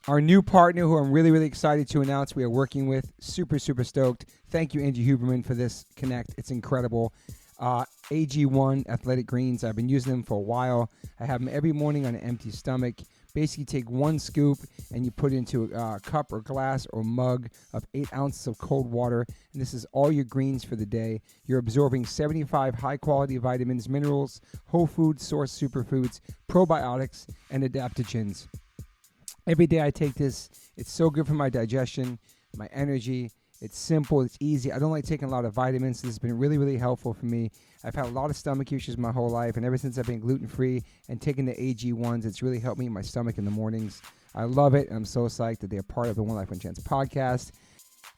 Our new partner who I'm really, really excited to announce we are working with. Super, super stoked. Thank you, Angie Huberman, for this connect. It's incredible. AG1 Athletic Greens. I've been using them for a while. I have them every morning on an empty stomach. Basically, take one scoop and you put it into a cup or glass or mug of 8 ounces of cold water. And this is all your greens for the day. You're absorbing 75 high-quality vitamins, minerals, whole food source superfoods, probiotics, and adaptogens. Every day I take this. It's so good for my digestion, my energy. It's simple. It's easy. I don't like taking a lot of vitamins. This has been really, really helpful for me. I've had a lot of stomach issues my whole life, and ever since I've been gluten-free and taking the AG1s, it's really helped me in my stomach in the mornings. I love it, and I'm so psyched that they're part of the One Life One Chance podcast.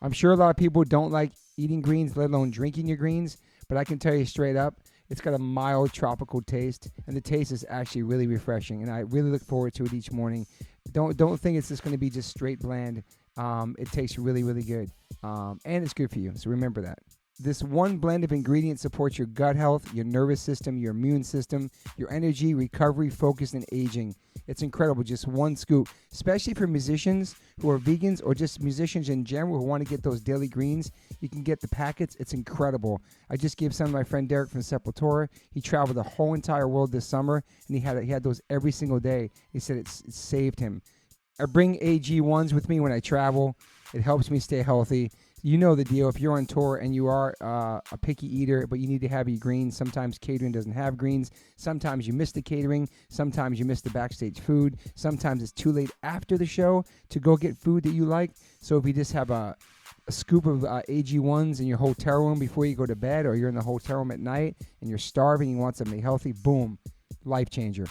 I'm sure a lot of people don't like eating greens, let alone drinking your greens, but I can tell you straight up, it's got a mild tropical taste, and the taste is actually really refreshing, and I really look forward to it each morning. Don't think it's just going to be just straight bland. It tastes really, really good, and it's good for you, so remember that. This one blend of ingredients supports your gut health, your nervous system, your immune system, your energy, recovery, focus, and aging. It's incredible, just one scoop, especially for musicians who are vegans or just musicians in general who want to get those daily greens. You can get the packets. It's incredible. I just gave some to my friend Derek from Sepultura. He traveled the whole entire world this summer, and he had those every single day. He said it saved him. I bring AG1s with me when I travel. It helps me stay healthy. You know the deal. If you're on tour and you are a picky eater, but you need to have your greens, sometimes catering doesn't have greens. Sometimes you miss the catering. Sometimes you miss the backstage food. Sometimes it's too late after the show to go get food that you like. So if you just have a scoop of AG1s in your hotel room before you go to bed, or you're in the hotel room at night and you're starving and you want something healthy, boom, life changer.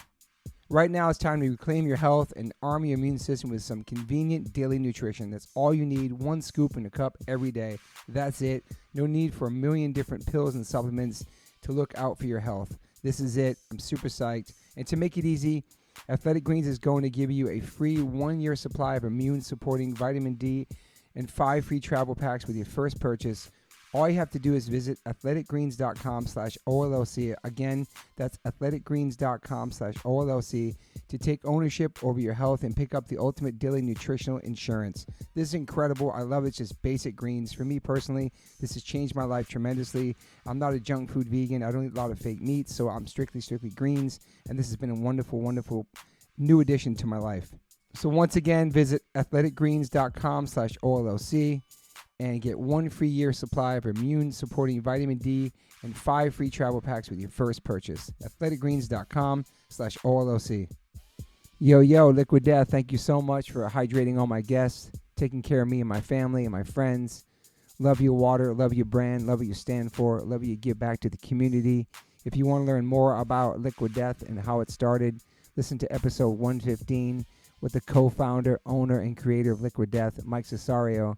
Right now, it's time to reclaim your health and arm your immune system with some convenient daily nutrition. That's all you need, one scoop in a cup every day. That's it. No need for a million different pills and supplements to look out for your health. This is it. I'm super psyched. And to make it easy, Athletic Greens is going to give you a free 1-year supply of immune-supporting vitamin D and 5 free travel packs with your first purchase. All you have to do is visit athleticgreens.com/OLLC. Again, that's athleticgreens.com/OLLC to take ownership over your health and pick up the ultimate daily nutritional insurance. This is incredible. I love it. It's just basic greens. For me personally, this has changed my life tremendously. I'm not a junk food vegan. I don't eat a lot of fake meats, so I'm strictly greens. And this has been a wonderful, wonderful new addition to my life. So once again, visit athleticgreens.com/OLLC. and get 1 free year supply of immune-supporting vitamin D and 5 free travel packs with your first purchase. athleticgreens.com/OLOC. Yo, Liquid Death, thank you so much for hydrating all my guests, taking care of me and my family and my friends. Love your water, love your brand, love what you stand for, love what you give back to the community. If you want to learn more about Liquid Death and how it started, listen to episode 115 with the co-founder, owner, and creator of Liquid Death, Mike Cesario.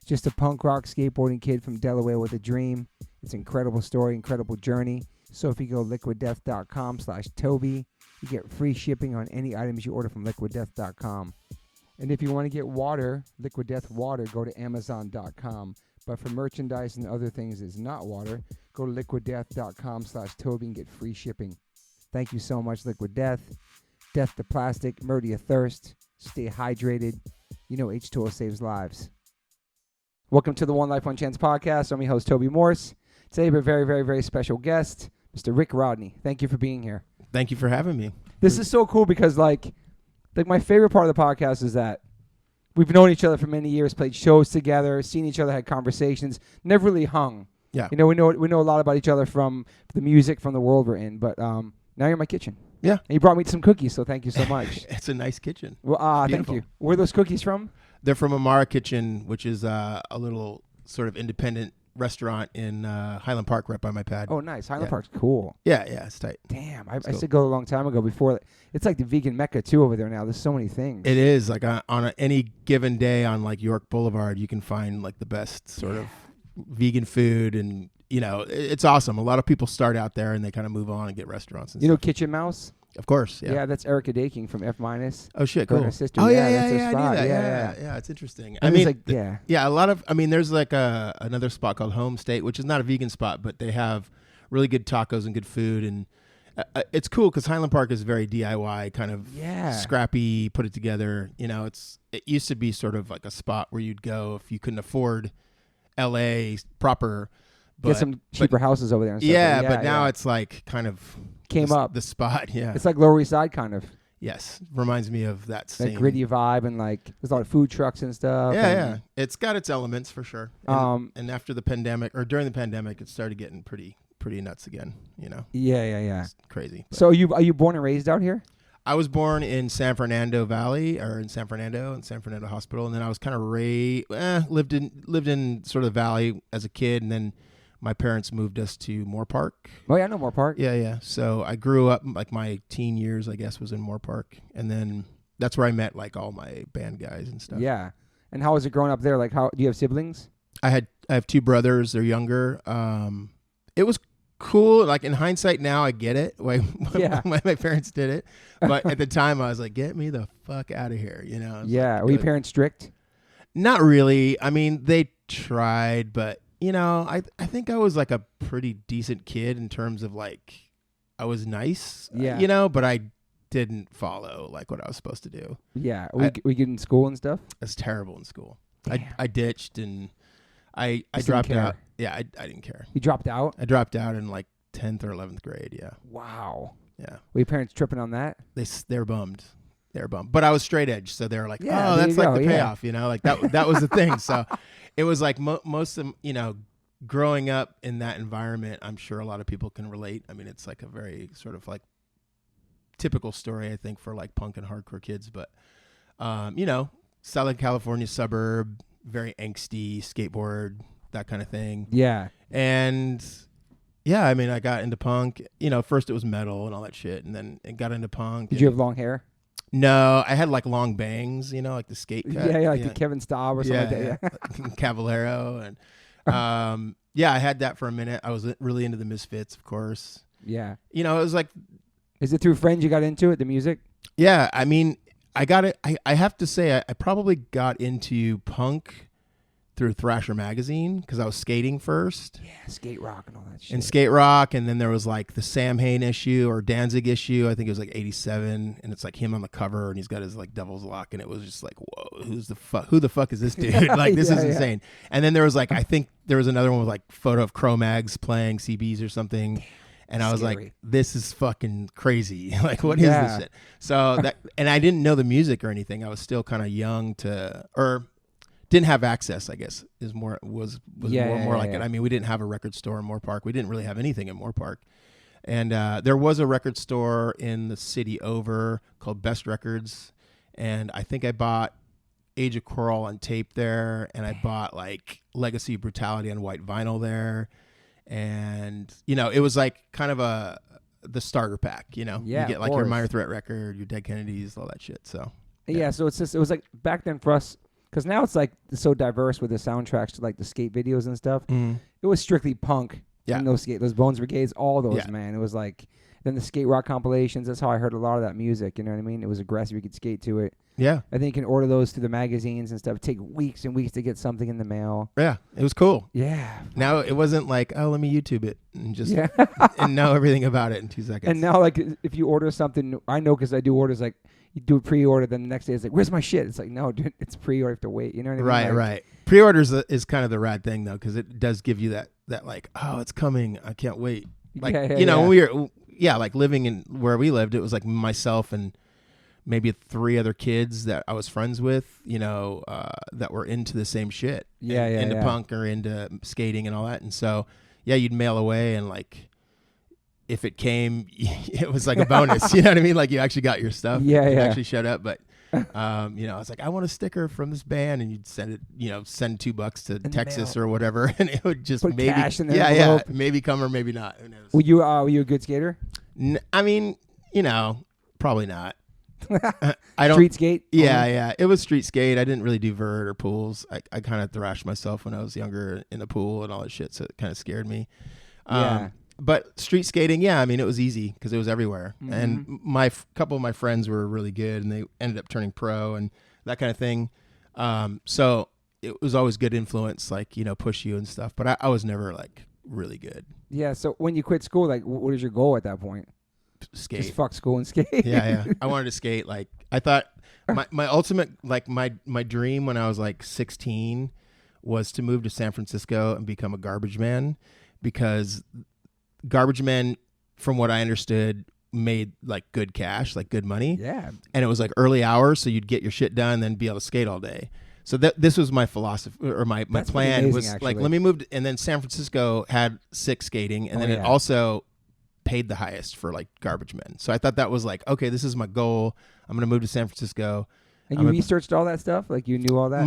Just a punk rock skateboarding kid from Delaware with a dream. It's an incredible story, incredible journey. So if you go liquiddeath.com/Toby, you get free shipping on any items you order from liquiddeath.com. And if you want to get water, Liquid Death water, go to amazon.com. But for merchandise and other things that's not water, go to liquiddeath.com/Toby and get free shipping. Thank you so much, Liquid Death. Death to plastic, murder your thirst, stay hydrated. You know H2O saves lives. Welcome to the One Life One Chance podcast. I'm your host, Toby Morse. Today we have a very, very, very special guest, Mr. Rick Rodney. Thank you for being here. Thank you for having me. This is so cool because, like my favorite part of the podcast is that we've known each other for many years, played shows together, seen each other, had conversations, never really hung. Yeah. You know, we know a lot about each other from the music, from the world we're in. But now you're in my kitchen. Yeah. And you brought me some cookies, so thank you so much. It's a nice kitchen. Well, thank you. Where are those cookies from? They're from Amara Kitchen, which is a little sort of independent restaurant in Highland Park right by my pad. Oh, nice. Highland Park's cool. Yeah, it's tight. Damn, I used to go a long time ago before. It's like the vegan mecca, too, over there now. There's so many things. It is. Like on any given day on like York Boulevard, you can find like the best sort of vegan food. And, you know, it's awesome. A lot of people start out there and they kind of move on and get restaurants. And you know Kitchen Mouse? Of course, yeah. Yeah, that's Erica Daking from F-. Oh, shit, cool. Her sister. Oh, yeah, yeah, that's her I spot. knew that. Yeah, Yeah, it's interesting. And I mean, like, a lot of, I mean, there's like another spot called Home State, which is not a vegan spot, but they have really good tacos and good food. And It's cool because Highland Park is very DIY, kind of Yeah. scrappy, put it together. You know, it used to be sort of like a spot where you'd go if you couldn't afford LA proper. Get some cheaper houses over there. And stuff. Yeah, but now it's like kind of came up the spot. Yeah, it's like Lower East Side kind of. Yes, reminds me of that same gritty vibe, and like there's a lot of food trucks and stuff. Yeah. It's got its elements for sure. And after the pandemic or during the pandemic, it started getting pretty nuts again. You know. Yeah. It's crazy. So are you born and raised out here? I was born in San Fernando Valley, or in San Fernando Hospital, and then I was kind of lived in sort of the valley as a kid, and then my parents moved us to Moore Park. Oh yeah, I know Moore Park. Yeah. So I grew up, like my teen years, I guess, was in Moore Park, and then that's where I met like all my band guys and stuff. Yeah. And how was it growing up there? Like, how do you have siblings? I have two brothers. They're younger. It was cool. Like in hindsight now, I get it. Why my parents did it, but at the time I was like, get me the fuck out of here. You know? Yeah. Like, were your parents strict? Not really. I mean, they tried, but you know, I think I was like a pretty decent kid in terms of like, I was nice, you know, but I didn't follow like what I was supposed to do. Yeah. We get in school and stuff? I was terrible in school. Damn. I ditched and I Just dropped didn't care. out. Yeah, I didn't care. You dropped out? I dropped out in like 10th or 11th grade. Yeah. Wow. Yeah. Were your parents tripping on that? They're bummed. They're bummed. But I was straight edge, so they were like, Yeah, "Oh, there that's you like go, the yeah. payoff," you know, like that was the thing. So it was like most of them, you know, growing up in that environment, I'm sure a lot of people can relate. I mean, it's like a very sort of like typical story, I think, for like punk and hardcore kids. But you know, Southern California suburb, very angsty, skateboard, that kind of thing. Yeah. And yeah, I mean, I got into punk. You know, first it was metal and all that shit, and then it got into punk. Did you have long hair? No, I had like long bangs, you know, like the skate cut. Yeah, like the Kevin Staub or something like that. Yeah. Caballero. And yeah, I had that for a minute. I was really into the Misfits, of course. Yeah. You know, it was like... Is it through friends you got into it, the music? Yeah, I mean, I got it. I have to say, I probably got into punk through Thrasher magazine because I was skating first. Yeah, skate rock and all that shit. And skate rock, and then there was like the Sam Hain issue or Danzig issue. I think it was like 87, and it's like him on the cover, and he's got his like devil's lock, and it was just like, whoa, who the fuck is this dude? Like this is insane. And then there was like, I think there was another one with like photo of Cro-Mags playing CBs or something. And I was like, this is fucking crazy. Like, what is this shit? So that, and I didn't know the music or anything. I was still kind of young or didn't have access, I guess, more like it. I mean, we didn't have a record store in Moore Park. We didn't really have anything in Moore Park. And there was a record store in the city over called Best Records. And I think I bought Age of Quarrel on tape there. And I bought like Legacy of Brutality on white vinyl there. And, you know, it was like kind of the starter pack, you know. Yeah, you get like your Minor Threat record, your Dead Kennedys, all that shit. So yeah, so it was like back then for us, because now it's like so diverse with the soundtracks to like the skate videos and stuff. Mm. It was strictly punk. Yeah. And those Bones Brigades, all those, man. It was like, then the skate rock compilations, that's how I heard a lot of that music, you know what I mean? It was aggressive, you could skate to it. Yeah. I think you can order those through the magazines and stuff. It'd take weeks and weeks to get something in the mail. Yeah, it was cool. Yeah. Now it wasn't like, oh, let me YouTube it and just and know everything about it in 2 seconds. And now, like, if you order something, I know because I do orders, like, you do a pre-order, then the next day it's like, where's my shit? It's like, no, dude, it's pre-order, you have to wait. You know what I mean? Right. Pre-orders is kind of the rad thing, though, because it does give you that like, oh, it's coming. I can't wait. Like, you know, when we were, like living in where we lived, it was like myself and maybe 3 other kids that I was friends with, you know, that were into the same shit. Into punk or into skating and all that. And so, yeah, you'd mail away and like, if it came, it was like a bonus. You know what I mean? Like you actually got your stuff. It actually showed up. But, you know, I was like, I want a sticker from this band. And you'd send it, you know, send $2 to Texas or whatever. And it would just put maybe, cash in the envelope. maybe come or maybe not. Who knows? Were you a good skater? I mean, you know, probably not. I don't Street skate? Yeah. It was street skate. I didn't really do vert or pools. I kind of thrashed myself when I was younger in the pool and all that shit. So it kind of scared me. But street skating, I mean, it was easy because it was everywhere. Mm-hmm. And my couple of my friends were really good and they ended up turning pro and that kind of thing. So it was always good influence, like, you know, push you and stuff. But I was never like really good. Yeah. So when you quit school, like, what is your goal at that point? skate. Just fuck school and skate. Yeah. I wanted to skate. Like, I thought my ultimate, like my dream when I was like 16 was to move to San Francisco and become a garbage man, because garbage men, from what I understood, made like good cash, like good money. Yeah. And it was like early hours, so you'd get your shit done, then be able to skate all day. So this was my philosophy, or my plan amazing, was actually. like, let me move to, and then San Francisco had sick skating, and then it also paid the highest for like garbage men. So I thought that was like, okay, this is my goal. I'm going to move to San Francisco. And you researched all that stuff? Like, you knew all that?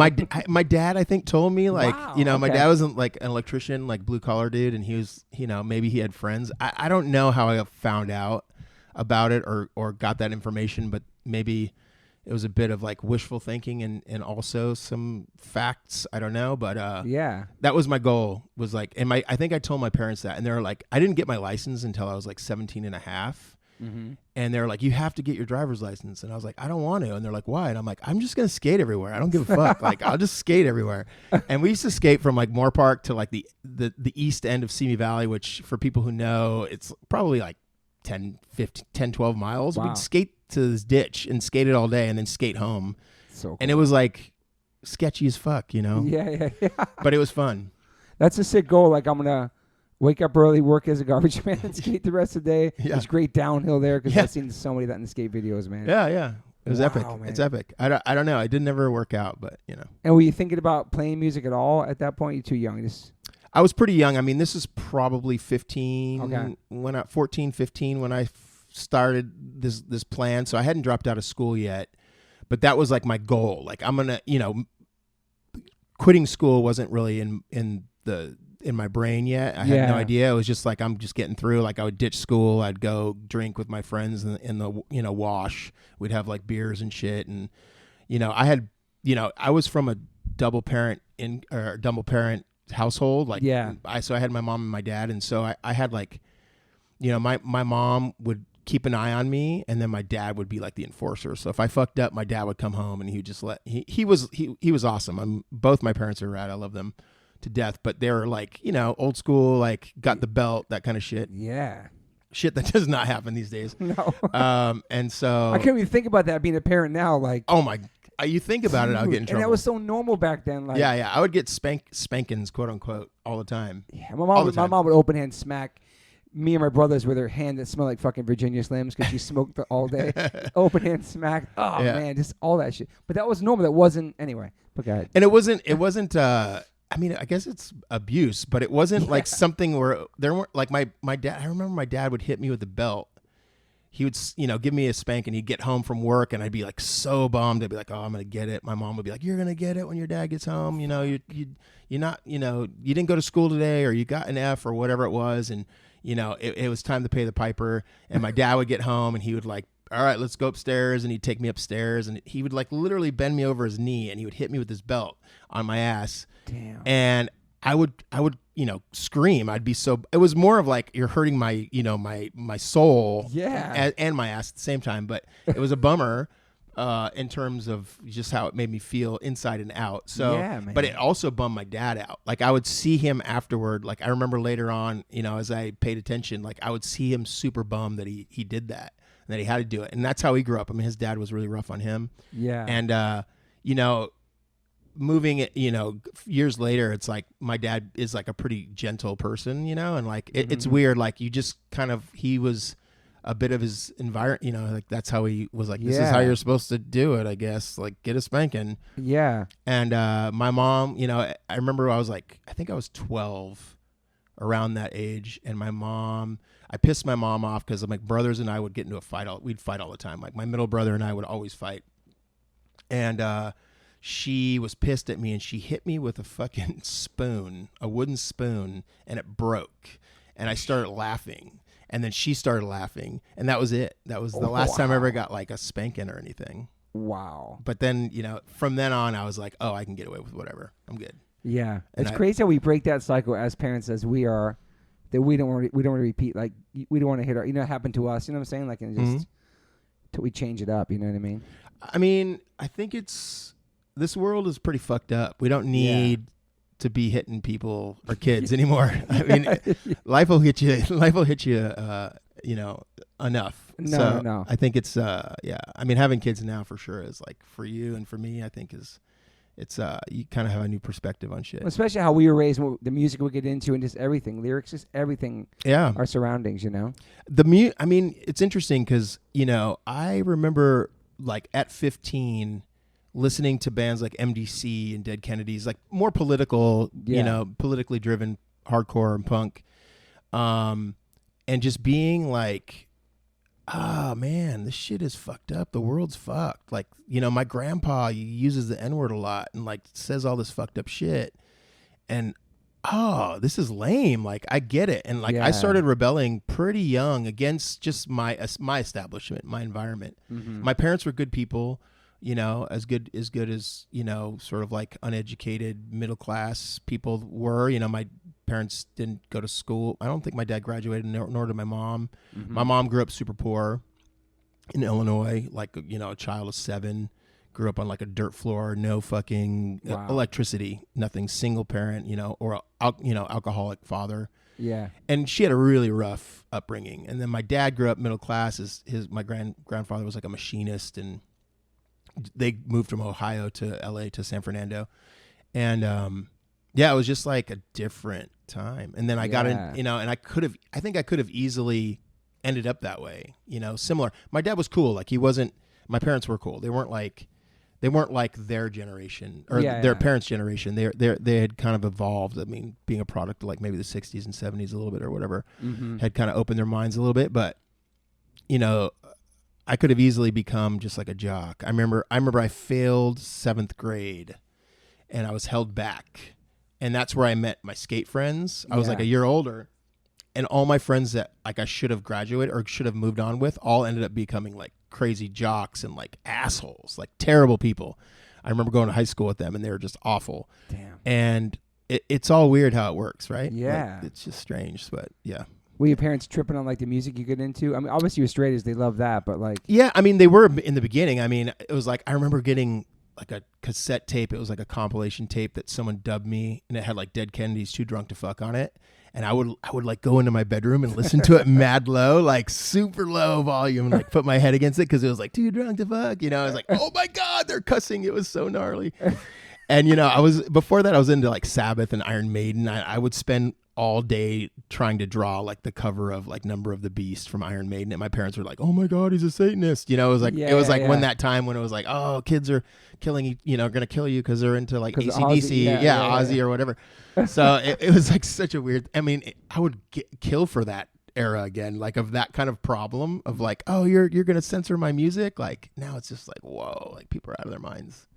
My dad, I think, told me, like, wow, my dad wasn't like an electrician, like blue collar dude, and he was, maybe he had friends. I don't know how I found out about it or got that information, but maybe it was a bit of like wishful thinking and also some facts. I don't know, but that was my goal, was like, and I think I told my parents that, and they were like, I didn't get my license until I was like 17 and a half. Mm-hmm. And they're like, you have to get your driver's license. And I was like, I don't want to. And they're like, why? And I'm like, I'm just going to skate everywhere. I don't give a fuck. Like, I'll just skate everywhere. And we used to skate from like Moore Park to like the east end of Simi Valley, which for people who know, it's probably like 10, 12 miles. Wow. We'd skate to this ditch and skate it all day and then skate home. So cool. And it was like sketchy as fuck, Yeah. But it was fun. That's a sick goal. Like, I'm going to wake up early, work as a garbage man, and skate the rest of the day. Yeah. There's great downhill there, because I've seen so many of that in the skate videos, man. Yeah. It was epic. Man. It's epic. I don't know. It didn't ever work out, but And were you thinking about playing music at all at that point? You're too young. I was pretty young. I mean, this is probably 15, Okay. 14, 15 when I started this plan. So I hadn't dropped out of school yet, but that was like my goal. Like, I'm going to, quitting school wasn't really in my brain yet. I had no idea. It was just like, I'm just getting through. Like, I would ditch school. I'd go drink with my friends in the wash. We'd have like beers and shit. And, I was from a double parent household. Like, so I had my mom and my dad. And so I had like, my mom would keep an eye on me, and then my dad would be like the enforcer. So if I fucked up, my dad would come home, and he would just he was awesome. Both my parents are rad. I love them to death, but they were like, old school, like got the belt, that kind of shit. Yeah. Shit that does not happen these days. No. And so I can't even think about that being a parent now. Like, oh my, you think about it, I'll get in trouble. And that was so normal back then. Like, yeah. I would get spankings, quote unquote, all the time. Yeah, my mom would open hand smack me and my brothers with her hand that smelled like fucking Virginia Slims, because she smoked all day. Open hand smack. Oh man, just all that shit. But that was normal. That wasn't anyway. But go ahead. And it wasn't. I mean, I guess it's abuse, but it wasn't like something where there weren't like my dad. I remember my dad would hit me with the belt. He would, give me a spank, and he'd get home from work, and I'd be like so bummed. I'd be like, oh, I'm gonna get it. My mom would be like, you're gonna get it when your dad gets home. You're not, you didn't go to school today, or you got an F, or whatever it was, and it was time to pay the piper. And my dad would get home, and he would like, all right, let's go upstairs. And he'd take me upstairs, and he would like literally bend me over his knee, and he would hit me with his belt on my ass. Damn. And I would, scream. I'd be so, it was more of like, you're hurting my, my soul and my ass at the same time. But it was a bummer in terms of just how it made me feel inside and out. So, but it also bummed my dad out. Like, I would see him afterward. Like, I remember later on, as I paid attention, like I would see him super bummed that he did that, and that he had to do it. And that's how he grew up. I mean, his dad was really rough on him. Yeah. And, moving it, years later, it's like my dad is like a pretty gentle person, and like it's weird. Like, you just kind of, he was a bit of his environment, like that's how he was. Like, this is how you're supposed to do it, I guess. Like, get a spanking. Yeah. And my mom, I remember I was like, I think I was 12, around that age, and I pissed my mom off because my brothers and I would get into a fight. We'd fight all the time. Like, my middle brother and I would always fight, and she was pissed at me, and she hit me with a fucking spoon, a wooden spoon, and it broke. And I started laughing, and then she started laughing, and that was it. That was the last time I ever got like a spanking or anything. Wow. But then, from then on, I was like, oh, I can get away with whatever. I'm good. Yeah. And it's crazy how we break that cycle as parents, as we are, that we don't want to repeat. Like, we don't want to hit our, it happened to us. You know what I'm saying? Like, and just till we change it up. You know what I mean? I mean, I think this world is pretty fucked up. We don't need to be hitting people or kids anymore. I mean, life will hit you, enough. No. I think it's yeah. I mean, having kids now for sure is like for you and for me. I think it's you kind of have a new perspective on shit. Especially how we were raised, the music we get into, and just everything, lyrics, just everything. Yeah, our surroundings, you know. I mean, it's interesting because I remember like at 15 listening to bands like MDC and Dead Kennedys, like more political, politically driven hardcore and punk, and just being like, oh man, this shit is fucked up. The world's fucked. Like, my grandpa uses the N-word a lot and like says all this fucked up shit. And oh, this is lame. Like, I get it. And like, I started rebelling pretty young against just my establishment, my environment. Mm-hmm. My parents were good people, as good as, sort of like uneducated middle class people were. My parents didn't go to school. I don't think my dad graduated, nor did my mom. Mm-hmm. My mom grew up super poor in Illinois, like, a child of 7, grew up on like a dirt floor, no fucking electricity, nothing, single parent, or, alcoholic father. Yeah. And she had a really rough upbringing. And then my dad grew up middle class. My grandfather was like a machinist, and they moved from Ohio to LA to San Fernando. And, it was just like a different time. And then I got in, and I think I could have easily ended up that way, similar. My dad was cool. Like my parents were cool. They weren't like their generation or their parents' generation. They had kind of evolved. I mean, being a product of like maybe the 60s and 70s a little bit or whatever, had kind of opened their minds a little bit. But, I could have easily become just like a jock. I remember I failed 7th grade and I was held back. And that's where I met my skate friends. I was like a year older, and all my friends that like I should have graduated or should have moved on with all ended up becoming like crazy jocks and like assholes, like terrible people. I remember going to high school with them and they were just awful. Damn. And it's all weird how it works, right? Yeah. Like, it's just strange, but yeah. Were your parents tripping on like the music you get into? I mean, obviously you're straight as they love that, but like. Yeah, I mean, they were in the beginning. I mean, it was like, I remember getting like a cassette tape. It was like a compilation tape that someone dubbed me, and it had like Dead Kennedys, Too Drunk to Fuck on it. And I would like go into my bedroom and listen to it mad low, like super low volume, and like put my head against it because it was like Too Drunk to Fuck. I was like, oh my God, they're cussing. It was so gnarly. And before that I was into like Sabbath and Iron Maiden. I would spend all day trying to draw like the cover of like Number of the Beast from Iron Maiden, and my parents were like, "Oh my God, he's a Satanist." It was like when that time when it was like, "Oh, kids are killing you, gonna kill you because they're into like AC/DC, Ozzy or whatever." So it was like such a weird. I mean, I would kill for that era again, like of that kind of problem of like, oh, you're gonna censor my music. Like now it's just like, whoa, like people are out of their minds.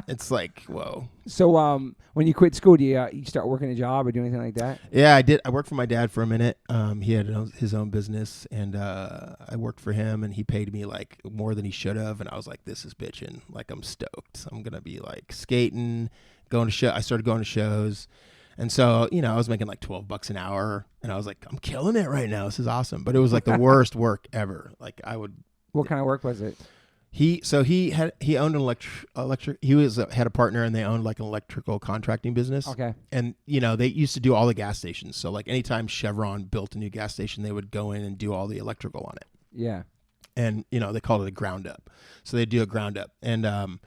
It's like, whoa. So when you quit school, do you start working a job or do anything like that? Yeah, I did. I worked for my dad for a minute. He had his own business, and I worked for him, and he paid me like more than he should have. And I was like, this is bitching. Like I'm stoked. I'm gonna be like skating, going to show. I started going to shows. And so, I was making like $12 an hour, and I was like, I'm killing it right now. This is awesome. But it was like the worst work ever. Like I would. What kind of work was it? He owned an electric. He had a partner, and they owned like an electrical contracting business. Okay. And they used to do all the gas stations. So like anytime Chevron built a new gas station, they would go in and do all the electrical on it. Yeah. And they called it a ground up. So they do a ground up, and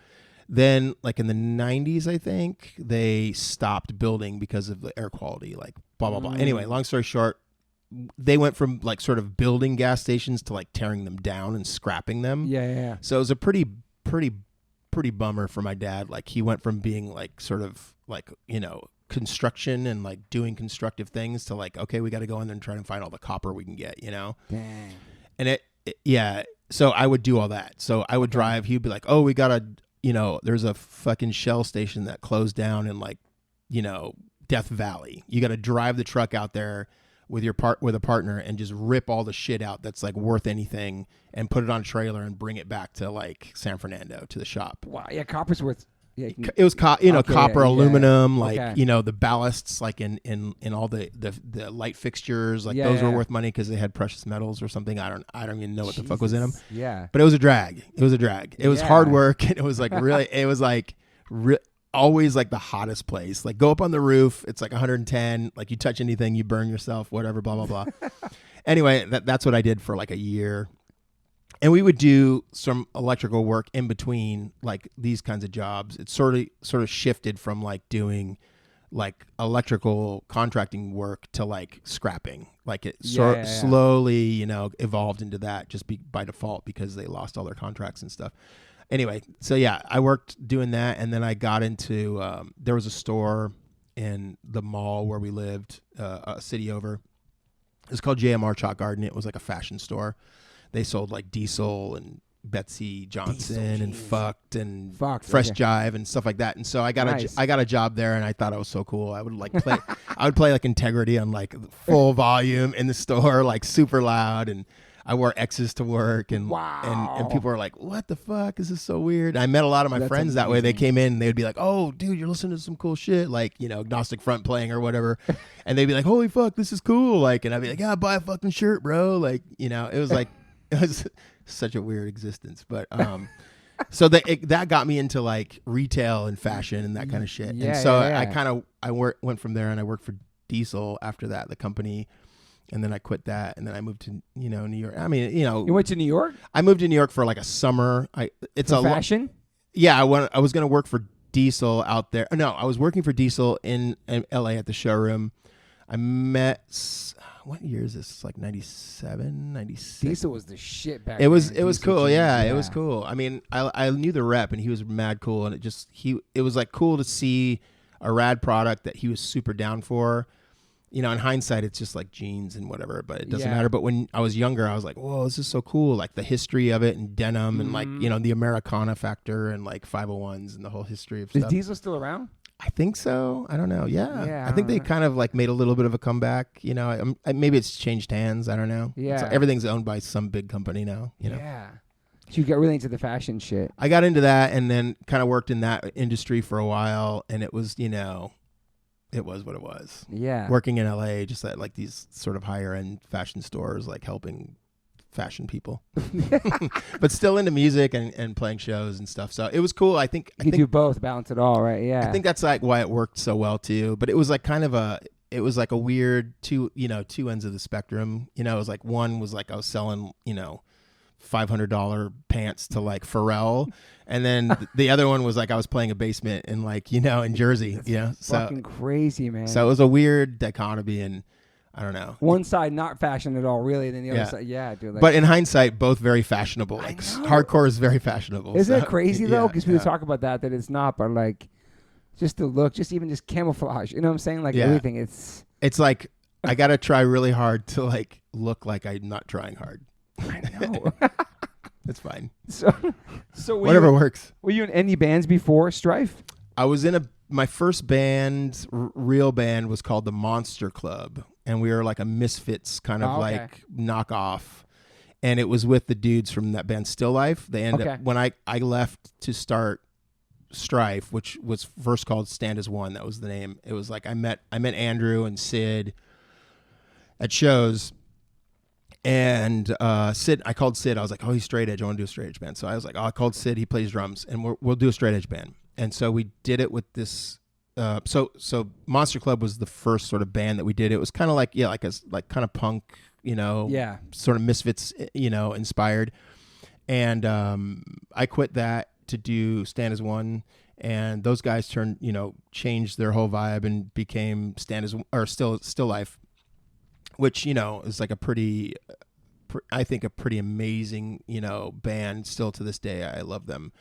then, like in the 90s, I think, they stopped building because of the air quality, like blah, blah, blah. Anyway, long story short, they went from like sort of building gas stations to like tearing them down and scrapping them. Yeah. So it was a pretty bummer for my dad. Like he went from being like sort of like, construction and like doing constructive things to like, okay, we got to go in there and try and find all the copper we can get, Dang. And so I would do all that. So I would drive, he'd be like, oh, we got to, there's a fucking Shell station that closed down in like, Death Valley. You got to drive the truck out there with a partner and just rip all the shit out that's like worth anything and put it on a trailer and bring it back to like San Fernando to the shop. Wow. Yeah. Copper's worth. Yeah, it was copper, aluminum, like the ballasts, like in all the light fixtures, like those were worth money because they had precious metals or something. I don't even know what the fuck was in them. Yeah, but it was a drag. It was hard work, and it was like really. It was like always like the hottest place. Like go up on the roof, it's like 110. Like you touch anything, you burn yourself. Whatever, blah blah blah. Anyway, that's what I did for like a year. And we would do some electrical work in between like these kinds of jobs. It sort of shifted from like doing like electrical contracting work to like scrapping. Like it slowly, you know, evolved into that just by default because they lost all their contracts and stuff. Anyway, so yeah, I worked doing that, and then I got into there was a store in the mall where we lived, a city over. It's called JMR Chalk Garden. It was like a fashion store. They sold like Diesel and Betsy Johnson and Fucked and Fresh Jive and stuff like that. And so I got a job there, and I thought I was so cool. I would like play I would play like Integrity on like full volume in the store, like super loud, and I wore X's to work, and and people were like, "What the fuck? This is so weird." And I met a lot of my friends that way. They came in and they would be like, "Oh, dude, you're listening to some cool shit, like, you know, Agnostic Front playing or whatever." And they'd be like, "Holy fuck, this is cool!" Like, and I'd be like, "Yeah, buy a fucking shirt, bro." Like, you know, it was like it was such a weird existence, but so that got me into like retail and fashion and that kind of shit. And so I went from there, and I worked for Diesel after that, the company. And then I quit that, and then I moved to, you know, New York. I mean, you know, you went to New York? I moved to New York for like a summer. It's for fashion? Yeah, I was going to work for Diesel out there. No, I was working for Diesel in LA at the showroom. I met, what year is this? It's like 97, 96. Diesel was the shit back then. It was cool. Yeah, it was cool. I mean, I knew the rep, and he was mad cool, and it was like cool to see a rad product that he was super down for. You know, in hindsight, it's just like jeans and whatever, but it doesn't matter. But when I was younger, I was like, whoa, this is so cool. Like the history of it and denim and like, you know, the Americana factor and like 501s and the whole history of stuff. Is Diesel still around? I think so. I don't know. Yeah. I think they kind of like made a little bit of a comeback. You know, maybe it's changed hands. I don't know. Yeah. Everything's owned by some big company now, you know. Yeah. So you got really into the fashion shit. I got into that and then kind of worked in that industry for a while. And it was, you know, it was what it was. Yeah. Working in LA, just at like these sort of higher end fashion stores, like helping fashion people, but still into music and playing shows and stuff. So it was cool. I think you do both, balance it all, right? Yeah. I think that's like why it worked so well too. But it was like it was like a weird two ends of the spectrum. You know, it was like one was like I was selling, you know, $500 pants to like Pharrell, and then the other one was like I was playing a basement in like, you know, in Jersey. That's you know, fucking crazy, man. So it was a weird dichotomy, and I don't know. One side not fashion at all, really, then the other side, dude. Like, but in hindsight, both very fashionable. Like hardcore is very fashionable. Isn't it crazy though? Because people talk about that it's not, but like just the look, just camouflage. You know what I'm saying? Like everything. It's like I gotta try really hard to like look like I'm not trying hard. I know. That's fine. So whatever works. Were you in any bands before Strife? I was in my first band, real band, was called the Monster Club, and we were like a Misfits kind of like knockoff. And it was with the dudes from that band Still Life. They ended up, when I left to start Strife, which was first called Stand as One, that was the name. It was like I met Andrew and Sid at shows. And Sid, I called Sid. I was like, oh, he's straight edge. I want to do a straight edge band. So I was like, oh, I called Sid. He plays drums, and we'll do a straight edge band. And so we did it with this. So Monster Club was the first sort of band that we did. It was kind of like like kind of punk, you know, sort of Misfits, you know, inspired. And I quit that to do Stand as One, and those guys changed their whole vibe and became Still Life. Which, you know, is like I think a pretty amazing, you know, band still to this day. I love them.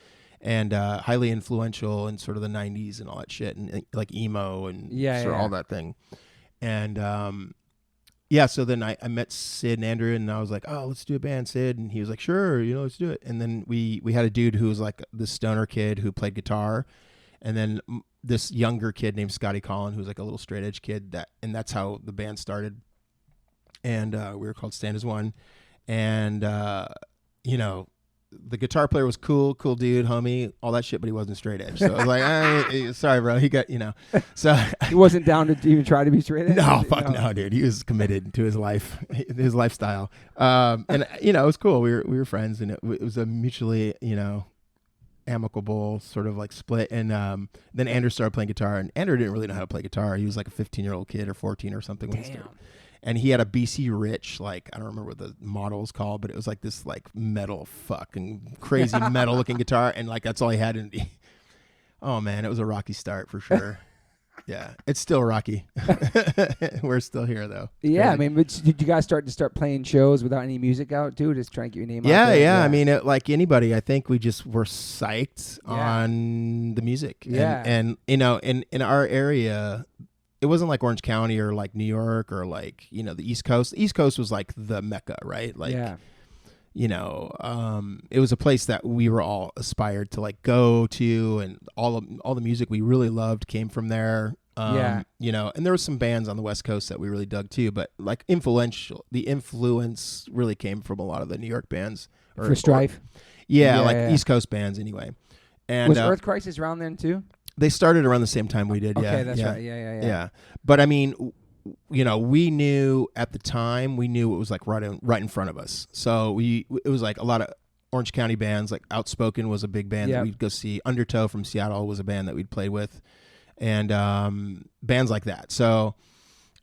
And highly influential in sort of the 90s and all that shit, and like emo and all that thing. And so then I met Sid and Andrew, and I was like, oh, let's do a band, Sid. And he was like, sure, you know, let's do it. And then we had a dude who was like this stoner kid who played guitar, and then this younger kid named Scotty Collin, who was like a little straight edge kid, and that's how the band started. And we were called Stand as One. And, you know, the guitar player was cool dude, homie, all that shit, but he wasn't straight edge. So I was like, sorry, bro. He got, you know. So he wasn't down to even try to be straight edge? No, no, dude. He was committed to his life, his lifestyle. And, you know, it was cool. We were friends, and it was a mutually, you know, amicable sort of like split. And then Andrew started playing guitar, and Andrew didn't really know how to play guitar. He was like a 15-year-old kid or 14 or something. Damn. And he had a BC Rich, like, I don't remember what the model was called, but it was like this like metal fucking crazy metal looking guitar. And like, that's all he had. And oh man, it was a rocky start for sure. Yeah, it's still rocky. We're still here though. Yeah, crazy. I mean, but did you guys start playing shows without any music out too? Just trying to get your name out there? Yeah. I mean, like anybody, I think we just were psyched on the music. Yeah. And you know, in our area, it wasn't like Orange County or like New York or like, you know, the East Coast. The East Coast was like the Mecca, right? Like, you know, it was a place that we were all aspired to like go to, and all the music we really loved came from there. You know, and there was some bands on the West Coast that we really dug too, but like the influence really came from a lot of the New York bands. For Strife? Like East Coast bands anyway. And was Earth Crisis around then too? They started around the same time we did. Okay, that's right. Yeah. But I mean, you know, we knew at the time, we knew it was like right in front of us. So it was like a lot of Orange County bands, like Outspoken was a big band that we'd go see. Undertow from Seattle was a band that we'd played with, and bands like that. So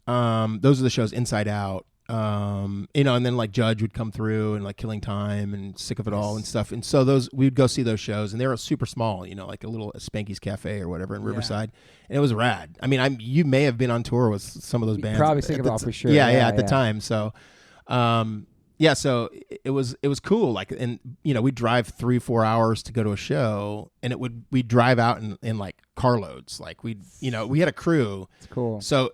those are the shows. Inside Out, you know, and then like Judge would come through, and like Killing Time and Sick of It All and stuff. And so we'd go see those shows, and they were super small, you know, like a little Spanky's Cafe or whatever in Riverside. And it was rad. I mean, you may have been on tour with some of those bands. Probably Sick of It All for sure. At the time. So, so it was cool. Like, and you know, we'd drive 3-4 hours to go to a show, and we'd drive out in like carloads. Like we had a crew. It's cool. So,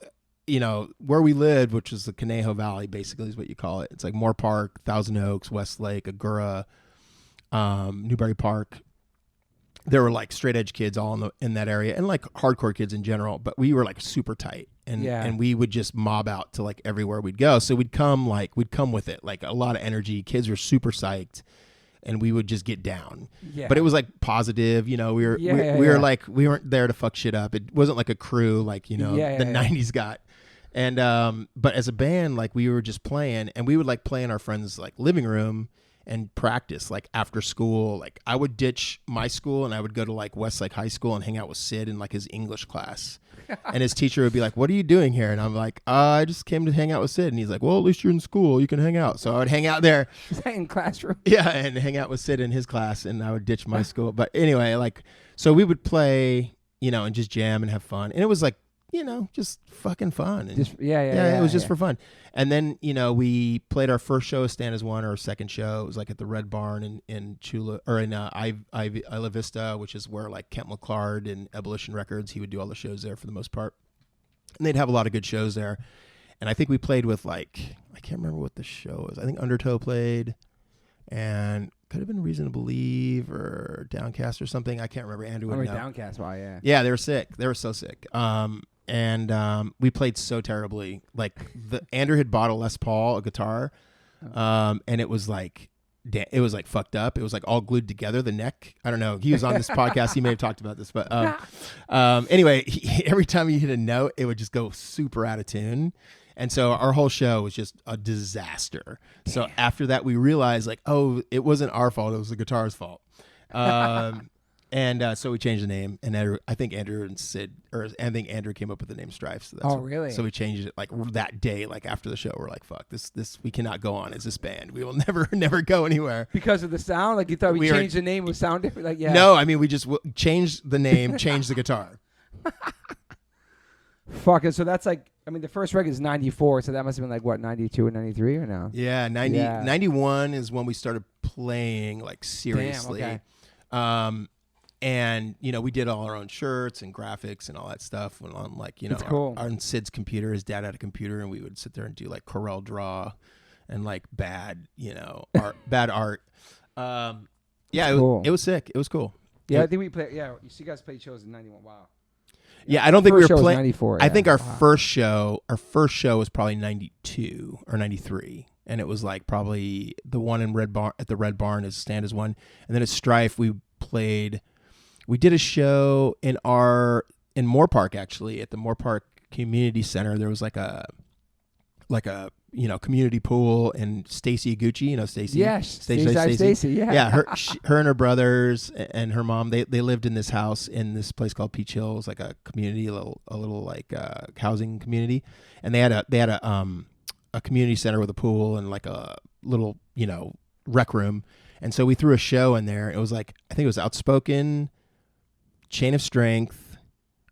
you know, where we lived, which is the Conejo Valley, basically is what you call it. It's like Moore Park, Thousand Oaks, Westlake, Agoura, Newbury Park. There were like straight edge kids all in that area, and like hardcore kids in general, but we were like super tight, and we would just mob out to like everywhere we'd go. So we'd come with it, like a lot of energy. Kids were super psyched, and we would just get down. Yeah. But it was like positive, you know, we were like, we weren't there to fuck shit up. It wasn't like a crew, like, you know, the 90s got. And, but as a band, like we were just playing, and we would like play in our friends' like living room and practice like after school. Like I would ditch my school, and I would go to like Westlake High School and hang out with Sid in like his English class. And his teacher would be like, "What are you doing here?" And I'm like, "I just came to hang out with Sid." And he's like, "Well, at least you're in school. You can hang out." So I would hang out there. In classroom. Yeah, and hang out with Sid in his class, and I would ditch my school. But anyway, like, so we would play, you know, and just jam and have fun. And it was like, you know, just fucking fun. And it was just for fun. And then, you know, we played our first show, Stand as One, or our second show. It was like at the Red Barn in Chula, or in Isla Vista, which is where like Kent McClard and Ebullition Records, he would do all the shows there for the most part. And they'd have a lot of good shows there. And I think we played with like, I can't remember what the show was. I think Undertow played, and could have been Reason to Believe or Downcast or something. I can't remember. Andrew would know. Downcast, wow, yeah. Yeah, they were sick. They were so sick. And we played so terribly. Like Andrew had bought a Les Paul, a guitar, and it was like fucked up. It was like all glued together. The neck, I don't know. He was on this podcast. He may have talked about this, but anyway, every time he hit a note, it would just go super out of tune. And so our whole show was just a disaster. Damn. So after that, we realized like, oh, it wasn't our fault. It was the guitar's fault. And so we changed the name, and I think Andrew came up with the name Strife. So really? So we changed it like that day, like after the show. We're like, fuck this, we cannot go on as this band. We will never go anywhere because of the sound. Like you thought we changed the name would sound different. Like No, I mean we just changed the name, changed the guitar. Fuck it. So that's like, I mean, the first record is 94, so that must have been like what, 92 or 93 or no? Yeah, 91 is when we started playing like seriously. Damn, okay. And, you know, we did all our own shirts and graphics and all that stuff. Went on, like, you know, cool. on Sid's computer. His dad had a computer, and we would sit there and do, like, Corel Draw and, like, bad, you know, bad art. Cool. It was sick. It was cool. Yeah, I think we played, you see, you guys played shows in 91. Wow. Yeah, I don't think we were playing. 94, I think our first show was probably 92 or 93. And it was, like, probably the one in at the Red Barn is Stand as One. And then at Strife, we did a show in Moore Park, actually, at the Moore Park Community Center. There was like a you know, community pool, and Stacy Gucci, you know, Stacy. Yes, Stacy. Yeah. Yeah, her and her brothers and her mom, they lived in this house in this place called Peach Hill. It was like a community, a little like housing community, and they had a a community center with a pool and like a little, rec room. And so we threw a show in there. It was like, I think it was Outspoken, Chain of Strength,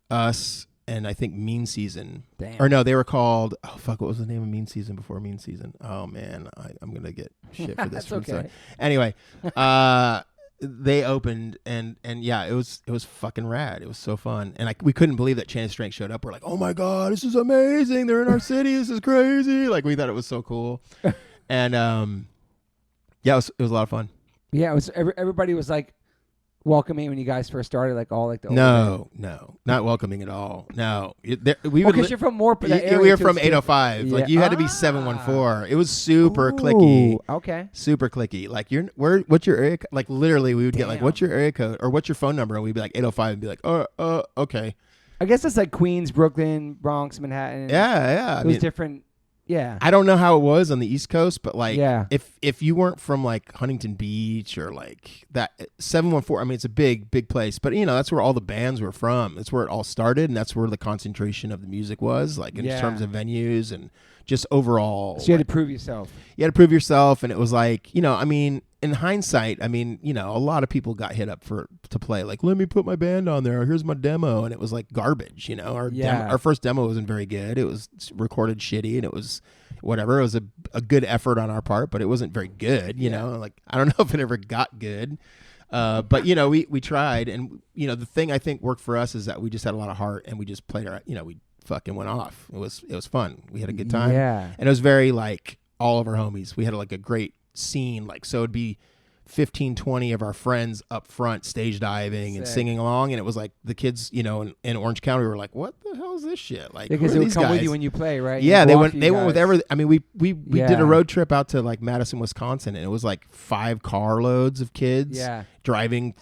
us, and I think Mean Season. Damn. Or no, they were called, what was the name of Mean Season before Mean Season? Oh man, I'm going to get shit for this. That's okay. Anyway, they opened and yeah, it was fucking rad. It was so fun. And we couldn't believe that Chain of Strength showed up. We're like, oh my God, this is amazing. They're in our city. This is crazy. Like we thought it was so cool. And yeah, it was a lot of fun. Yeah, it was. Everybody was like welcoming when you guys first started, like all like the no, not welcoming at all. No, because you're from more. We were from 805. Yeah. Like you had to be 714. It was super clicky. Okay, super clicky. Like what's your area? Like literally, we would get like, what's your area code or what's your phone number? And we'd be like 805 and be like, okay. I guess it's like Queens, Brooklyn, Bronx, Manhattan. Yeah. It was different. Yeah. I don't know how it was on the East Coast, but like if you weren't from like Huntington Beach or like that 714, I mean, it's a big place, but that's where all the bands were from. That's where it all started. And that's where the concentration of the music was, like in terms of venues and just overall. So you had to prove yourself. You had to prove yourself. And it was like, I mean, in hindsight, I mean, a lot of people got hit up to play. Like, let me put my band on there. Here's my demo. And it was like garbage, Our first demo wasn't very good. It was recorded shitty and it was whatever. It was a good effort on our part, but it wasn't very good, Like, I don't know if it ever got good. But, we tried. And, the thing I think worked for us is that we just had a lot of heart and we just played our, we fucking went off. It was fun. We had a good time. Yeah. And it was very like all of our homies. We had like a great scene, like, so it'd be 15-20 of our friends up front stage diving and singing along, and it was like the kids in Orange County were like, what the hell is this shit? Like, because they would come with you when you play, right? Yeah, they went with I mean, we did a road trip out to like Madison, Wisconsin, and it was like 5 carloads of kids driving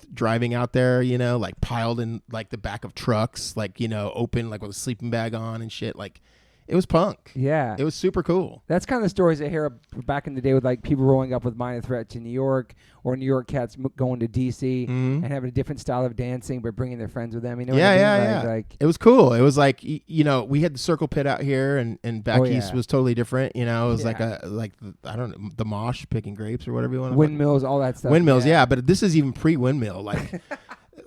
out there, like piled in like the back of trucks, like open, like with a sleeping bag on and shit. Like, it was punk. Yeah. It was super cool. That's kind of the stories I hear back in the day with like people rolling up with Minor Threat to New York, or New York cats going to D.C. and having a different style of dancing but bringing their friends with them. Yeah. Like, it was cool. It was like, we had the Circle Pit out here and back east was totally different. It was like I don't know, the mosh picking grapes or whatever you want to Windmills, all that stuff. Windmills, yeah. But this is even pre-windmill. Like,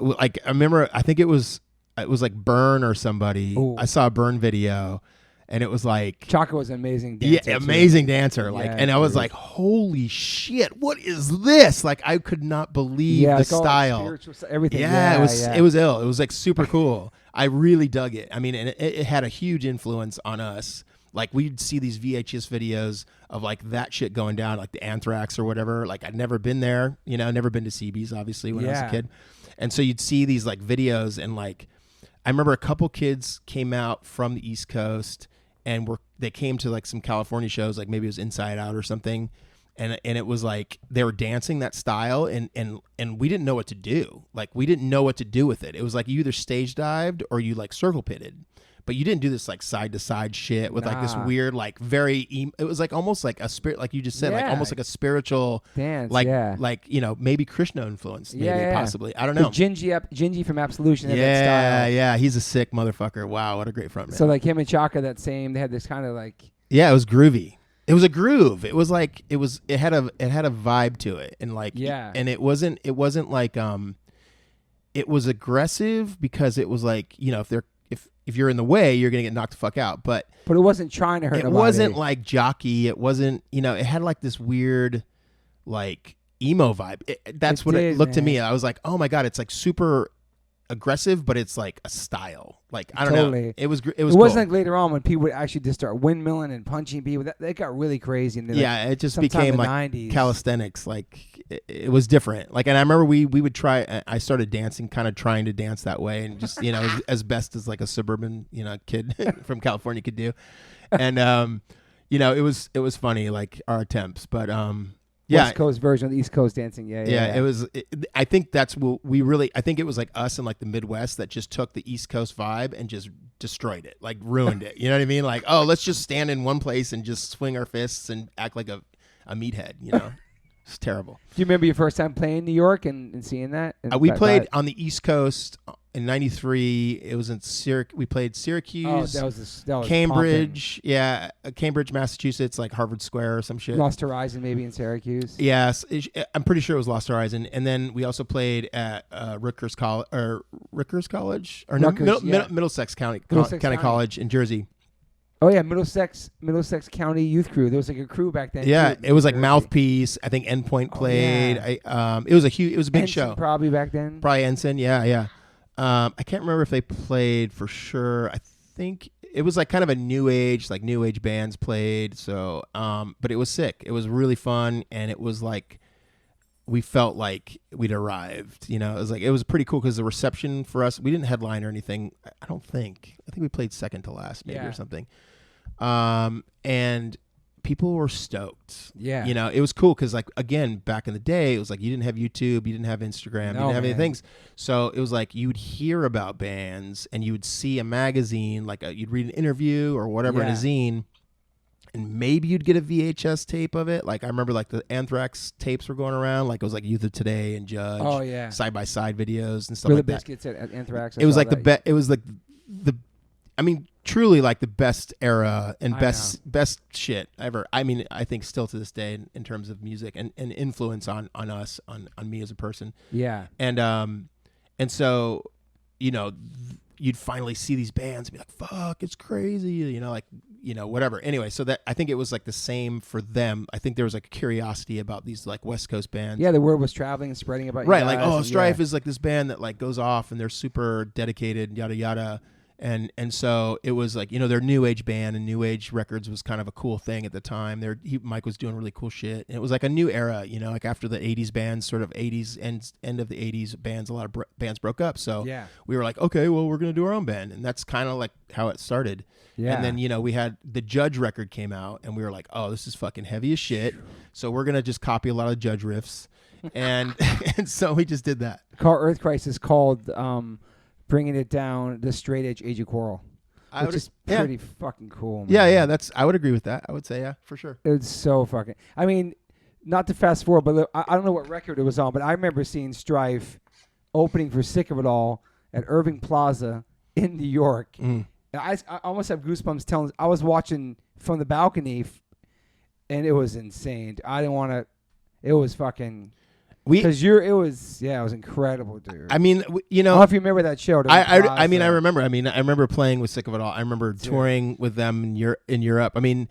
like I remember, I think it was like Burn or somebody. Ooh. I saw a Burn video. And it was like Chaka was an amazing dancer. Yeah, amazing dancer. Like, and I was like, holy shit, what is this? Like, I could not believe the style. Everything. Yeah, it was ill. It was like super cool. I really dug it. I mean, and it had a huge influence on us. Like, we'd see these VHS videos of like that shit going down, like the Anthrax or whatever. Like, I'd never been there, never been to CB's obviously when I was a kid. And so you'd see these like videos, and like I remember a couple kids came out from the East Coast. And they came to like some California shows, like maybe it was Inside Out or something, and it was like they were dancing that style, and we didn't know what to do. Like, we didn't know what to do with it. It was like you either stage dived or you like circle pitted, but you didn't do this like side to side shit with like this weird like very. It was like almost like a spirit, like you just said, like almost like a spiritual dance, like maybe Krishna influence, maybe possibly. I don't know. Gingy from Absolution had that style. Yeah, he's a sick motherfucker. Wow, what a great frontman. So like him and Chaka, they had this kind of like. Yeah, it was groovy. It was a groove. It was like it had a vibe to it, and like and it wasn't like it was aggressive because it was like if you're in the way, you're gonna get knocked the fuck out. But it wasn't trying to hurt. It wasn't like jockey. It wasn't. It had like this weird, like emo vibe. That's what it looked to me. I was like, oh my God, it's like super aggressive, but it's like a style. Like, I don't know. It was It wasn't like later on when people would actually just start windmilling and punching people. That got really crazy. And it just became like 90s. Calisthenics. Like, it was different. Like, and I remember we would try. I started dancing, kind of trying to dance that way, and just as best as like a suburban kid from California could do. And it was funny, like our attempts, but West Coast version of the East Coast dancing. Yeah. It was. I think that's what we really. I think it was like us in like the Midwest that just took the East Coast vibe and just destroyed it, like ruined it. You know what I mean? Like, oh, let's just stand in one place and just swing our fists and act like a meathead. It's terrible. Do you remember your first time playing in New York and seeing that? We played on the East Coast in '93, it was in we played Syracuse. That was Cambridge. Pumping. Yeah, Cambridge, Massachusetts, like Harvard Square or some shit. Lost Horizon maybe in Syracuse. Yes, I'm pretty sure it was Lost Horizon. And then we also played at Rutgers College Middlesex County College in Jersey. Oh yeah, Middlesex County Youth Crew. There was like a crew back then. Yeah, too, it was like Mouthpiece. I think Endpoint played. Yeah. It was a big Ensign show. Probably back then. Probably Ensign. Yeah. I can't remember if they played for sure. I think it was like kind of a new age bands played. So, but it was sick. It was really fun, and it was like we felt like we'd arrived. You know, it was pretty cool because the reception for us, we didn't headline or anything. I don't think. I think we played second to last maybe or something. And people were stoked. Yeah. You know, it was cool because, like, again, back in the day, it was like you didn't have YouTube, you didn't have Instagram, you didn't have any things. So it was like you would hear about bands and you would see a magazine, like you'd read an interview or whatever in a zine, and maybe you'd get a VHS tape of it. Like I remember, like the Anthrax tapes were going around. Like it was like Youth of Today and Judge. Oh yeah. Side by side videos and stuff With like the that. Biscuits at Anthrax. It was like it was like the. I mean, truly like the best era and best shit ever. I mean, I think still to this day in terms of music and influence on us, on me as a person. Yeah. And so, you know, you'd finally see these bands and be like, fuck, it's crazy. You know, like, you know, whatever. Anyway, so that I think it was like the same for them. I think there was like a curiosity about these like West Coast bands. Yeah, the word was traveling and spreading about right. Like, oh, Strife is like this band that like goes off and they're super dedicated, yada, yada. And so it was like, you know, their new age band and new age records was kind of a cool thing at the time. Mike was doing really cool shit. And it was like a new era, you know, like after the 80s bands, sort of 80s end of the 80s bands, a lot of bands broke up. So we were like, okay, well, we're going to do our own band. And that's kind of like how it started. Yeah. And then, you know, we had the Judge record came out and we were like, oh, this is fucking heavy as shit. So we're going to just copy a lot of Judge riffs. And and so we just did that. Earth Crisis called Bringing It Down, the Straight Age of Quarrel, which is pretty fucking cool, man. Yeah, I would agree with that. I would say, yeah, for sure. It's so fucking, I mean, not to fast forward, but I don't know what record it was on, but I remember seeing Strife opening for Sick of It All at Irving Plaza in New York. And I almost have goosebumps telling, I was watching from the balcony, and it was insane. I didn't want to, it was fucking... Because it was incredible, dude. I mean, you know, I don't know if you remember that show. I remember. I remember playing with Sick of It All. I remember touring with them in Europe. I mean,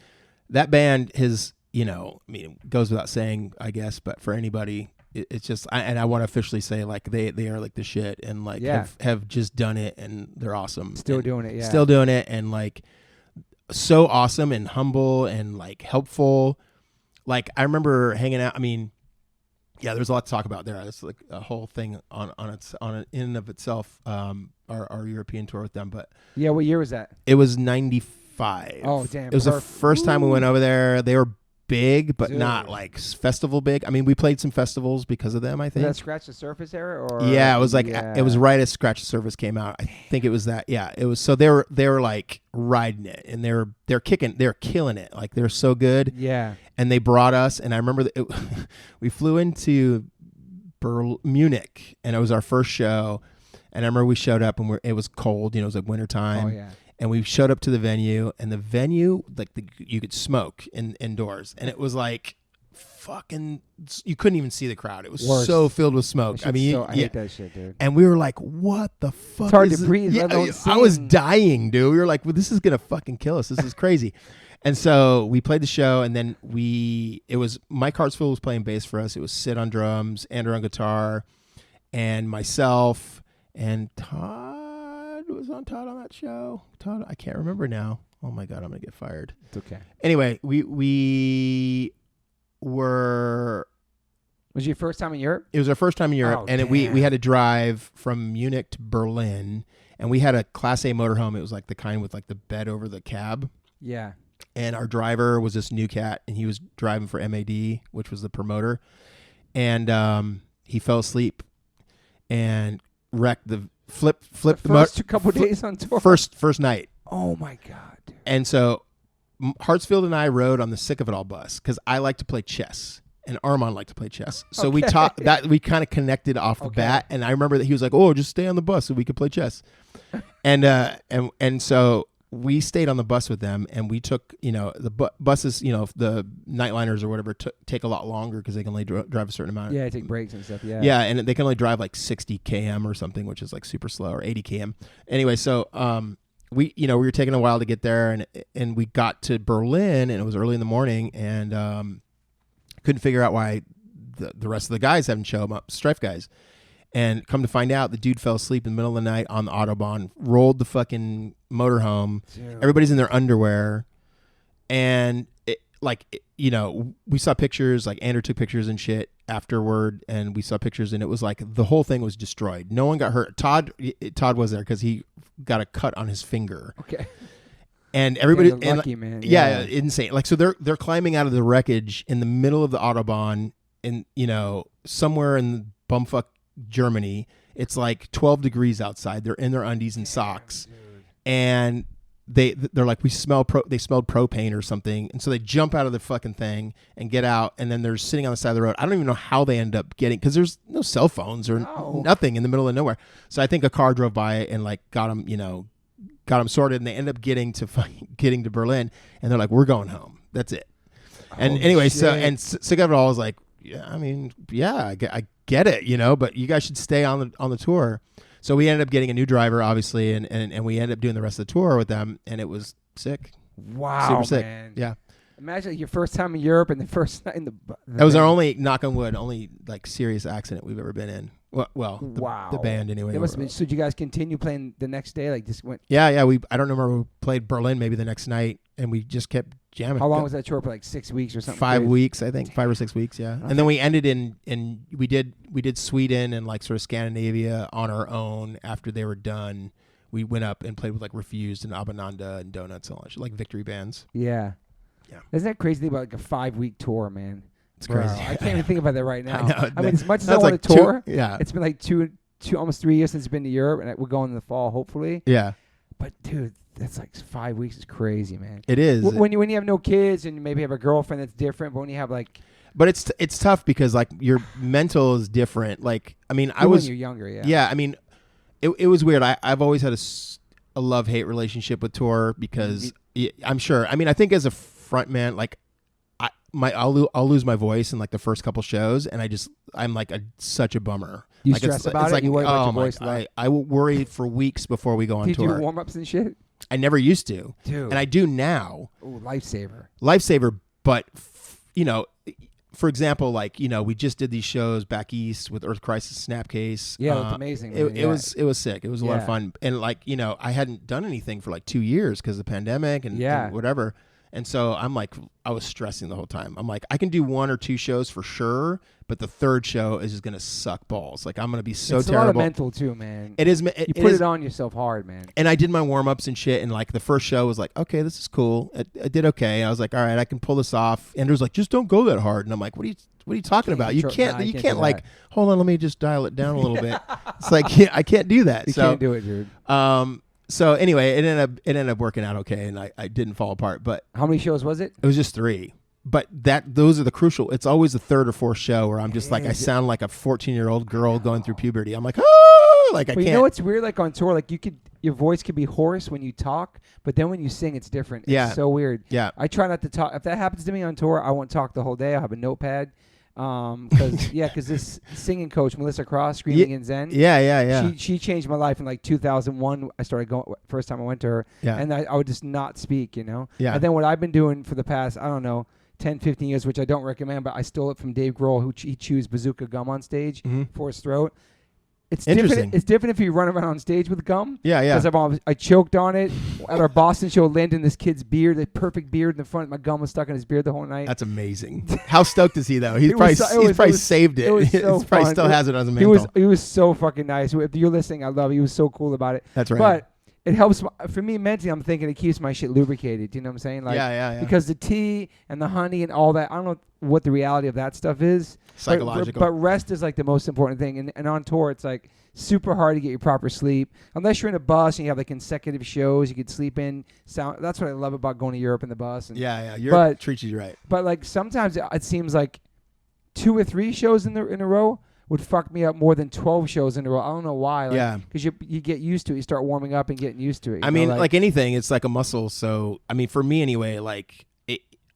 that band has, you know, I mean, it goes without saying, I guess, but for anybody, it's just, and I want to officially say, like, they are like the shit, and like have just done it, and they're awesome. Still doing it, still doing it, and like so awesome and humble and like helpful. Like I remember hanging out. I mean. Yeah, there's a lot to talk about there. It's like a whole thing on in and of itself. Our European tour with them, but yeah, what year was that? It was 95. Oh damn! It was the first time we went over there. They were big, but not like festival big. I mean, we played some festivals because of them. I think. Was that Scratch the Surface era, or yeah, it was like it was right as Scratch the Surface came out. I think it was that. Yeah, it was. So they were like riding it, and they're killing it. Like they're so good. Yeah. And they brought us, and I remember we flew into Munich, and it was our first show. And I remember we showed up, and it was cold. You know, it was like wintertime. Oh yeah. And we showed up to the venue, and the venue, like you could smoke indoors, and it was like fucking. You couldn't even see the crowd. It was so filled with smoke. I mean, I hate that shit, dude. And we were like, "What the fuck?" It's hard to breathe. Yeah, I was dying, dude. We were like, "Well, this is gonna fucking kill us. This is crazy." And so we played the show, and then it was Mike Hartsfield was playing bass for us. It was Sid on drums, Andrew on guitar, and myself and Todd. Was on Todd on that show? Todd, I can't remember now. Oh my God, I'm gonna get fired. It's okay. Anyway, we were. Was your first time in Europe? It was our first time in Europe, and we had to drive from Munich to Berlin, and we had a Class A motorhome. It was like the kind with like the bed over the cab. Yeah. And our driver was this new cat, and he was driving for MAD, which was the promoter, and he fell asleep and wrecked the. Flip the first couple days on tour. First night. Oh my God, dude. And so Hartsfield and I rode on the Sick of It All bus because I like to play chess. and Armand liked to play chess. So we taught that, we kind of connected off the bat. And I remember that he was like, "Oh, just stay on the bus so we could play chess." And so we stayed on the bus with them, and we took, the buses, the nightliners or whatever take a lot longer because they can only drive a certain amount. Yeah, take breaks and stuff. Yeah. Yeah, and they can only drive like 60 km or something, which is like super slow, or 80 km. Anyway, so we were taking a while to get there, and we got to Berlin, and it was early in the morning, and couldn't figure out why the rest of the guys haven't shown up, Strife guys. And come to find out, the dude fell asleep in the middle of the night on the Autobahn, rolled the fucking motorhome. Dude. Everybody's in their underwear. And we saw pictures, like Andrew took pictures and shit afterward, and we saw pictures, and it was like the whole thing was destroyed. No one got hurt. Todd was there because he got a cut on his finger. Okay. And everybody, lucky, man. Yeah, insane. Like, so they're climbing out of the wreckage in the middle of the Autobahn in, somewhere in bumfuck Germany. It's like 12 degrees outside. They're in their undies and socks. Dude. And they're like, they smelled propane or something. And so they jump out of the fucking thing and get out, and then they're sitting on the side of the road. I don't even know how they end up getting, because there's no cell phones or nothing in the middle of nowhere. So I think a car drove by and like got them sorted, and they end up getting to Berlin, and they're like, "We're going home. That's it." And anyway, shit. So sick of it all, was like, "Yeah, I mean, yeah, I get it, but you guys should stay on the tour." So we ended up getting a new driver, obviously, and we ended up doing the rest of the tour with them, and it was sick. Wow, super sick. Man. Yeah. Imagine your first time in Europe and the first night in the that was our only, knock on wood, only like serious accident we've ever been in. Well, the band anyway. It must have been. So did you guys continue playing the next day? Like just went. Yeah. I don't remember. We played Berlin maybe the next night, and we just kept jamming. How long was that tour for? Like 6 weeks or something? 5 weeks, I think. 5 or 6 weeks. Yeah. Okay. And then we ended in we did Sweden and like sort of Scandinavia on our own. After they were done, we went up and played with like Refused and Abananda and Donuts and all that shit, like victory bands. Yeah. Yeah. Isn't that crazy about like a 5-week tour, man? It's crazy. I can't even think about that right now. I mean, as much as I want to tour, it's been like two, almost 3 years since I've been to Europe, and we're going in the fall, hopefully. Yeah. But dude, that's like 5 weeks is crazy, man. It is. When you have no kids and you maybe have a girlfriend that's different, but when you have like. But it's tough because like your mental is different. Like, I mean, when you're younger, yeah. Yeah, I mean, it was weird. I've always had a love-hate relationship with tour because I'm sure. I mean, I think as a frontman, like I'll lose my voice in like the first couple shows, and I'm like such a bummer. You like stress about it? Like, you worry about your voice? I will worry for weeks before we go on tour. Do you do warm-ups and shit? I never used to. Dude. And I do now. Ooh, lifesaver. But for example, like, we just did these shows back east with Earth Crisis, Snapcase. Yeah, it looked amazing. It was sick. It was a lot of fun. And like, I hadn't done anything for like 2 years because of the pandemic and whatever. And so I'm like, I was stressing the whole time. I'm like, I can do 1 or 2 shows for sure, but the third show is just going to suck balls. Like, I'm going to be so terrible. It's a lot of mental too, man. It is. You put it on yourself hard, man. And I did my warm-ups and shit, and like the first show was like, okay, this is cool. I did okay. I was like, all right, I can pull this off. Andrew's like, just don't go that hard. And I'm like, what are you talking about? You can't like, hold on, let me just dial it down a little bit. It's like, I can't do that. You can't do it, dude. So anyway, it ended up working out okay, and I didn't fall apart. But how many shows was it? It was just 3. But those are the crucial. It's always the 3rd or 4th show where I'm just like, I sound like a 14-year-old girl going through puberty. I'm like, oh, like I can't. You know what's weird? Like on tour, like your voice could be hoarse when you talk, but then when you sing, it's different. It's so weird. Yeah. I try not to talk. If that happens to me on tour, I won't talk the whole day. I'll have a notepad. Because this singing coach Melissa Cross, Screaming in Zen, she changed my life in like 2001. I started going first time I went to her, and I would just not speak, And then what I've been doing for the past 10, 15 years, which I don't recommend, but I stole it from Dave Grohl, who he chews bazooka gum on stage for his throat. It's different. It's different if you run around on stage with gum. Yeah. Because I choked on it at our Boston show. Landon, this kid's beard, the perfect beard in the front. My gum was stuck in his beard the whole night. That's amazing. How stoked is he though? He's probably saved it. He probably still has it on the mantle. He was so fucking nice. If you're listening, I love it. He was so cool about it. That's right. But it helps for me mentally. I'm thinking it keeps my shit lubricated. You know what I'm saying? Like, yeah. Because the tea and the honey and all that. I don't know what the reality of that stuff is. Psychological. But rest is like the most important thing. And on tour, it's like super hard to get your proper sleep. Unless you're in a bus and you have like consecutive shows you could sleep in. That's what I love about going to Europe in the bus. Europe treats you right. But like sometimes it seems like 2 or 3 shows in a row would fuck me up more than 12 shows in a row. I don't know why. Because you get used to it. You start warming up and getting used to it. I mean, like anything, it's like a muscle. So, I mean, for me anyway, like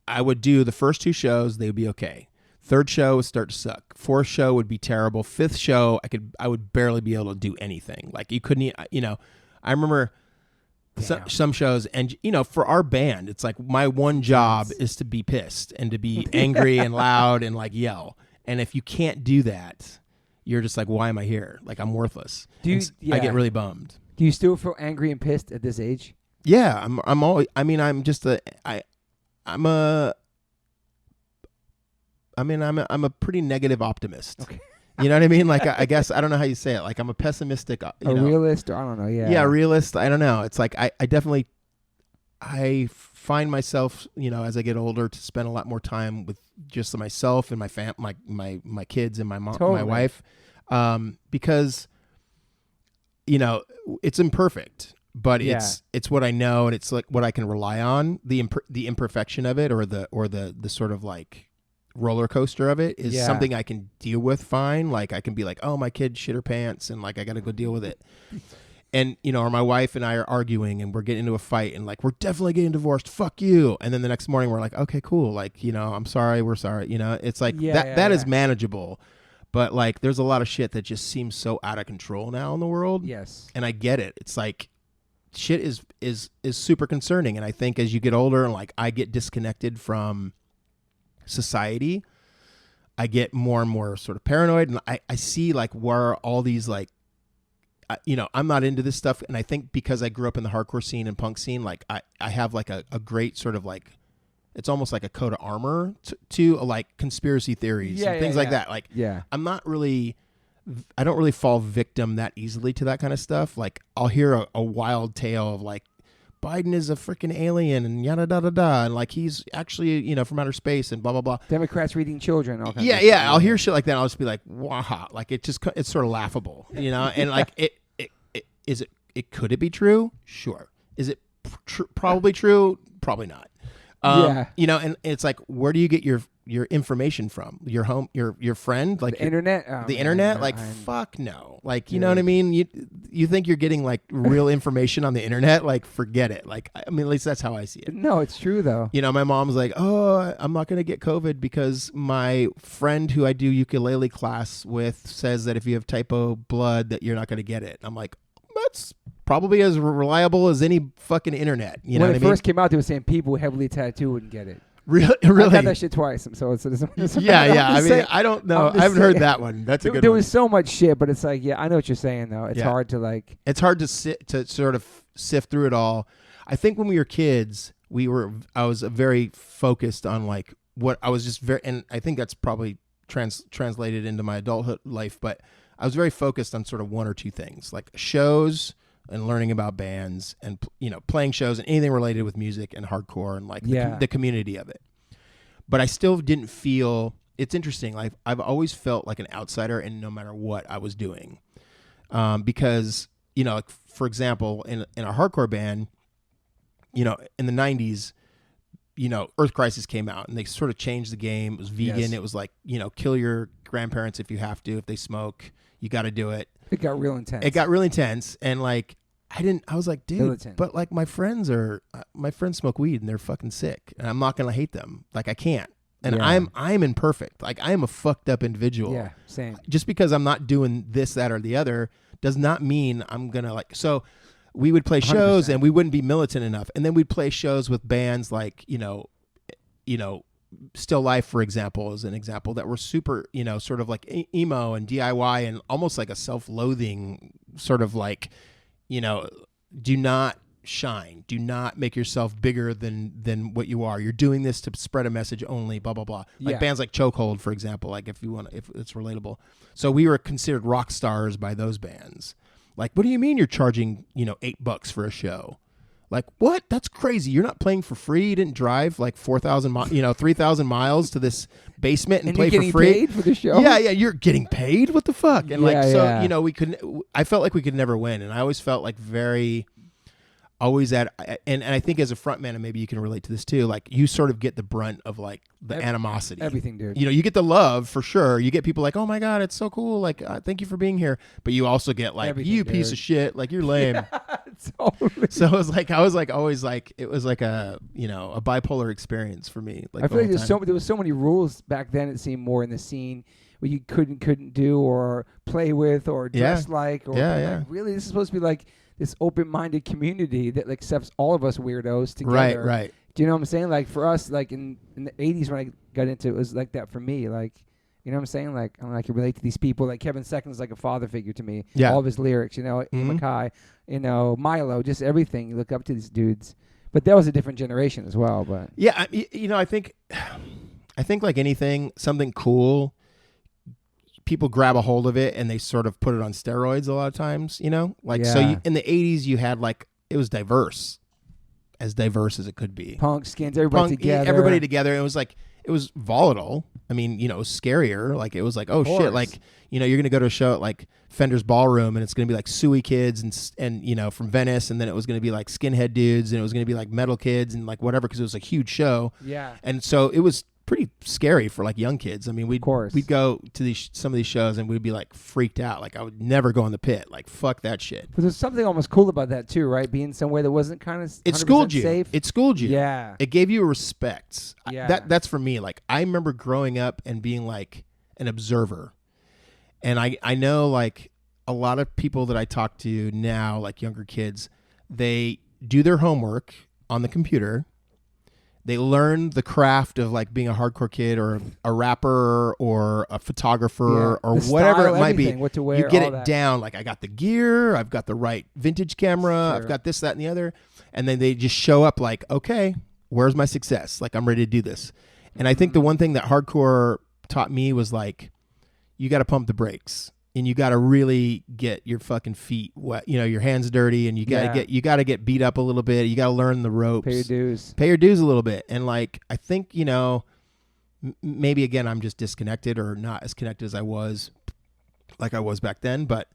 I would do the first 2 shows, they would be okay. 3rd show would start to suck. 4th show would be terrible. 5th show, I would barely be able to do anything. Like you couldn't, I remember some shows, and for our band, it's like my one job is to be pissed and to be angry and loud and like yell. And if you can't do that, you're just like, why am I here? Like I'm worthless. I get really bummed. Do you still feel angry and pissed at this age? Yeah, I'm always. I mean, I'm a pretty negative optimist. Okay. You know what I mean? Like I guess I don't know how you say it. Like I'm a pessimistic. Realist, or I don't know. Yeah. Yeah, realist. I don't know. It's like I definitely find myself, as I get older, to spend a lot more time with just myself and my kids and my mom, my wife, because it's imperfect, but it's what I know, and it's like what I can rely on. The imperfection of it, or the sort of like roller coaster of it, is something I can deal with fine. Like I can be like, oh, my kid shit her pants, and like I got to go deal with it. And, or my wife and I are arguing and we're getting into a fight and like, we're definitely getting divorced. Fuck you. And then the next morning we're like, okay, cool. Like, I'm sorry. We're sorry. It's like that is manageable. But like, there's a lot of shit that just seems so out of control now in the world. Yes. And I get it. It's like shit is super concerning. And I think as you get older and like I get disconnected from society, I get more and more sort of paranoid. And I see like where all these like, I'm not into this stuff, and I think because I grew up in the hardcore scene and punk scene, like I have like a great sort of like, it's almost like a coat of armor to like conspiracy theories and things like that. Like, I don't really fall victim that easily to that kind of stuff. Like I'll hear a wild tale of like Biden is a freaking alien and yada da da da, and like he's actually from outer space and blah blah blah. Democrats reading children. All kinds of yeah. I'll hear shit like that. And I'll just be like, wow, like it's sort of laughable, and like could it be true? Sure. Is it probably true? Probably not. And it's like, where do you get your information from? Your home, your friend, like the internet. The internet, like fuck no. Like you know what I mean? You think you're getting like real information on the internet? Like forget it. Like I mean, at least that's how I see it. No, it's true though. My mom's like, oh, I'm not gonna get COVID because my friend who I do ukulele class with says that if you have typo blood that you're not gonna get it. I'm like, that's probably as reliable as any fucking internet. When it first came out, they were saying people heavily tattooed wouldn't get it. Really? I got that shit twice. So it's yeah. I mean, I don't know. I haven't heard that one. That's a good one. There was so much shit, but it's like, I know what you're saying though. It's hard to like. It's hard to sort of sift through it all. I think when we were kids, I was very focused on like what I was just very, and I think that's probably translated into my adulthood life, but I was very focused on sort of one or two things, like shows and learning about bands and, playing shows and anything related with music and hardcore and like the community of it. But I still didn't feel, it's interesting. Like I've always felt like an outsider in no matter what I was doing. Because, like for example, in a hardcore band, in the 90s, Earth Crisis came out and they sort of changed the game. It was vegan. Yes. It was like, kill your grandparents if you have to, if they smoke, you got to do it. It got real intense. And like, I was like, dude, militant. But like my friends smoke weed and they're fucking sick and I'm not going to hate them. Like I can't. And I'm imperfect. Like I am a fucked up individual. Yeah, same. Just because I'm not doing this, that, or the other does not mean I'm going to like, so we would play shows 100%. And we wouldn't be militant enough. And then we'd play shows with bands like, Still Life, for example, is an example that were super, sort of like emo and DIY and almost like a self-loathing sort of like, do not shine. Do not make yourself bigger than what you are. You're doing this to spread a message only, blah, blah, blah. Like bands like Chokehold, for example, like if it's relatable. So we were considered rock stars by those bands. Like, what do you mean you're charging, $8 for a show? Like, what? That's crazy. You're not playing for free. You didn't drive like 3,000 miles to this basement and play for free. You're getting paid for the show? Yeah. You're getting paid? What the fuck? And we couldn't, I felt like we could never win. And I always felt like very, always and I think as a frontman, and maybe you can relate to this too, like you sort of get the brunt of like the animosity. Everything, dude. You get the love for sure. You get people like, oh my God, it's so cool. Like, thank you for being here. But you also get like, everything, you dude. piece of shit. Like, you're lame. Totally. So it was like, I was like, always like, it was like a bipolar experience for me. Like, I feel like there was so many rules back then. It seemed more in the scene where you couldn't do or play with or dress like, or like, really, this is supposed to be like this open-minded community that like accepts all of us weirdos together. Right. Do you know what I'm saying? Like for us, like in the 80s when I got into it, it was like that for me. Like, you know what I'm saying? Like I can relate to these people. Like Kevin Second's like a father figure to me. Yeah. All of his lyrics, Mackay, Milo, just everything. You look up to these dudes. But that was a different generation as well. But yeah, I think like anything, something cool, people grab a hold of it and they sort of put it on steroids a lot of times, so in the 80s you had like, it was diverse as it could be. Punk, skins, everybody together. It was like, it was volatile. I mean, it was scarier. Like it was like, oh shit, like, you're going to go to a show at like Fender's Ballroom and it's going to be like Suey kids and from Venice, and then it was going to be like skinhead dudes, and it was going to be like metal kids and like whatever, because it was a huge show. Yeah. And so it was pretty scary for like young kids. I mean, we'd go to some of these shows and we'd be like freaked out. Like I would never go in the pit. Like fuck that shit. But there's something almost cool about that too, right? Being somewhere that wasn't kind of it schooled you. Safe. It schooled you. Yeah. It gave you a respect. Yeah. That's for me. Like I remember growing up and being like an observer, and I know like a lot of people that I talk to now, like younger kids, they do their homework on the computer. They learn the craft of like being a hardcore kid or a rapper or a photographer or whatever it might be. What to wear, you get it down. Like I got the gear, I've got the right vintage camera, Sure. I've got this, that, and the other. And then they just show up like, okay, where's my success? Like I'm ready to do this. And I think the one thing that hardcore taught me was like, you got to pump the brakes. And you got to really get your fucking feet wet, your hands dirty, and you got to get beat up a little bit. You got to learn the ropes. Pay your dues a little bit. And like, I think, maybe again, I'm just disconnected or not as connected as I was back then. But,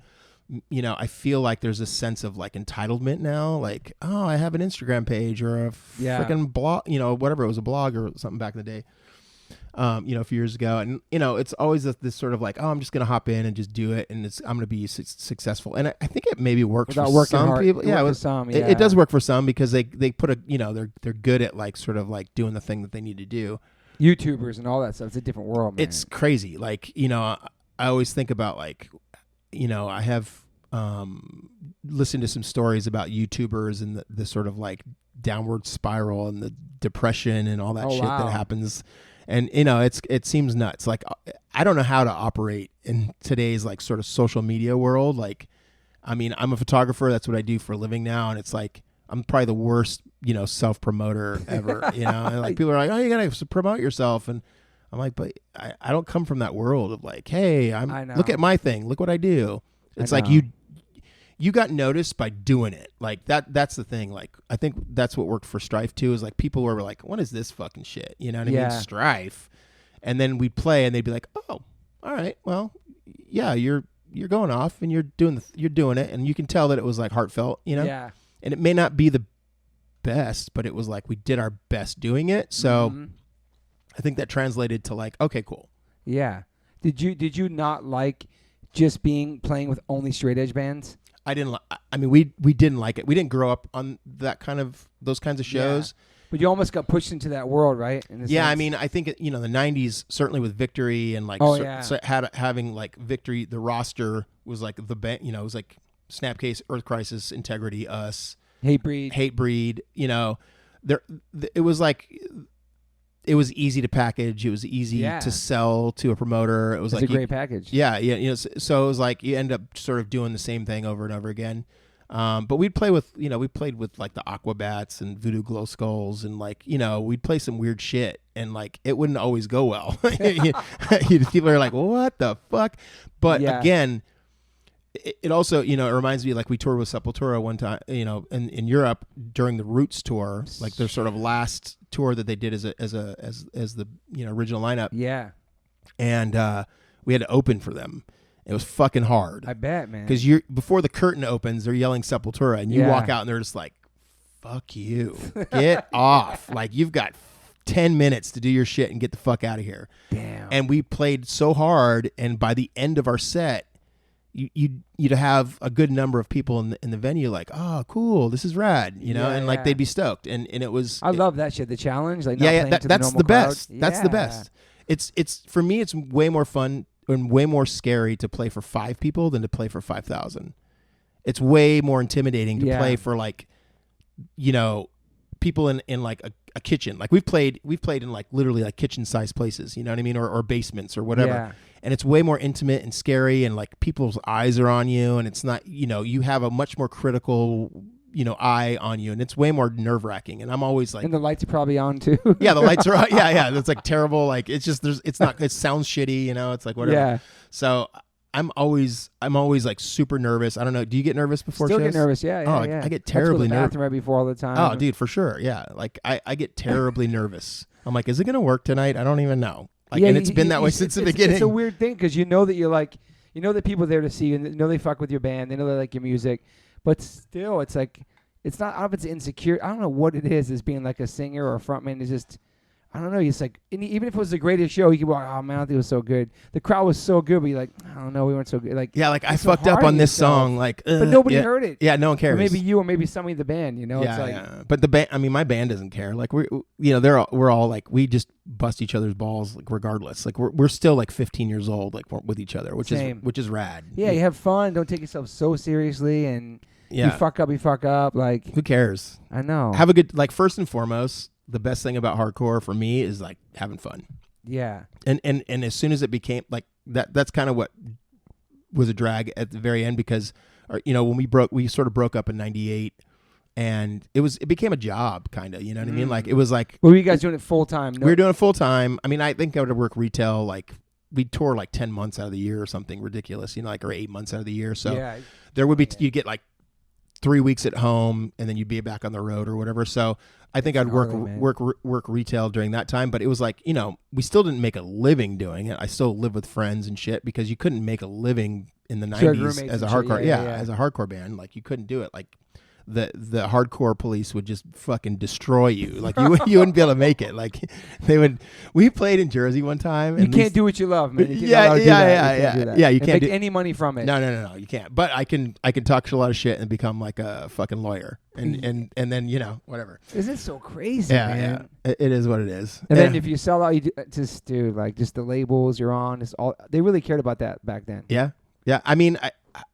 I feel like there's a sense of like entitlement now. Like, oh, I have an Instagram page or a freaking blog, whatever. It was a blog or something back in the day. A few years ago, and it's always this sort of like, oh, I'm just gonna hop in and just do it, and I'm gonna be successful. And I think it maybe works for some people. It does work for some because they put they're good at like sort of like doing the thing that they need to do. YouTubers and all that stuff. It's a different world, man. It's crazy. Like I always think about like I have listened to some stories about YouTubers and the sort of like downward spiral and the depression and all that shit that happens. And, it seems nuts. Like, I don't know how to operate in today's like sort of social media world. Like, I mean, I'm a photographer. That's what I do for a living now. And it's like, I'm probably the worst, self-promoter ever, and like people are like, oh, you got to promote yourself. And I'm like, but I don't come from that world of like, hey, look at my thing. Look what I do. It's like you got noticed by doing it. Like that's the thing. Like, I think that's what worked for Strife too, is like people were like, what is this fucking shit? You know what I mean? Strife. And then we'd play and they'd be like, oh, all right. Well, yeah, you're going off and you're doing it. And you can tell that it was like heartfelt, Yeah. And it may not be the best, but it was like, we did our best doing it. So I think that translated to like, okay, cool. Yeah. Did you not like just playing with only straight edge bands? I didn't. I mean, we didn't like it. We didn't grow up on those kinds of shows. Yeah. But you almost got pushed into that world, right? Yeah, I mean, I think the '90s certainly with Victory and like having like Victory, the roster was like the band. It was like Snapcase, Earth Crisis, Integrity, Us, Hatebreed. It was like. It was easy to package. It was easy to sell to a promoter. It was like a great package. Yeah. So it was like you end up sort of doing the same thing over and over again. But we'd play with, we played with like the Aquabats and Voodoo Glow Skulls and like, we'd play some weird shit and like it wouldn't always go well. People are like, what the fuck? But again, it also, it reminds me like we toured with Sepultura one time, in Europe during the Roots tour, like their sort of last tour that they did as the original lineup. Yeah. And we had to open for them. It was fucking hard. I bet, man. Because before the curtain opens, they're yelling Sepultura, and you walk out and they're just like fuck you. Get off. Like, you've got 10 minutes to do your shit and get the fuck out of here. Damn. And we played so hard, and by the end of our set, you'd have a good number of people in the venue like, oh, cool, this is rad, you know, and like they'd be stoked, and it was. I love that shit. The challenge, like that's the best. Yeah. That's the best. It's for me, it's way more fun and way more scary to play for 5 people than to play for 5,000. It's way more intimidating to play for, like, you know, people in like a kitchen. Like we've played in like literally like kitchen sized places, you know what I mean, or basements or whatever. Yeah. And it's way more intimate and scary, and like people's eyes are on you, and it's not, you know, you have a much more critical, you know, eye on you, and it's way more nerve wracking. And I'm always like, and the lights are probably on too. Yeah, the lights are on. Yeah. It's like terrible. Like it sounds shitty, you know, it's like whatever. Yeah. So I'm always like super nervous. I don't know. Do you get nervous before shows? Still get nervous, yeah. I get terribly nervous. Bathroom right before all the time. Oh, dude, for sure. Yeah. Like I get terribly nervous. I'm like, is it going to work tonight? I don't even know. Like, and it's been that way since the beginning. It's a weird thing because you know that you're like, you know that people are there to see you, and you know they fuck with your band, they know they like your music, but still, it's like, it's not, I don't know if it's insecure. I don't know what it is as being like a singer or a frontman. It's just, I don't know. It's like, even if it was the greatest show, you could be like, oh man, I think it was so good. The crowd was so good, but you're like, I don't know, we weren't so good. Like, yeah, like I fucked up on this song, like, but nobody heard it. Yeah, no one cares. Or maybe you, or maybe somebody in the band. You know, yeah, it's like, yeah. But the band, I mean, my band doesn't care. Like we're all like, we just bust each other's balls, like regardless. Like we're still like 15 years old, like with each other, which is rad. Yeah, you have fun. Don't take yourself so seriously, and you fuck up. Like, who cares? I know. Have a good, like, first and foremost, the best thing about hardcore for me is like having fun. Yeah. And as soon as it became like that's kind of what was a drag at the very end, because, you know, when we sort of broke up in 98, and it became a job kind of, you know what I mean? Like it was like, well, were you guys doing it full time? We were doing it full time. I mean, I think I would work retail, like we'd tour like 10 months out of the year or something ridiculous, you know, like, or 8 months out of the year. So there would be, you get like 3 weeks at home, and then you'd be back on the road or whatever. So I think I'd work retail during that time, but it was like, you know, we still didn't make a living doing it. I still lived with friends and shit, because you couldn't make a living in the 90s as a hardcore. As a hardcore band, like you couldn't do it. Like the hardcore police would just fucking destroy you. Like you wouldn't be able to make it. Like they would. We played in Jersey one time. You can't do what you love, man. You yeah. You can't make any money from it. No, you can't. But I can talk a lot of shit and become like a fucking lawyer, and then, you know, whatever. Isn't it so crazy, man? Yeah. It is what it is. And then if you sell out, you just do like just the labels you're on. It's all they really cared about that back then. Yeah. I mean,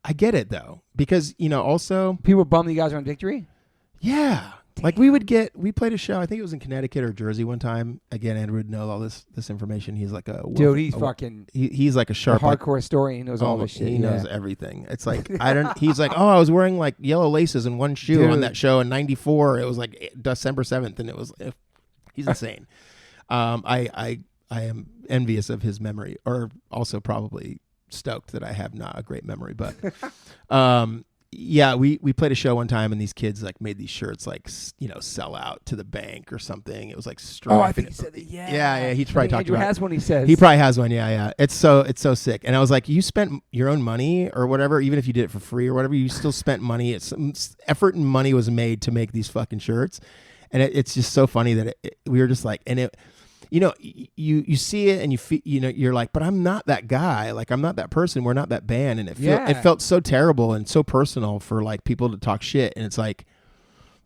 I get it though, because, you know, also people bummed you guys were on Victory. Yeah. Damn. Like we played a show, I think it was in Connecticut or Jersey one time. Again, Andrew would know all this information. He's like he's like a sharp hardcore story. He knows all this shit. He knows everything. It's like, he's like, oh, I was wearing like yellow laces and one shoe on that show in 94. It was like December 7th, and it was, he's insane. I am envious of his memory, or also probably stoked that I have not a great memory, but we played a show one time, and these kids like made these shirts like, you know, sell out to the bank or something. It was like Strife. Oh, I think he said that. Yeah. He's probably talked about. Andrew has one. He says he probably has one. Yeah. It's so sick. And I was like, you spent your own money or whatever, even if you did it for free or whatever, you still spent money. It's effort and money was made to make these fucking shirts, and it's just so funny that we were just like, and it. You know, you see it and you feel, you know, you're like, but I'm not that guy. Like, I'm not that person. We're not that band. And it felt so terrible and so personal for like people to talk shit. And it's like,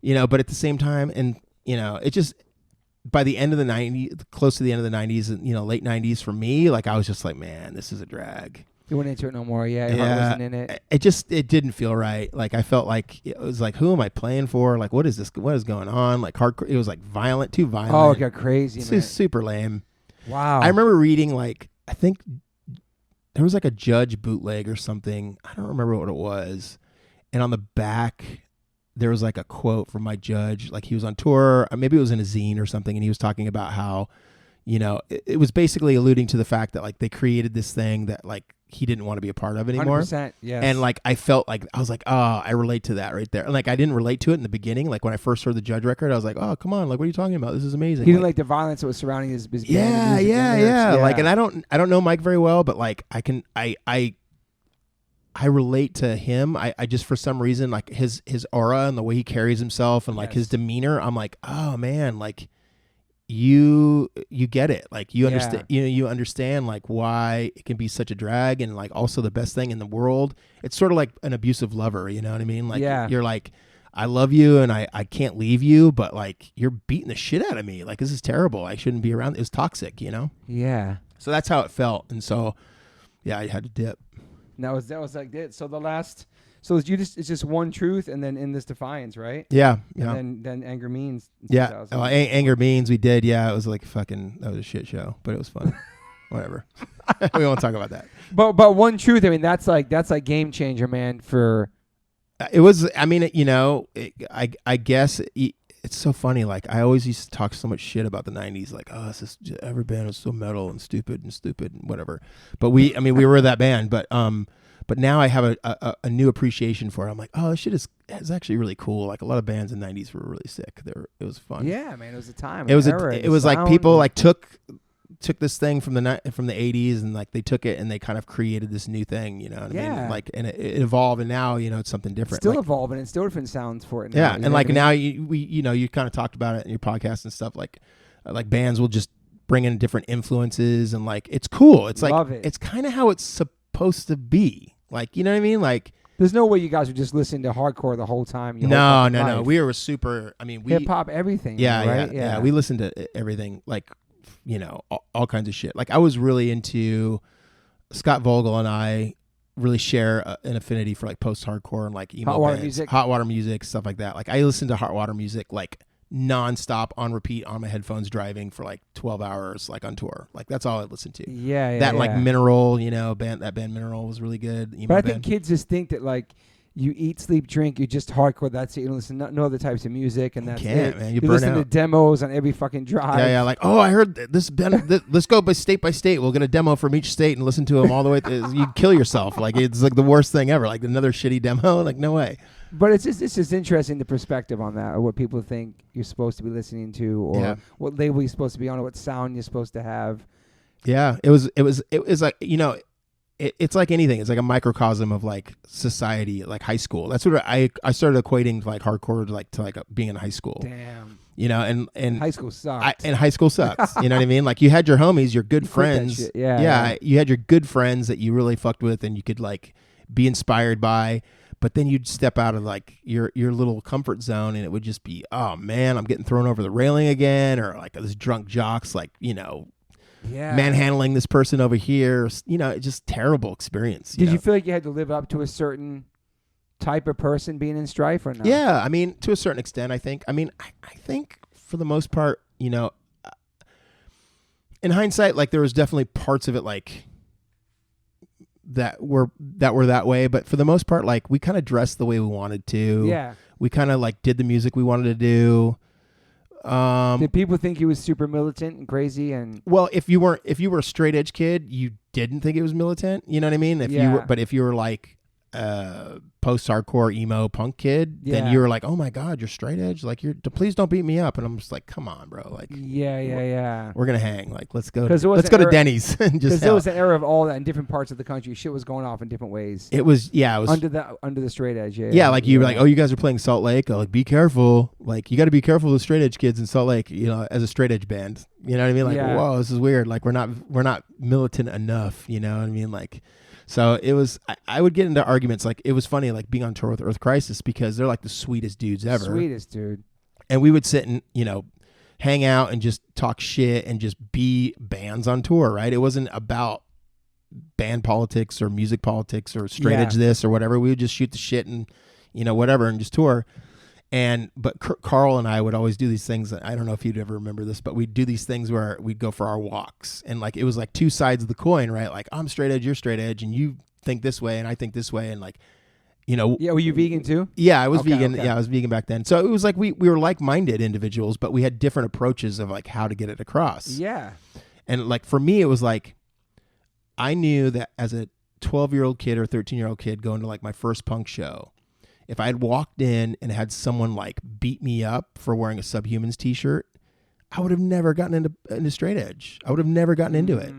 you know, but at the same time, and, you know, it just, by the end of the 90s, close to the end of the 90s, and, you know, late 90s for me, like, I was just like, man, this is a drag. You weren't into it no more. Yeah. Your heart wasn't in it. It didn't feel right. Like, I felt like it was like, who am I playing for? Like, what is this? What is going on? Like, hardcore. It was like violent, too violent. Oh, it got crazy, man. Super lame. Wow. I remember reading, like, I think there was like a Judge bootleg or something. I don't remember what it was. And on the back, there was like a quote from my Judge. Like, he was on tour. Maybe it was in a zine or something. And he was talking about how, you know, it was basically alluding to the fact that like they created this thing that like he didn't want to be a part of anymore. 100%, yes. And like I felt like I was like, oh, I relate to that right there. And like I didn't relate to it in the beginning. Like when I first heard the Judge record, I was like, oh, come on, like what are you talking about? This is amazing. He didn't like the violence that was surrounding his band. Yeah. Like, and I don't know Mike very well, but like I I relate to him. I just, for some reason, like his aura and the way he carries himself and like his demeanor, I'm like, oh man, like you get it. Like you understand, you understand like why it can be such a drag and like also the best thing in the world. It's sort of like an abusive lover, you know what I mean? Like you're like, I love you and I can't leave you, but like you're beating the shit out of me. Like this is terrible. I shouldn't be around. It was toxic, you know? Yeah. So that's how it felt. And so, yeah, I had to dip. That was like it. So it's just One Truth and then In This Defiance, right? Yeah. And then Anger Means. Yeah. Anger Means we did. Yeah. It was like that was a shit show, but it was fun. Whatever. We won't talk about that. But One Truth, I mean, that's like game changer, man, for. It was, I mean, you know, I guess it's so funny. Like I always used to talk so much shit about the 90s. Like, oh, every band was so metal and stupid and whatever. But we were that band. But now I have a new appreciation for it. I'm like, oh, this shit is actually really cool. Like a lot of bands in the 90s were really sick. It was fun. Yeah, man, it was a time. It was like people like took this thing from the 80s and like they took it and they kind of created this new thing, you know what I mean? Like, and it evolved and now, you know, it's something different. Still like, evolving and still different sounds for it now. Yeah. And like now you kind of talked about it in your podcast and stuff, like bands will just bring in different influences and like, it's cool. It's like, it's kind of how it's supposed to be. Like, you know what I mean? Like, there's no way you guys would just listen to hardcore the whole time. No. We were super, I mean, hip hop, everything. Yeah. We listened to everything. Like, you know, all kinds of shit. Like I was really into Scott Vogel and I really share an affinity for like post-hardcore and like emo bands, hot water music, stuff like that. Like I listen to hot water music like nonstop on repeat on my headphones driving for like 12 hours, like on tour. Like that's all I listened to. Like Mineral, you know, that band Mineral was really good. But I think kids just think that like you eat, sleep, drink, you're just hardcore. That's it. You don't listen to no other types of music, and that's it. Man, you listen to demos on every fucking drive. Yeah. Like, oh, I heard this. Let's go by state. We'll get a demo from each state and listen to them all the way. You'd kill yourself. Like it's like the worst thing ever. Like another shitty demo. Like no way. But it's just interesting the perspective on that, or what people think you're supposed to be listening to, or what label you're supposed to be on, or what sound you're supposed to have. Yeah, it was like, you know. It's like anything. It's like a microcosm of like society, like high school. That's what I started equating like hardcore to like being in high school. Damn. You know, and high school sucks. And high school sucks. You know what I mean? Like you had your homies, your good friends. Yeah. You had your good friends that you really fucked with and you could like be inspired by. But then you'd step out of like your little comfort zone and it would just be, oh man, I'm getting thrown over the railing again, or like this drunk jocks, like, you know, manhandling this person over here, you know, just terrible experience. Did you feel like you had to live up to a certain type of person being in Strife or not? Yeah, I mean, to a certain extent, I think. I mean, I think for the most part, you know, in hindsight, like there was definitely parts of it like that were that way, but for the most part, like we kind of dressed the way we wanted to. Yeah, we kind of like did the music we wanted to do. Did people think you was super militant and crazy? And well, if you were a straight edge kid, you didn't think it was militant. You know what I mean? If you were like post hardcore emo punk kid, then you were like, oh my god, you're straight edge. Like please don't beat me up. And I'm just like, come on, bro. Like we're gonna hang. Like let's go to Denny's and just. Because there was an era of all that in different parts of the country. Shit was going off in different ways. It was under the straight edge. Like you were like, oh, you guys are playing Salt Lake. Like be careful. Like you got to be careful with straight edge kids in Salt Lake. You know, as a straight edge band. You know what I mean? Like whoa, this is weird. Like we're not militant enough. You know what I mean? Like. So it was, I would get into arguments. Like it was funny, like being on tour with Earth Crisis because they're like the sweetest dudes ever. Sweetest dude. And we would sit and, you know, hang out and just talk shit and just be bands on tour, right? It wasn't about band politics or music politics or straight edge this or whatever. We would just shoot the shit and, you know, whatever and just tour. But Carl and I would always do these things. I don't know if you'd ever remember this, but we'd do these things where we'd go for our walks, and like it was like two sides of the coin, right? Like I'm straight edge, you're straight edge, and you think this way, and I think this way, and like, you know. Yeah, were you vegan too? Yeah, I was vegan. Okay. Yeah, I was vegan back then. So it was like we were like-minded individuals, but we had different approaches of like how to get it across. Yeah. And like for me, it was like I knew that as a 12-year-old kid or 13-year-old kid going to like my first punk show. If I had walked in and had someone like beat me up for wearing a Subhumans t-shirt, I would have never gotten into straight edge. I would have never gotten into it.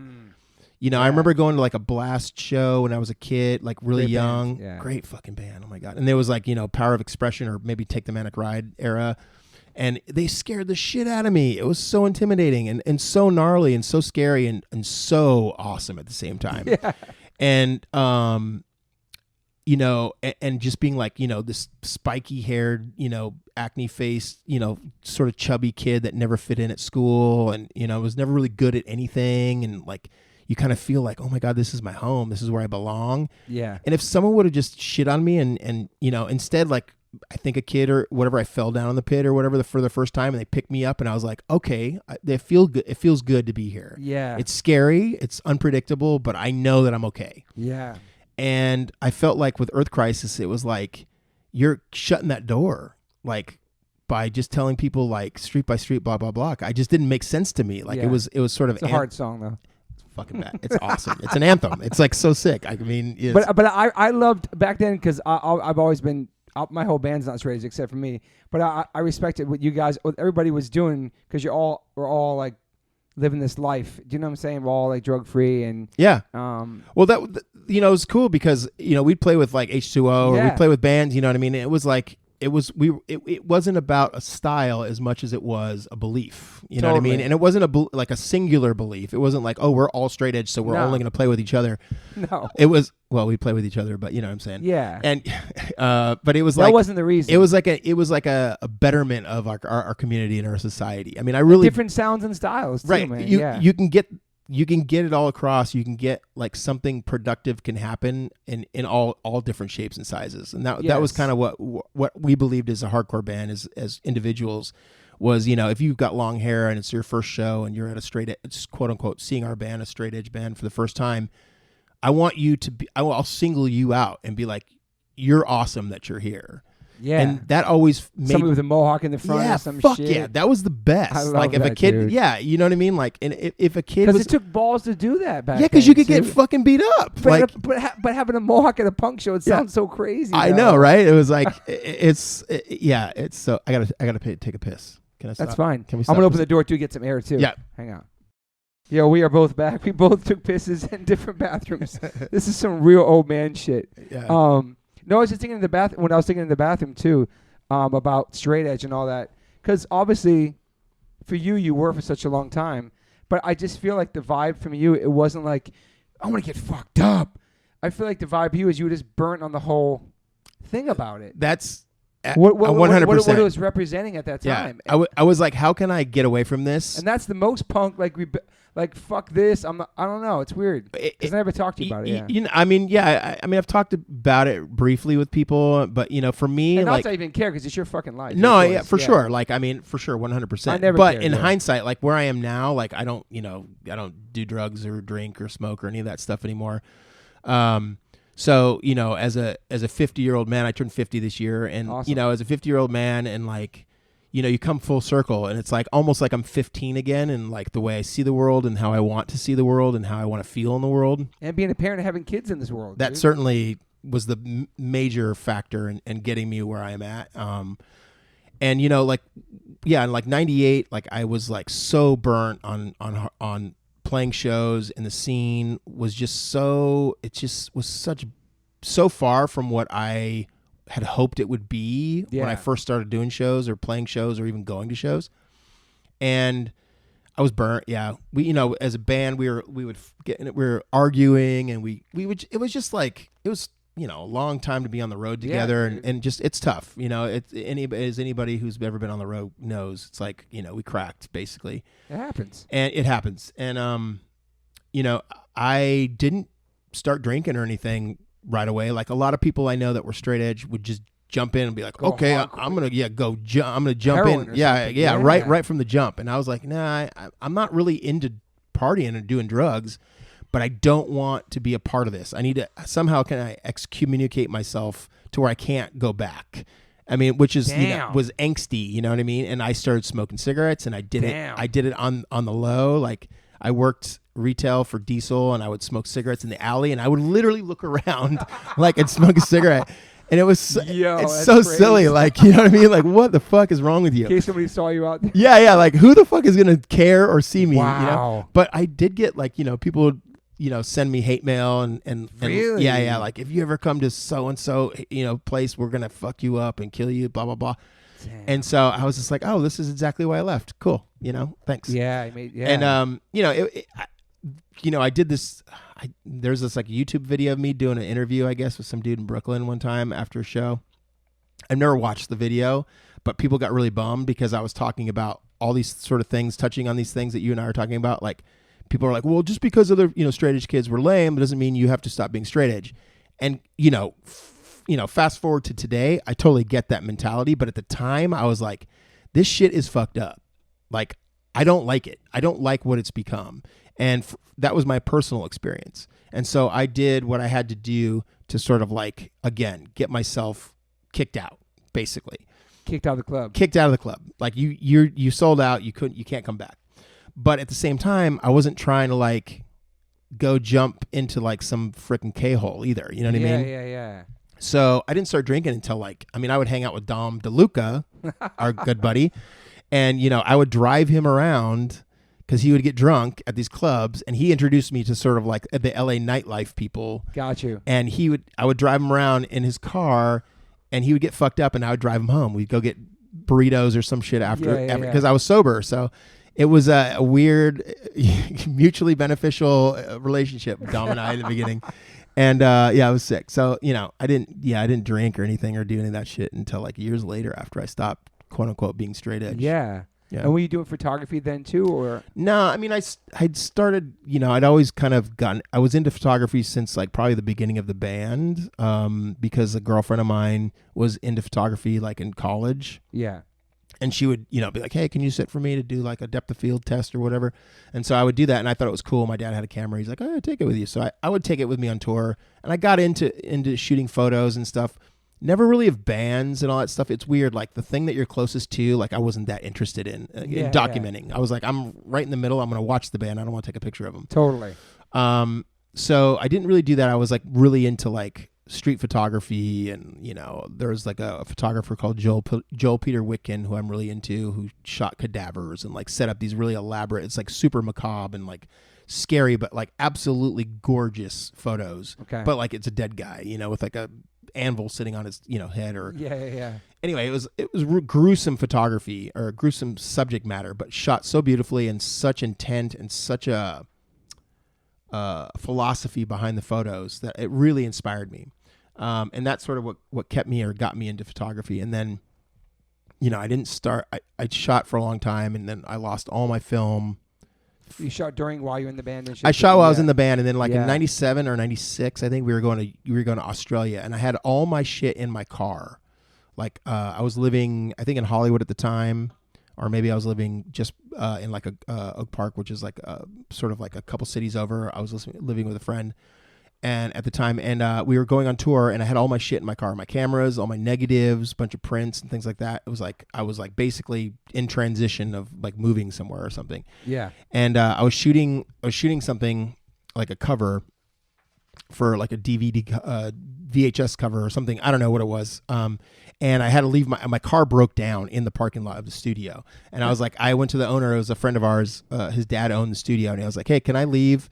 You know, I remember going to like a Blast show when I was a kid, like really Great young. band, yeah. Great fucking band. Oh my God. And there was like, you know, Power of Expression or maybe Take the Manic Ride era. And they scared the shit out of me. It was so intimidating and so gnarly and so scary and so awesome at the same time. Yeah. And, you know, and just being like, you know, this spiky haired, you know, acne faced, you know, sort of chubby kid that never fit in at school and, you know, was never really good at anything. And like, you kind of feel like, oh my God, this is my home. This is where I belong. Yeah. And if someone would have just shit on me and, you know, instead, like, I think a kid or whatever, I fell down in the pit or whatever for the first time and they picked me up and I was like, okay, they feel good. It feels good to be here. Yeah. It's scary. It's unpredictable, but I know that I'm okay. Yeah. And I felt like with Earth Crisis, it was like, you're shutting that door, like by just telling people like street by street, blah, blah, blah. I just didn't make sense to me. Like it was sort of, it's a hard song though. It's fucking bad. It's awesome. It's an anthem. It's like so sick. I mean, but I loved back then cause I've always been, my whole band's not straight edge except for me, but I respected what you guys, what everybody was doing cause we're all like living this life. Do you know what I'm saying? We're all like drug free and well, that you know, it was cool because you know we'd play with like H2O or we'd play with bands. You know what I mean? It was like it wasn't about a style as much as it was a belief. You know what I mean? And it wasn't like a singular belief. It wasn't like, oh, we're all straight edge, so we're only going to play with each other. No, it was we play with each other, but you know what I'm saying? Yeah. And but it was that wasn't the reason. It was like a betterment of our community and our society. I mean, I really different sounds and styles, too, right? man. You can get it all across. You can get like something productive can happen in all different shapes and sizes. And that was kind of what we believed as a hardcore band as individuals was, you know, if you've got long hair and it's your first show and you're at a straight edge, quote unquote, seeing our band, a straight edge band for the first time, I want you to be, I'll single you out and be like, you're awesome that you're here. Yeah. And that always made somebody with a mohawk in the front or some fuck shit. Yeah, that was the best. I love like if that, a kid, dude. yeah, you know what I mean? Like, and if a kid because was, it took balls to do that back then. yeah, because you could get fucking beat up. But, but having a mohawk at a punk show, it sounds so crazy. I know, right? It was like, it's so, I gotta take a piss. Can I stop? That's fine. Can we I'm going to open the door too, get some air too. Yeah. Hang on. Yo, we are both back. We both took pisses in different bathrooms. This is some real old man shit. Yeah. No, I was just thinking in the bathroom, when I was thinking in the bathroom too, about straight edge and all that. Because obviously, for you were for such a long time. But I just feel like the vibe from you, it wasn't like, I want to get fucked up. I feel like the vibe for you is you were just burnt on the whole thing about it. That's 100%. What it was representing at that time. Yeah. I was like, how can I get away from this? And that's the most punk, like fuck this. I don't know. It's weird. Because I never talked to you about it. Yeah. You know, I mean, I've talked about it briefly with people, but you know, for me, and like, not even care because it's your fucking life. No, yeah, for sure. Like, I mean, for sure, 100%. I never but cared, in hindsight, like where I am now, like I don't do drugs or drink or smoke or any of that stuff anymore. So, you know, as a 50-year-old man, I turned 50 this year, and awesome. you know, as a 50-year-old man, and like, you know, you come full circle, and it's like almost like I'm 15 again, and like the way I see the world, and how I want to see the world, and how I want to feel in the world. And being a parent and having kids in this world. That certainly was the major factor in getting me where I am at. And you know, like, yeah, in like '98, like I was like so burnt on playing shows, and the scene was just so far from what I had hoped it would be when I first started doing shows or playing shows or even going to shows. And I was burnt. Yeah. We, you know, as a band, we were arguing, and it was just like, it was, you know, a long time to be on the road together, and just, it's tough. You know, anybody who's ever been on the road knows, it's like, you know, we cracked basically. It happens. And it happens. And, you know, I didn't start drinking or anything right away. Like a lot of people I know that were straight edge would just jump in and be like, okay, I'm going to I'm going to jump Heroin in. Yeah. Right from the jump. And I was like, nah, I'm not really into partying and doing drugs, but I don't want to be a part of this. I need to somehow, can I excommunicate myself to where I can't go back? I mean, which is, you know, was angsty, you know what I mean? And I started smoking cigarettes, and I did it on the low. Like I worked retail for Diesel, and I would smoke cigarettes in the alley, and I would literally look around like and smoke a cigarette. And it was it's so crazy. Silly, like, you know what I mean? Like, what the fuck is wrong with you? In case somebody saw you out there. Yeah, like who the fuck is gonna care or see me? Wow. You know? But I did get, like, you know, people would send me hate mail and Really? yeah. Like, if you ever come to so-and-so, place, we're going to fuck you up and kill you, blah, blah, blah. Damn. And so I was just like, oh, this is exactly why I left. Cool. Thanks. Yeah. Yeah. And, I did this, there's this like YouTube video of me doing an interview, I guess, with some dude in Brooklyn one time after a show. I've never watched the video, but people got really bummed because I was talking about all these sort of things, touching on these things that you and I are talking about. Like, people are like, well, just because other, straight edge kids were lame, it doesn't mean you have to stop being straight edge. And, fast forward to today, I totally get that mentality. But at the time I was like, this shit is fucked up. Like, I don't like it. I don't like what it's become. And that was my personal experience. And so I did what I had to do to sort of like, again, get myself kicked out, basically. Kicked out of the club. Kicked out of the club. Like, you sold out. You can't come back. But at the same time, I wasn't trying to like go jump into like some freaking K-hole either. You know what I mean? Yeah. So I didn't start drinking until I would hang out with Dom DeLuca, our good buddy. And, I would drive him around because he would get drunk at these clubs, and he introduced me to sort of like the LA nightlife people. Got you. And I would drive him around in his car, and he would get fucked up, and I would drive him home. We'd go get burritos or some shit after because I was sober. So it was a weird, mutually beneficial relationship, Dom and I, in the beginning. And I was sick. So, I didn't drink or anything or do any of that shit until like years later after I stopped, quote unquote, being straight edge. Yeah. And were you doing photography then too, or? No, I mean, I'd started, I'd always kind of I was into photography since like probably the beginning of the band, because a girlfriend of mine was into photography like in college. Yeah. And she would, be like, hey, can you sit for me to do like a depth of field test or whatever? And so I would do that, and I thought it was cool. My dad had a camera. He's like, oh, take it with you. So I would take it with me on tour, and I got into shooting photos and stuff. Never really of bands and all that stuff. It's weird. Like, the thing that you're closest to, like, I wasn't that interested in documenting. Yeah. I was like, I'm right in the middle. I'm going to watch the band. I don't want to take a picture of them. Totally. So I didn't really do that. I was like really into like street photography, and there was like a photographer called Joel Peter Witkin, who I'm really into, who shot cadavers and like set up these really elaborate, it's like super macabre and like scary, but like absolutely gorgeous photos. Okay. But like it's a dead guy, with like a anvil sitting on his head, or anyway, it was gruesome photography, or gruesome subject matter, but shot so beautifully, and such intent and such a philosophy behind the photos that it really inspired me. And that's sort of what kept me or got me into photography. And then, I didn't start, I shot for a long time, and then I lost all my film. You shot while you were in the band? I shot while I was in the band, and then in 97 or 96, I think we were going to Australia, and I had all my shit in my car. Like, I was living, I think, in Hollywood at the time, or maybe I was living just in like Oak Park, which is like sort of like a couple cities over. I was living with a friend, and at the time, and we were going on tour, and I had all my shit in my car, my cameras, all my negatives, bunch of prints and things like that. It was like I was like basically in transition of like moving somewhere or something. Yeah. And I was shooting something like a cover for like a DVD VHS cover or something. I don't know what it was. And I had to leave my car broke down in the parking lot of the studio. And I was like, I went to the owner. It was a friend of ours. His dad owned the studio. And I was like, hey, can I leave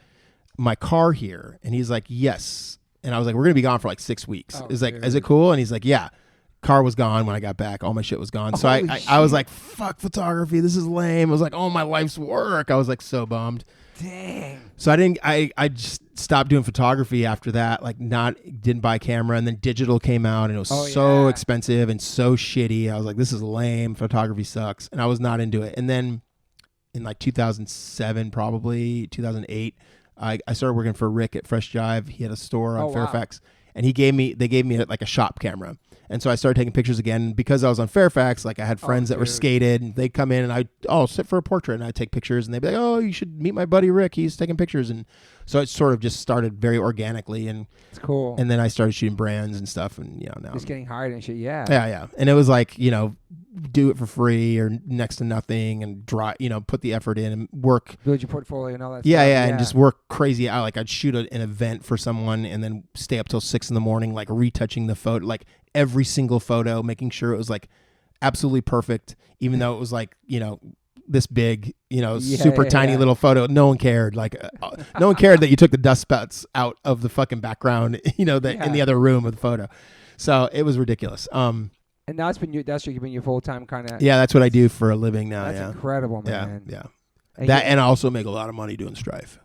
my car here? And he's like, yes. And I was like, we're going to be gone for like 6 weeks. Is it cool? And he's like, yeah. Car was gone when I got back. All my shit was gone. So I was like, fuck photography. This is lame. I was like, oh, my life's work. I was like so bummed. Dang. So I just stopped doing photography after that. Like, didn't buy a camera, and then digital came out, and it was so expensive and so shitty. I was like, this is lame. Photography sucks. And I was not into it. And then in like 2007, probably 2008, I started working for Rick at Fresh Jive. He had a store on Fairfax, and they gave me like a shop camera. And so I started taking pictures again because I was on Fairfax. Like, I had friends that were skated, and they'd come in, and I'll sit for a portrait, and I'd take pictures, and they'd be like, oh, you should meet my buddy Rick. He's taking pictures. And so it sort of just started very organically, and it's cool. And then I started shooting brands and stuff, and now just getting hired and shit. Yeah. Yeah. And it was like, do it for free or next to nothing, and put the effort in and work, build your portfolio and all that. Yeah. And just work crazy out. Like, I'd shoot an event for someone and then stay up till 6 a.m, like retouching the photo, like every single photo, making sure it was like absolutely perfect, even though it was like, this big, super tiny little photo. No one cared. Like, no one cared that you took the dust spouts out of the fucking background, in the other room of the photo. So it was ridiculous. And now been your full time kind of. Yeah, that's what I do for a living now. That's incredible, man. Yeah. And I also make a lot of money doing Strife.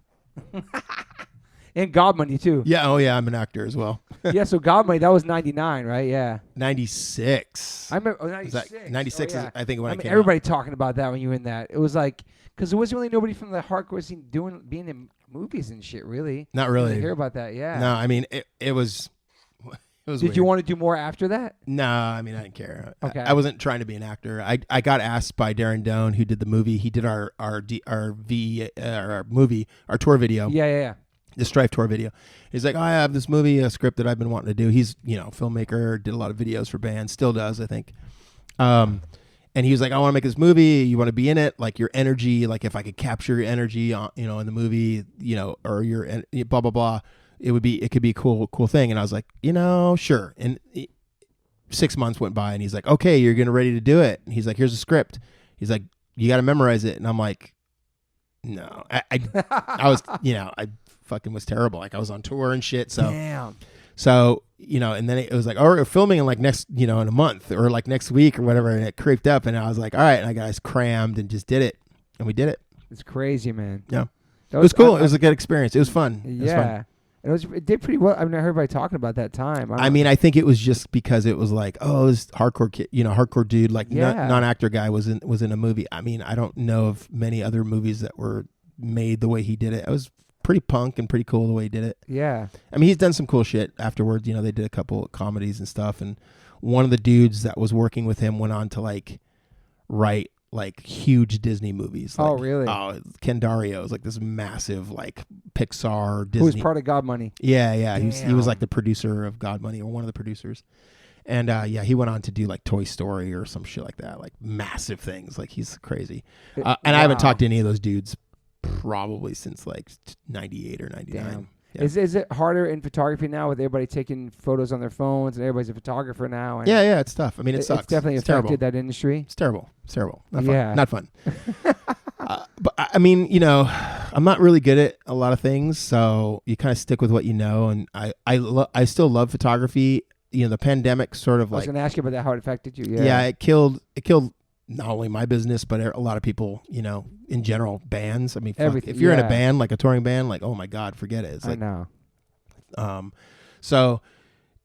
And God Money too. Yeah. Oh yeah, I'm an actor as well. Yeah. So God Money, that was 99, right? Yeah. 96. I remember 96. 96 is, I think, when I came everybody out. talking about that when you were in that. It was like, because there wasn't really nobody from the hardcore scene being in movies and shit, really. Not really. I hear about that, yeah. No, I mean, it was Did weird. you want to do more after that? No, I mean, I didn't care. Okay. I wasn't trying to be an actor. I got asked by Darren Doan, who did the movie. He did our tour video. Yeah. The Strife tour video. He's like, I have this movie, a script that I've been wanting to do. He's, filmmaker, did a lot of videos for bands, still does, I think. And he was like, I want to make this movie. You want to be in it? Like your energy, like if I could capture your energy, in the movie, or your blah, blah, blah, it could be a cool thing. And I was like, sure. And 6 months went by and he's like, okay, you're getting ready to do it. And he's like, here's a script. He's like, you got to memorize it. And I'm like, no, I was, I fucking was terrible. Like I was on tour and shit. So, damn. So, and then it was like, oh, we're filming in like next, in a month or like next week or whatever. And it creeped up and I was like, all right. And I guys crammed and just did it. And we did it. It's crazy, man. Yeah. It was cool. It was a good experience. It was fun. Yeah. It did pretty well. I mean, I heard everybody talking about that time. I think it was just because it was like, oh, this hardcore kid, hardcore dude, like non-actor guy was in a movie. I mean, I don't know of many other movies that were made the way he did it. It was pretty punk and pretty cool the way he did it. Yeah. I mean, he's done some cool shit afterwards. They did a couple of comedies and stuff. And one of the dudes that was working with him went on to like write like huge Disney movies. Like, oh, really? Oh, Ken Dario is like this massive like Pixar Disney. Who was part of God Money? Yeah. He was like the producer of God Money or one of the producers. And he went on to do like Toy Story or some shit like that, like massive things. Like he's crazy. And I haven't talked to any of those dudes probably since like 98 or 99. Damn. Yeah. Is it harder in photography now with everybody taking photos on their phones and everybody's a photographer now? And yeah, it's tough. I mean, it sucks. It's definitely affected that industry. It's terrible. Not fun. But I mean, I'm not really good at a lot of things, so you kind of stick with what you know. And I still love photography. The pandemic sort of I was going to ask you about that, how it affected you. Yeah, it killed not only my business, but a lot of people, in general, bands. I mean, if you're in a band, like a touring band, like, oh my God, forget it. It's like, I know. So,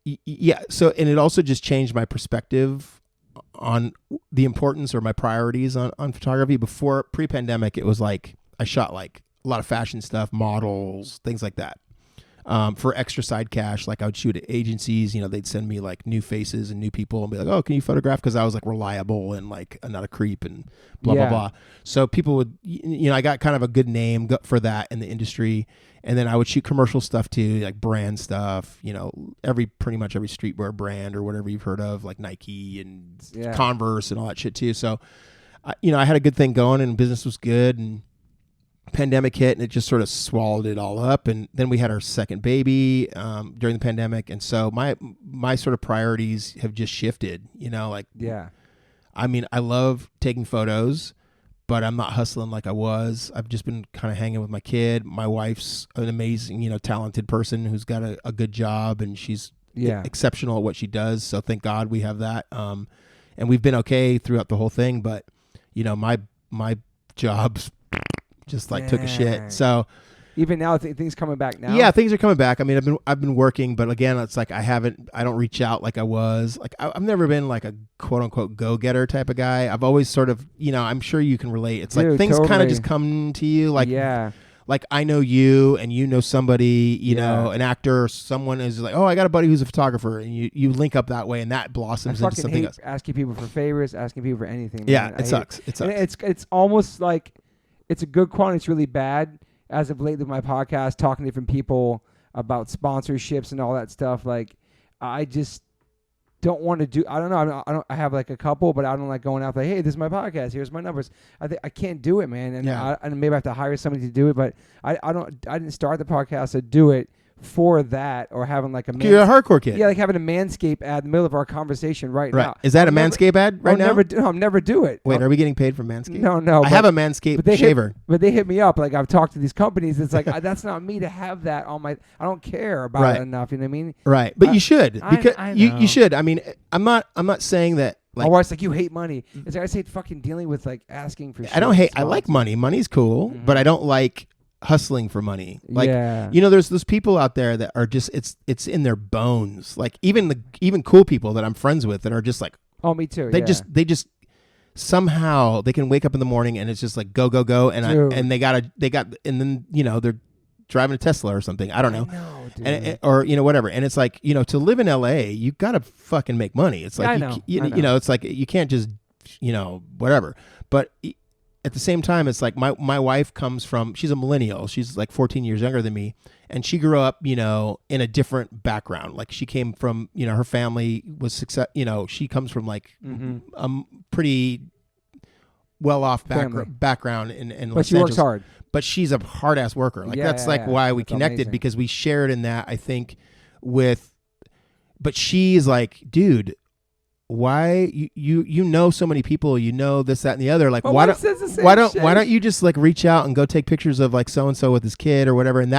yeah. So, and it also just changed my perspective on the importance or my priorities on photography. Before, pre-pandemic, it was like, I shot like a lot of fashion stuff, models, things like that. For extra side cash, like I would shoot at agencies, they'd send me like new faces and new people and be like, oh, can you photograph? Because I was like reliable and like not a creep and blah, blah, blah. So people would, I got kind of a good name for that in the industry. And then I would shoot commercial stuff too, like brand stuff, pretty much every streetwear brand or whatever you've heard of, like Nike and Converse and all that shit too. So, I had a good thing going and business was good, and pandemic hit and it just sort of swallowed it all up. And then we had our second baby during the pandemic, and so my sort of priorities have just shifted. I mean, I love taking photos, but I'm not hustling like I was. I've just been kind of hanging with my kid. My wife's an amazing, talented person who's got a good job, and she's exceptional at what she does. So thank God we have that. And we've been okay throughout the whole thing, but my job's just like took a shit. So even now, things coming back now. Yeah, things are coming back. I mean, I've been working, but again, it's like I don't reach out like I was. Like I've never been like a quote unquote go getter type of guy. I've always sort of, I'm sure you can relate. It's like things kind of just come to you. Like like I know you and you know somebody, an actor or someone is like, oh, I got a buddy who's a photographer, and you link up that way, and that blossoms into something else. Asking people for favors, asking people for anything. Yeah, man. It sucks. It's almost like it's a good quality. It's really bad. As of late with my podcast, talking to different people about sponsorships and all that stuff. Like, I just don't want to do. I don't know. I have like a couple, but I don't like going out like, hey, this is my podcast. Here's my numbers. I can't do it, man. And I maybe I have to hire somebody to do it. But I didn't start the podcast to do it for that, or having like a You're a hardcore kid. Yeah, like having a Manscaped ad in the middle of our conversation right now. Is that a Manscaped ad right now? I'll never do it. Wait, are we getting paid for Manscaped? No. I have a Manscaped shaver. But they hit me up. Like, I've talked to these companies. It's like, that's not me to have that on my. I don't care about it enough. You know what I mean? Right. But you should, because I you should. I mean, I'm not saying that. Like, my wife's like, you hate money. It's like, I hate fucking dealing with like asking for shit. I don't hate. I like money. Money's cool, but I don't like hustling for money. Like, there's those people out there that are just it's in their bones. Like even cool people that I'm friends with that are just like, oh, me too. They just somehow they can wake up in the morning and it's just like go and they got and then they're driving a Tesla or something. I don't know. And or whatever. And it's like, to live in LA, you got to fucking make money. It's like I know. It's like you can't just whatever. But at the same time, it's like my wife comes from, she's a millennial. She's like 14 years younger than me. And she grew up, in a different background. Like she came from, her family was success. She comes from like a pretty well-off background in Los Angeles. But she works hard. But she's a hard-ass worker. Like that's why we connected, amazing. Because we shared in that, I think, but she's like, dude, why you know so many people, this, that, and the other. Like, why don't you just like reach out and go take pictures of like so and so with his kid or whatever, and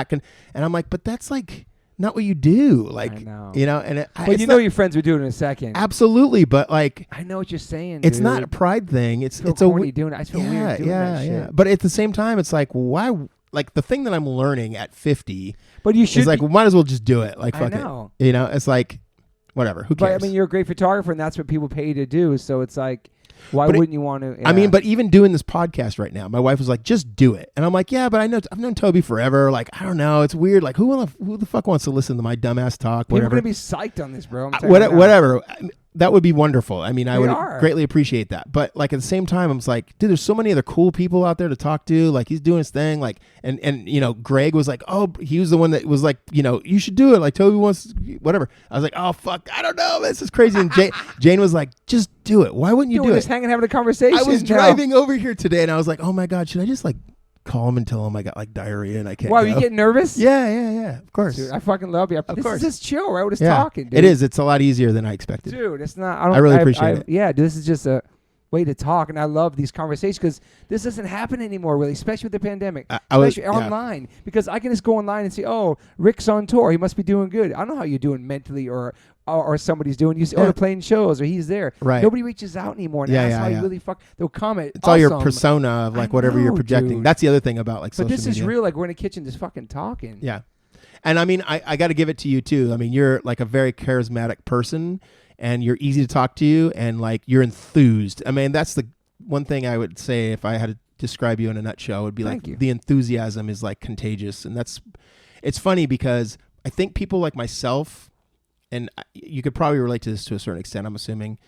I'm like, but that's like not what you do. Like, I know. And your friends would do it in a second. Absolutely, but like, I know what you're saying. It's dude. Not a pride thing. It's corny doing it. I feel weird doing that shit. But at the same time, it's like, why? Like the thing that I'm learning at 50, but you should is like, we might as well just do it. Like, fuck it. It's like, whatever. Who cares? But I mean, you're a great photographer, and that's what people pay you to do. So it's like, why wouldn't you want to? Yeah. I mean, but even doing this podcast right now, my wife was like, "Just do it," and I'm like, "Yeah, but I've known Toby forever. Like, I don't know. It's weird. Like, who the fuck wants to listen to my dumbass talk? People whatever. are gonna be psyched on this, bro. Whatever. That would be wonderful. I mean, I would greatly appreciate that. But like at the same time, I was like, dude, there's so many other cool people out there to talk to. Like he's doing his thing. Like, and Greg was like, oh, he was the one that was like, you should do it. Like Toby wants whatever. I was like, oh fuck, I don't know. This is crazy. And Jane was like, just do it. Why wouldn't you do it? Just hanging, having a conversation. I was driving over here today, and I was like, oh my god, should I just like call him and tell him I got like diarrhea and I can't Wow, go? you getting nervous? Yeah, of course. Dude, I fucking love you. Of course. This is chill, right? We're just talking, dude. It is. It's a lot easier than I expected. Dude, it's not. I really appreciate it. Yeah, dude, this is just a way to talk, and I love these conversations because this doesn't happen anymore, really, especially with the pandemic, especially online. Because I can just go online and say, oh, Rick's on tour. He must be doing good. I don't know how you're doing mentally or somebody's doing. You say, oh, they're playing shows or he's there. Right. Nobody reaches out anymore. And that's how you really they'll comment. It's all your persona of like whatever you're projecting. Dude. That's the other thing about like social media. But this is real. Like we're in a kitchen just fucking talking. Yeah. And I mean, I got to give it to you too. I mean, you're like a very charismatic person and you're easy to talk to and like you're enthused. I mean, that's the one thing I would say if I had to describe you in a nutshell would be like the enthusiasm is like contagious. And it's funny because I think people like myself, and you could probably relate to this to a certain extent, I'm assuming,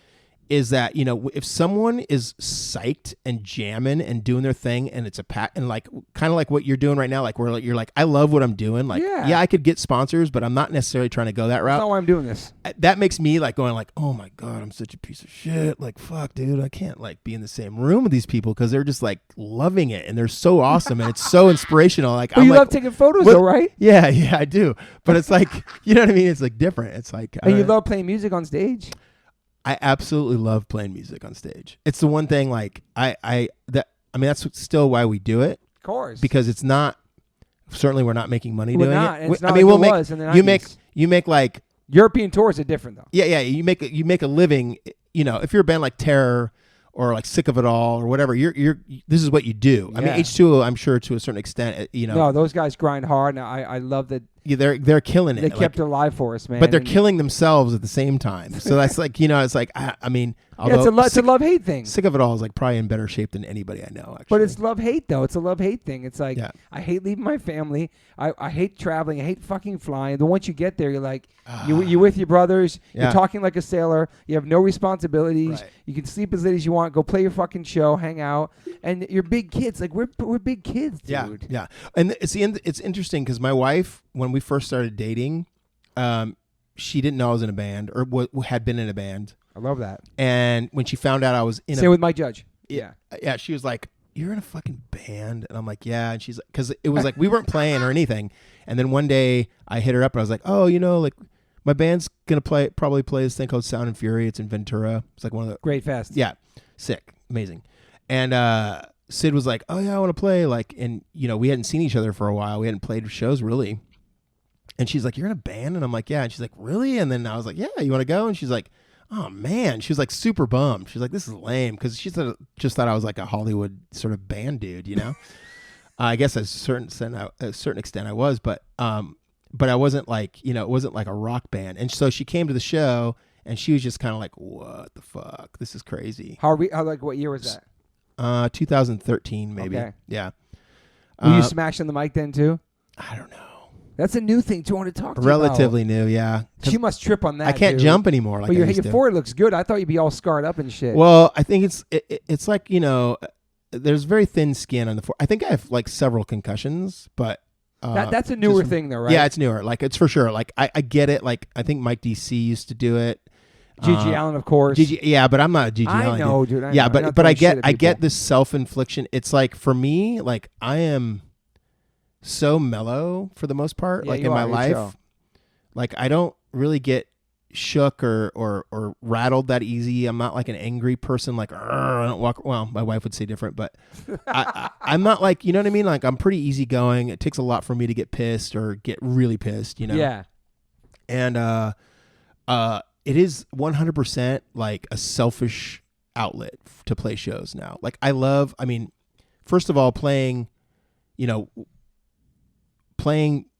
is that, if someone is psyched and jamming and doing their thing and it's and like kind of like what you're doing right now, like where like, you're like, I love what I'm doing. Like, yeah, I could get sponsors, but I'm not necessarily trying to go that route. That's not why I'm doing this. That makes me like going like, oh my God, I'm such a piece of shit. Like, fuck, dude, I can't like be in the same room with these people because they're just like loving it and they're so awesome and it's so inspirational. Like, you love taking photos though, right? Yeah, I do. But it's like, you know what I mean? It's like different. It's like, and you love playing music on stage? I absolutely love playing music on stage. It's the one thing like that's still why we do it. Of course. Because it's not, certainly we're not making money doing it. It's not we'll make, in the 90s. You make like European tours are different though. Yeah. You make a living, if you're a band like Terror or like Sick of It All or whatever, this is what you do. Yeah. I mean, H2O, I'm sure to a certain extent, No, those guys grind hard, and I love that. Yeah, they're killing it. They kept it alive for us, man. But they're killing themselves at the same time. So that's like, it's like, I mean, it's a love-hate thing. Sick of It All is like probably in better shape than anybody I know, actually. But it's love-hate, though. It's a love-hate thing. It's like, I hate leaving my family. I hate traveling. I hate fucking flying. But once you get there, you're like, you're with your brothers. Yeah. You're talking like a sailor. You have no responsibilities. Right. You can sleep as late as you want. Go play your fucking show. Hang out. And you're big kids. Like, we're big kids, dude. Yeah. And it's interesting because my wife, when we first started dating, she didn't know I was in a band or had been in a band. I love that. And when she found out I was in Same with Mike Judge. Yeah, she was like, you're in a fucking band? And I'm like, yeah. And she's like, because it was like we weren't playing or anything. And then one day I hit her up and I was like, oh, like my band's gonna probably play this thing called Sound and Fury. It's in Ventura. It's like one of the Great Fest. Yeah, sick, amazing. And Sid was like, oh yeah, I want to play. Like, and we hadn't seen each other for a while. We hadn't played shows really. And she's like, you're in a band? And I'm like, yeah. And she's like, really? And then I was like, yeah, you want to go? And she's like, oh man. She was like super bummed. She's like, this is lame. Because she just thought I was like a Hollywood sort of band dude, I guess at a certain extent I was, but I wasn't like, it wasn't like a rock band. And so she came to the show and she was just kind of like, what the fuck? This is crazy. What year was that? 2013 maybe. Okay. Yeah. Were you smashing the mic then too? I don't know. That's a new thing to want to talk to Relatively you about. New, yeah. She must trip on that. I can't jump anymore. Like but your forehead looks good. I thought you'd be all scarred up and shit. Well, I think it's like there's very thin skin on the forehead. I think I have like several concussions, but that's a newer thing though, right? Yeah, it's newer. Like it's for sure. Like I get it. Like I think Mike DC used to do it. Gigi Allen, of course. Yeah, but I'm not a Gigi Allen. I know, dude. Yeah, but I get this self-infliction. It's like for me, like I am so mellow for the most part, like in my life. Like I don't really get shook or rattled that easy. I'm not like an angry person. Like I don't walk. Well, my wife would say different, but I'm not like, you know what I mean. Like I'm pretty easygoing. It takes a lot for me to get pissed or get really pissed. Yeah. And it is 100% like a selfish outlet to play shows now. Like I mean, first of all, playing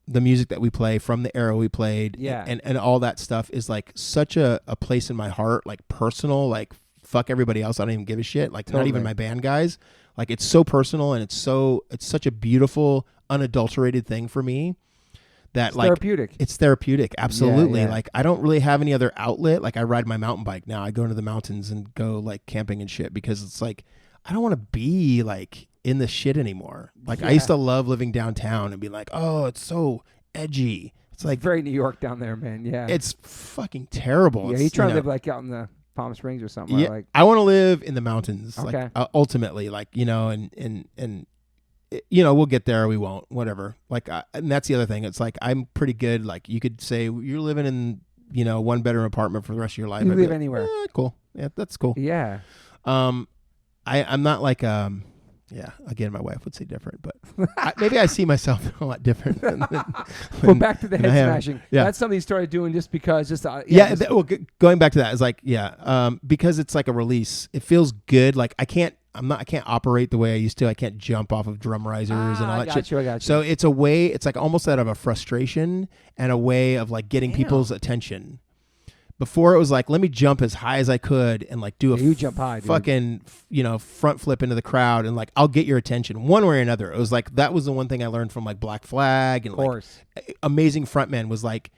the music that we play from the era we played and all that stuff is like such a place in my heart, like personal, like fuck everybody else. I don't even give a shit. Like Not even my band guys. Like it's so personal and it's such a beautiful, unadulterated thing for me that it's therapeutic. It's therapeutic. Absolutely. Yeah. Like I don't really have any other outlet. Like I ride my mountain bike now. I go into the mountains and go like camping and shit because it's like, I don't want to be like in the shit anymore. Like I used to love living downtown and be like, oh, it's so edgy. It's like very New York down there, man. Yeah. It's fucking terrible. Yeah, you try to live like out in the Palm Springs or something. Yeah, like I want to live in the mountains. Okay. Like ultimately, like, and we'll get there or we won't, whatever. Like, and that's the other thing. It's like, I'm pretty good. Like you could say you're living in, 1-bedroom apartment for the rest of your life. You live anywhere. Cool. Yeah. That's cool. Yeah. I'm not like, again, my wife would say different, but maybe I see myself a lot different. Well, back to the head smashing. Yeah. That's something you started doing just because, going back to that is like, because it's like a release. It feels good. Like I can't operate the way I used to. I can't jump off of drum risers and all that shit. I got you. So it's a way, it's like almost out of a frustration and a way of like getting people's attention. Before it was like, let me jump as high as I could and like do you jump high, dude. Fucking, front flip into the crowd and like, I'll get your attention one way or another. It was like, that was the one thing I learned from like Black Flag and like amazing frontman was like,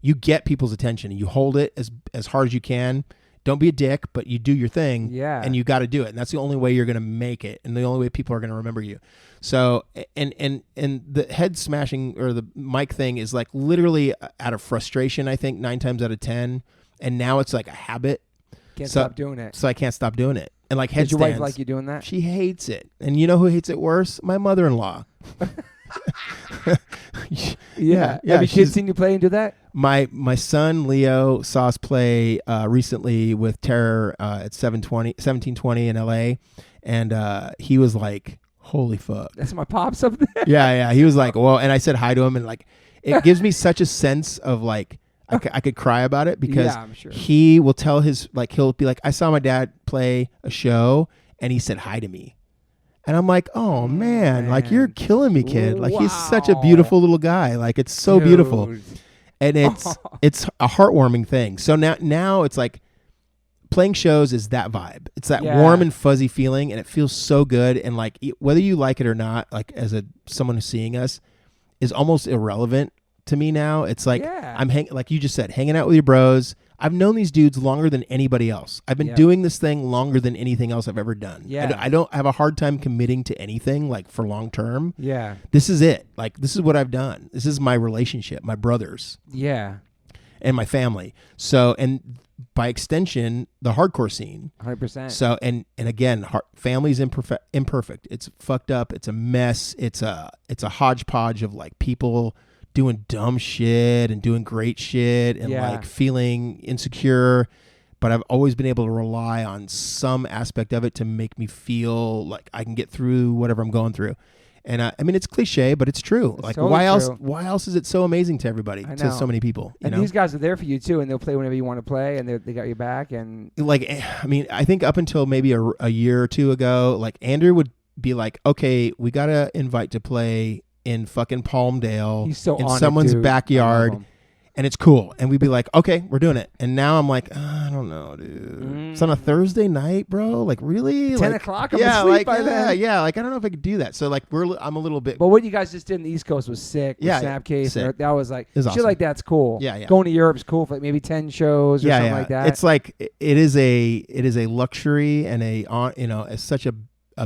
you get people's attention and you hold it as hard as you can. Don't be a dick, but you do your thing. Yeah. And you got to do it. And that's the only way you're going to make it. And the only way people are going to remember you. So, and the head smashing or the mic thing is like literally out of frustration, I think 9 times out of 10. And now it's like a habit. Can't stop doing it. So I can't stop doing it. And like headstands. Does your wife like you doing that? She hates it. And you know who hates it worse? My mother-in-law. Yeah. Have your kids seen you play and do that? My son Leo saw us play recently with Terror at 1720 in LA, and he was like, "Holy fuck!" That's my pops up there. Yeah. He was like, "Well," and I said hi to him, and like, it gives me such a sense of like, I could cry about it because I'm sure. He will tell he'll be like, "I saw my dad play a show, and he said hi to me." And I'm like, oh, man, like, you're killing me, kid. Like, he's such a beautiful little guy. Like, it's so beautiful. And it's a heartwarming thing. So now it's like playing shows is that vibe. It's that warm and fuzzy feeling, and it feels so good. And, like, whether you like it or not, like, as someone who's seeing us, is almost irrelevant to me now. It's like, like you just said, hanging out with your bros. I've known these dudes longer than anybody else. I've been doing this thing longer than anything else I've ever done. Yeah. I don't have a hard time committing to anything like for long term. Yeah. This is it. Like, this is what I've done. This is my relationship, my brothers. Yeah. and my family. So, and by extension, the hardcore scene. 100%. So, and again, family's imperfect. It's fucked up. It's a mess. It's a hodgepodge of like people doing dumb shit and doing great shit and like feeling insecure. But I've always been able to rely on some aspect of it to make me feel like I can get through whatever I'm going through. And I mean, it's cliche, but it's true. It's like, totally why else is it so amazing to everybody, to so many people? And these guys are there for you too, and they'll play whenever you want to play, and they got your back. And like, I mean, I think up until maybe a year or two ago, like Andrew would be like, okay, we got to invite to play in fucking Palmdale, he's so in on someone's it, dude. backyard. And it's cool. And we'd be like, okay, we're doing it. And now I'm like, I don't know, dude. It's on a Thursday night, bro. Like, really? 10 o'clock? I'm asleep by then. Yeah, like, I don't know if I could do that. So, like, I'm a little bit. But what you guys just did in the East Coast was sick. Yeah. Snapcase. Sick. That was like, shit awesome. like that's cool. Yeah. Going to Europe's cool for like maybe 10 shows or something like that. It's like, it is a luxury and it's such a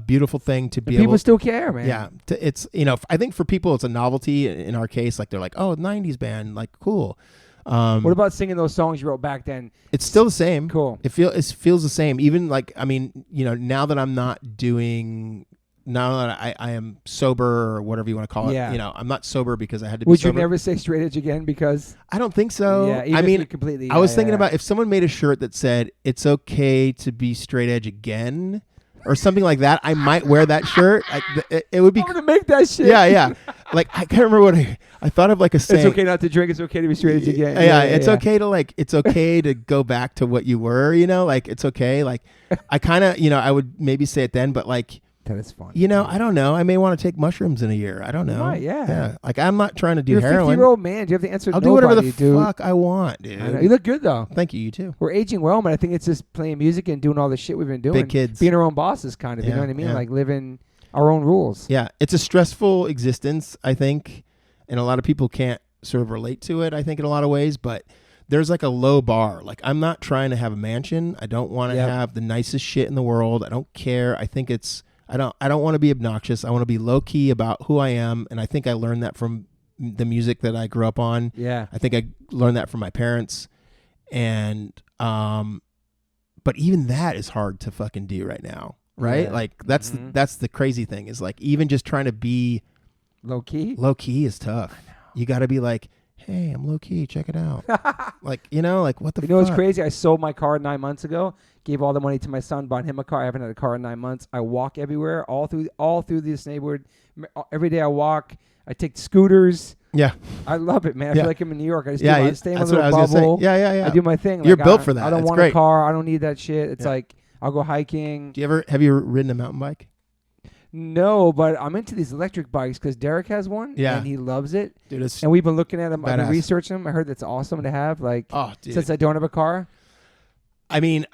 beautiful thing to be able. People still care, man. Yeah. It's, I think for people, it's a novelty. In our case, like, they're like, oh, 90s band, like, cool. What about singing those songs you wrote back then? It's still the same. Cool. It feels the same. Even like, I mean, now that I'm not now that I am sober or whatever you want to call it. I'm not sober because I had to be Would sober. you never say straight edge again? Because I don't think so. Yeah, even I if mean, you completely. I was thinking about if someone made a shirt that said "It's okay to be straight edge again." Or something like that, I might wear that shirt. It would be. I'm gonna make that shit. Yeah. Like I can't remember what I thought of, like a saying. It's okay not to drink. It's okay to be straight edge again. Yeah, it's okay to like. It's okay to go back to what you were. Like it's okay. Like I kind of, I would maybe say it then, but like. That is fun. I don't know. I may want to take mushrooms in a year. I don't know. Right, yeah. Like I'm not trying to do You're heroin. You're a 50-year-old man. Do you have to answer? I'll do whatever the fuck I want, dude. I know. You look good though. Thank you. You too. We're aging well, man. I think it's just playing music and doing all the shit we've been doing. Big kids. Being our own bosses, kind of. You know what I mean? Like living our own rules. Yeah, it's a stressful existence, I think, and a lot of people can't sort of relate to it. I think in a lot of ways, but there's like a low bar. Like I'm not trying to have a mansion. I don't want to have the nicest shit in the world. I don't care. I think it's. I don't want to be obnoxious. I want to be low key about who I am, and I think I learned that from the music that I grew up on. Yeah. I think I learned that from my parents, and but even that is hard to fucking do right now, right? Yeah. Like that's the crazy thing is like even just trying to be low key. Low key is tough. You got to be like, hey, I'm low key. Check it out. Like like what the? You know what's crazy? I sold my car 9 months ago. Gave all the money to my son, bought him a car. I haven't had a car in 9 months. I walk everywhere, all through this neighborhood. Every day I walk. I take scooters. Yeah, I love it, man. I feel like I'm in New York. I just stay in my that's little what I was bubble. Gonna say. Yeah. I do my thing. You're built for that. I don't want great. a car. I don't need that shit. It's like I'll go hiking. Have you ridden a mountain bike? No, but I'm into these electric bikes because Derek has one. Yeah, and he loves it. Dude, and we've been looking at them. Badass. I've been researching them. I heard that's awesome to have. Like, dude. Since I don't have a car. I mean,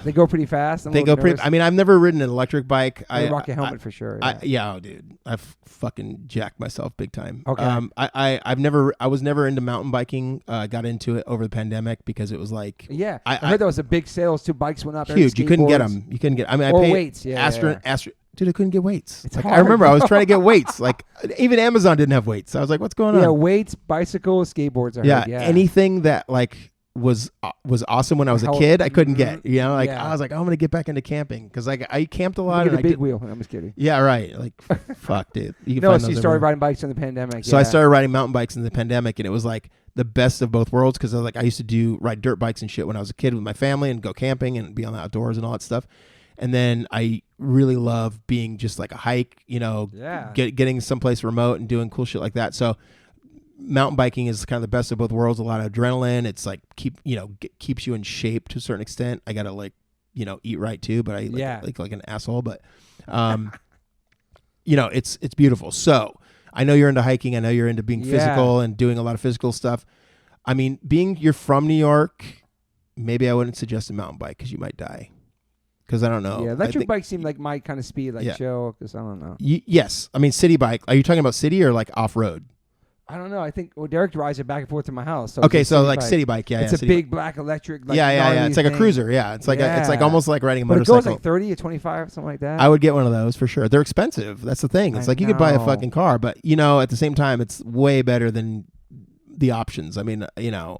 they go pretty fast. They go pretty. I mean, I've never ridden an electric bike. I rock a helmet for sure. Dude, I've fucking jacked myself big time. Okay. I was never into mountain biking. Got into it over the pandemic because it was like. Yeah, I heard there was a big sales too. Bikes went up. Huge. You couldn't get them. You couldn't get. I mean, or I paid weights. Yeah. Dude, I couldn't get weights. It's like, hard. I remember I was trying to get weights. Like even Amazon didn't have weights. I was like, what's going on? Yeah, weights, bicycles, skateboards. I heard. Anything that like was awesome when I was a kid, I couldn't get. I was like, I'm gonna get back into camping because like I camped a lot. And a big wheel. I'm just kidding. Yeah, right. Like, fuck, dude. You can no, find so those you started everywhere. riding bikes in the pandemic. So I started riding mountain bikes in the pandemic, and it was like the best of both worlds because I used to ride dirt bikes and shit when I was a kid with my family and go camping and be on the outdoors and all that stuff. And then I really love being just like a hike, getting someplace remote and doing cool shit like that. So mountain biking is kind of the best of both worlds. A lot of adrenaline. It's like keeps you in shape to a certain extent. I gotta eat right too, but I like an asshole. But it's beautiful. So I know you're into hiking. I know you're into being physical and doing a lot of physical stuff. I mean, you're from New York, maybe I wouldn't suggest a mountain bike because you might die. Because I don't know. Yeah, electric bikes seem like my kind of speed, chill, because I don't know. Yes. I mean, city bike. Are you talking about city or like off-road? I don't know. I think, Derek rides it back and forth to my house. So okay, so like city bike. Yeah, it's a big black electric. Like, It's like a cruiser. Yeah, it's like it's like almost like riding a motorcycle. But it goes like 30 or 25, something like that. I would get one of those for sure. They're expensive. That's the thing. It's like you could buy a fucking car, but at the same time, it's way better than the options. I mean,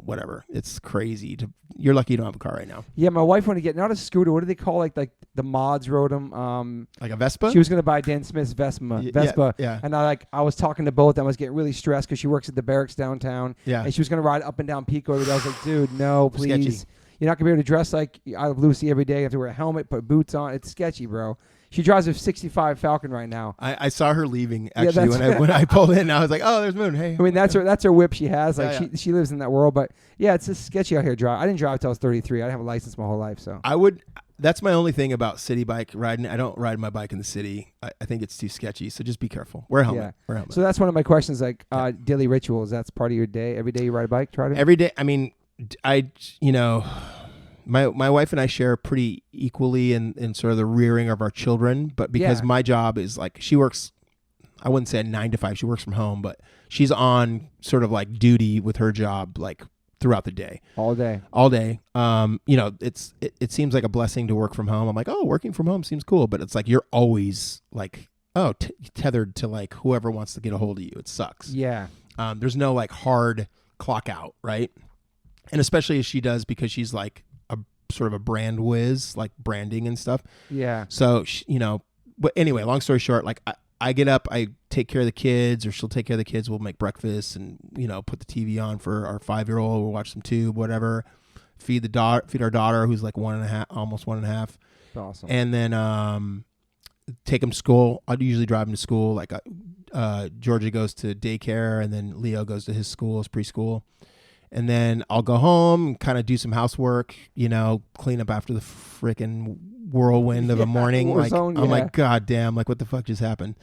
whatever. It's crazy. You're lucky you don't have a car right now. Yeah, my wife wanted to get not a scooter. What do they call like the mods rode them? Like a Vespa. She was gonna buy Dan Smith's Vespa. Yeah. And I was talking to both. I was getting really stressed because she works at the barracks downtown. Yeah. And she was gonna ride up and down Pico every day. I was like, dude, no, please. Sketchy. You're not gonna be able to dress like out of Lucy every day. You have to wear a helmet, put boots on. It's sketchy, bro. She drives a 65 Falcon right now. I saw her leaving actually when I pulled in. I was like, oh, there's Moon. Hey. I mean, that's her whip she has. Like she lives in that world. But yeah, it's just sketchy out here. I didn't drive till I was 33. I didn't have a license my whole life. So that's my only thing about city bike riding. I don't ride my bike in the city. I think it's too sketchy. So just be careful. Wear a helmet. Yeah. Wear a helmet. So that's one of my questions. Like daily rituals. That's part of your day. Every day you ride a bike. Every day. I mean, My wife and I share pretty equally in sort of the rearing of our children, but because my job is like, she works, I wouldn't say 9 to 5, she works from home, but she's on sort of like duty with her job like throughout the day. All day. It seems like a blessing to work from home. I'm like, oh, working from home seems cool, but it's like you're always like, tethered to like whoever wants to get a hold of you. It sucks. Yeah. There's no like hard clock out, right? And especially as she does, because she's like sort of a brand whiz, like branding and stuff. Yeah. So, but anyway, long story short, like I get up, I take care of the kids, or she'll take care of the kids. We'll make breakfast and, put the TV on for our 5-year-old. We'll watch some Tube, whatever. Feed our daughter, who's like 1.5, almost 1.5. Awesome. And then take them to school. I'd usually drive them to school. Like Georgia goes to daycare, and then Leo goes to his school, his preschool. And then I'll go home and kind of do some housework, clean up after the freaking whirlwind of a morning. I'm like, God damn, like what the fuck just happened?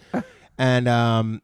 And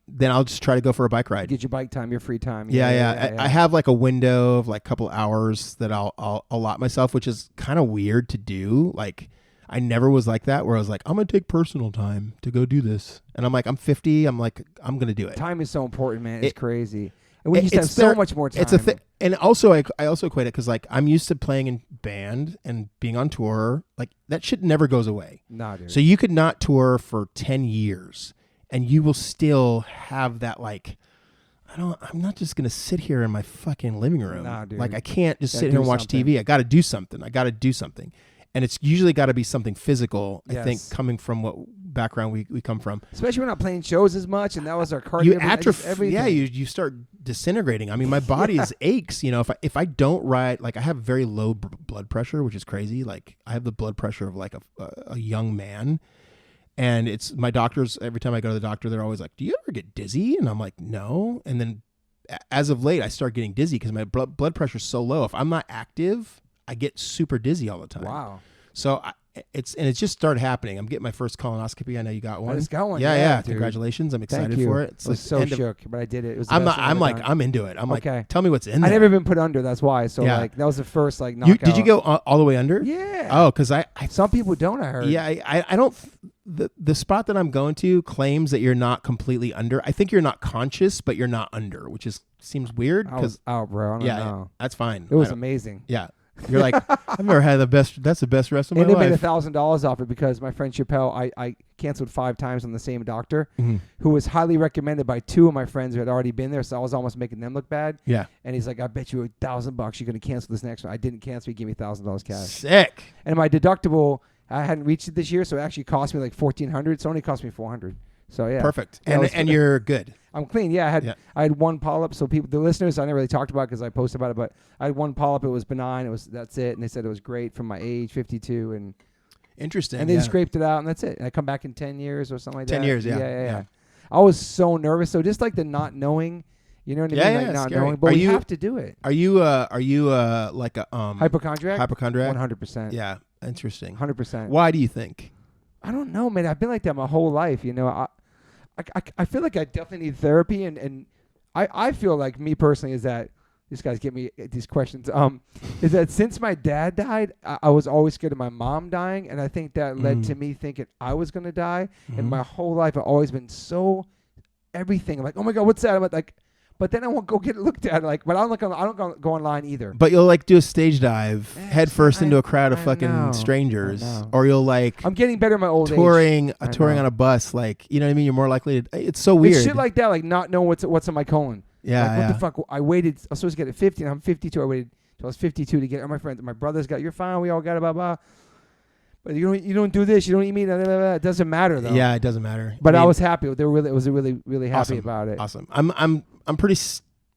then I'll just try to go for a bike ride. Get your bike time, your free time. I have like a window of like a couple hours that I'll allot myself, which is kind of weird to do. Like I never was like that, where I was like, I'm going to take personal time to go do this. And I'm like, I'm 50. I'm like, I'm going to do it. Time is so important, man. It's crazy. And we used to have so much more time. It's a thing. And also, I also equate it because like I'm used to playing in band and being on tour. Like that shit never goes away. Nah, dude. So you could not tour for 10 years and you will still have that like, I'm not just going to sit here in my fucking living room. Nah, dude. Like I can't just sit here and watch TV. I got to do something. And it's usually got to be something physical, I think, coming from what background we come from. Especially we're not playing shows as much, and that was our cardio. You atrophy. Yeah, you start disintegrating. I mean, my body is aches. If I don't ride, like I have very low blood pressure, which is crazy. Like I have the blood pressure of like a young man, and it's my doctors. Every time I go to the doctor, they're always like, "Do you ever get dizzy?" And I'm like, "No." And then, as of late, I start getting dizzy because my blood pressure is so low. If I'm not active, I get super dizzy all the time. Wow. So it's just started happening. I'm getting my first colonoscopy. I know you got one. I just got one. Yeah. Dude. Congratulations. I'm excited for it. I was so shook, but I did it. It was I'm into it. I'm okay. Like, tell me what's in there. I never been put under. That's why. So like that was the first like knockout. Did you go all the way under? Yeah. Oh, because I some people don't. I heard. Yeah, I don't. The spot that I'm going to claims that you're not completely under. I think you're not conscious, but you're not under, which seems weird. Because bro. I don't know. That's fine. It was amazing. Yeah. You're like, I've never had the best. That's the best rest of my life. And they made $1,000 off it because my friend Chappelle, I canceled 5 times on the same doctor, who was highly recommended by 2 of my friends who had already been there. So I was almost making them look bad. Yeah. And he's like, I bet you $1,000 you're going to cancel this next one. I didn't cancel. He gave me $1,000 cash. Sick. And my deductible, I hadn't reached it this year, so it actually cost me like $1,400. It's only cost me $400. So yeah. Perfect. And you're good. I'm clean. Yeah, I had 1 polyp. So the listeners, I never really talked about it because I posted about it, but I had 1 polyp. It was benign. That's it. And they said it was great from my age, 52, and interesting. And they scraped it out, and that's it. And I come back in 10 years or something like that. 10 years, yeah. I was so nervous. So just like the not knowing, you know what I mean? Like not scary. knowing, but you have to do it. Are you like a hypochondriac? Hypochondriac? 100%. Yeah, interesting. 100%. Why do you think? I don't know, man. I've been like that my whole life. I feel like I definitely need therapy, and I feel like me personally is that these guys get me these questions. Is that since my dad died, I was always scared of my mom dying, and I think that led to me thinking I was gonna die. And my whole life I've always been so everything. I'm like, oh my god, what's that? I'm like, but then I won't go get it looked at. Like, but I don't go online either. But you'll like do a stage dive head first into a crowd of fucking strangers, or you'll like. I'm getting better in my old age. Touring on a bus, like you know what I mean. You're more likely to. It's so weird. It's shit like that, like not know what's in my colon. Yeah. What the fuck? I waited. I was supposed to get it 50, and I'm 52. I waited till I was 52 to get it. My friend, my brother's got. You're fine. We all got it. Blah blah. But you don't do this. You don't eat meat. Blah, blah, blah. It doesn't matter though. Yeah, it doesn't matter. But I was happy. They were really happy awesome. about it. Awesome. I'm pretty.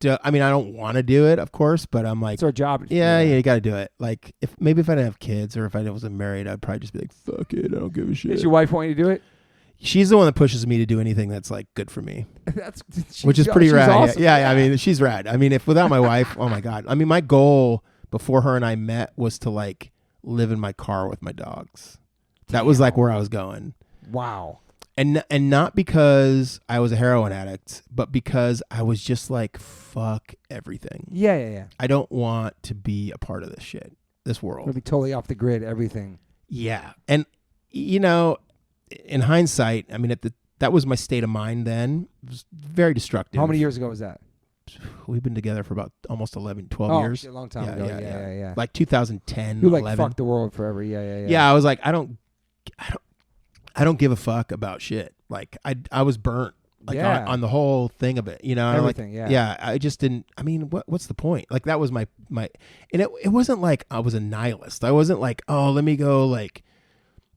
I mean, I don't want to do it, of course, but I'm like, it's our job. Yeah, you got to do it. Like, if I didn't have kids or if I wasn't married, I'd probably just be like, fuck it, I don't give a shit. Does your wife want you to do it? She's the one that pushes me to do anything that's like good for me. Which is pretty she's rad. Awesome. Yeah, I mean, she's rad. I mean, if without my wife, oh my God. I mean, my goal before her and I met was to like live in my car with my dogs. That was like where I was going. Wow. And not because I was a heroin addict, but because I was just like, fuck everything. Yeah. I don't want to be a part of this shit, this world. It'll be totally off the grid, everything. Yeah. And, in hindsight, I mean, that was my state of mind then. It was very destructive. How many years ago was that? We've been together for about almost 12 years. A long time ago. Yeah. Like 2010, You like 11. fuck the world forever. Yeah. Yeah, I was like, I don't give a fuck about shit. Like I was burnt on the whole thing of it, Everything, Yeah, I just didn't. I mean, what's the point? Like that was my, and it wasn't like I was a nihilist. I wasn't like, oh, let me go like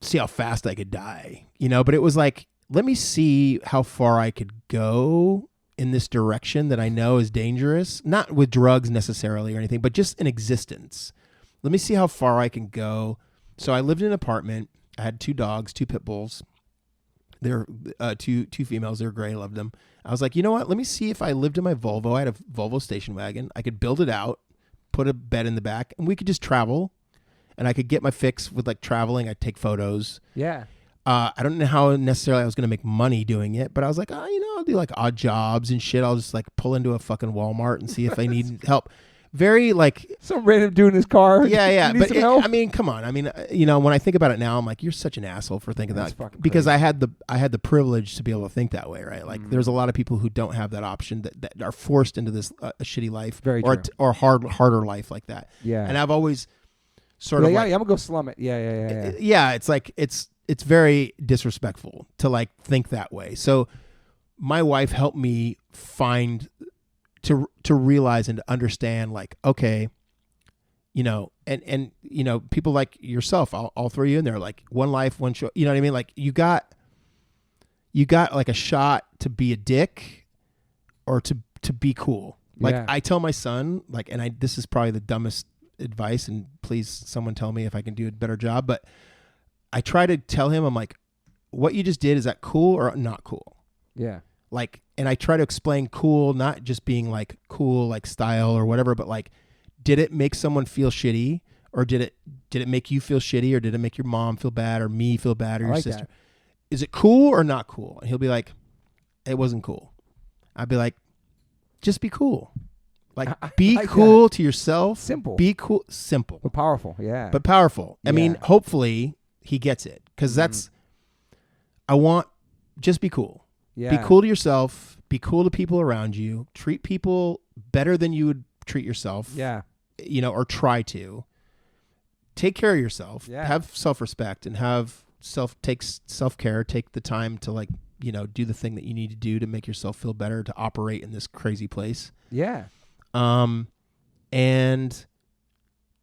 see how fast I could die, But it was like, let me see how far I could go in this direction that I know is dangerous, not with drugs necessarily or anything, but just in existence. Let me see how far I can go. So I lived in an apartment. I had 2 dogs, 2 pit bulls. They're two females. They're gray. I loved them. I was like, you know what? Let me see if I lived in my Volvo. I had a Volvo station wagon. I could build it out, put a bed in the back, and we could just travel. And I could get my fix with like traveling. I'd take photos. Yeah. I don't know how necessarily I was going to make money doing it, but I was like, I'll do like odd jobs and shit. I'll just like pull into a fucking Walmart and see if I need help. Very like some random dude in his car. Yeah. But I mean, come on. I mean, when I think about it now, I'm like, you're such an asshole for thinking that, because I had the privilege to be able to think that way, right? Like, there's a lot of people who don't have that option that are forced into this a shitty life, or harder life like that. Yeah. And I've always sort of I'm gonna go slum it. Yeah. Yeah, it's like it's very disrespectful to like think that way. So my wife helped me find to realize and to understand, like, okay, and people like yourself, I'll throw you in there, like one life, one show, you know what I mean? Like you got like a shot to be a dick or to be cool. Like I tell my son, like, and this is probably the dumbest advice, and please someone tell me if I can do a better job, but I try to tell him, I'm like, what you just did, is that cool or not cool? Yeah. Like, and I try to explain cool, not just being like cool, like style or whatever, but like, did it make someone feel shitty, or did it make you feel shitty, or did it make your mom feel bad, or me feel bad, or your sister? That. Is it cool or not cool? And he'll be like, it wasn't cool. I'd be like, just be cool. Like, be cool to yourself. Simple. Be cool. Simple. But powerful. Yeah. But powerful. I mean, hopefully he gets it, because just be cool. Yeah. Be cool to yourself. Be cool to people around you. Treat people better than you would treat yourself. Yeah. Or try to. Take care of yourself. Yeah. Have self-respect and take self-care. Take the time to like, do the thing that you need to do to make yourself feel better, to operate in this crazy place. Yeah. And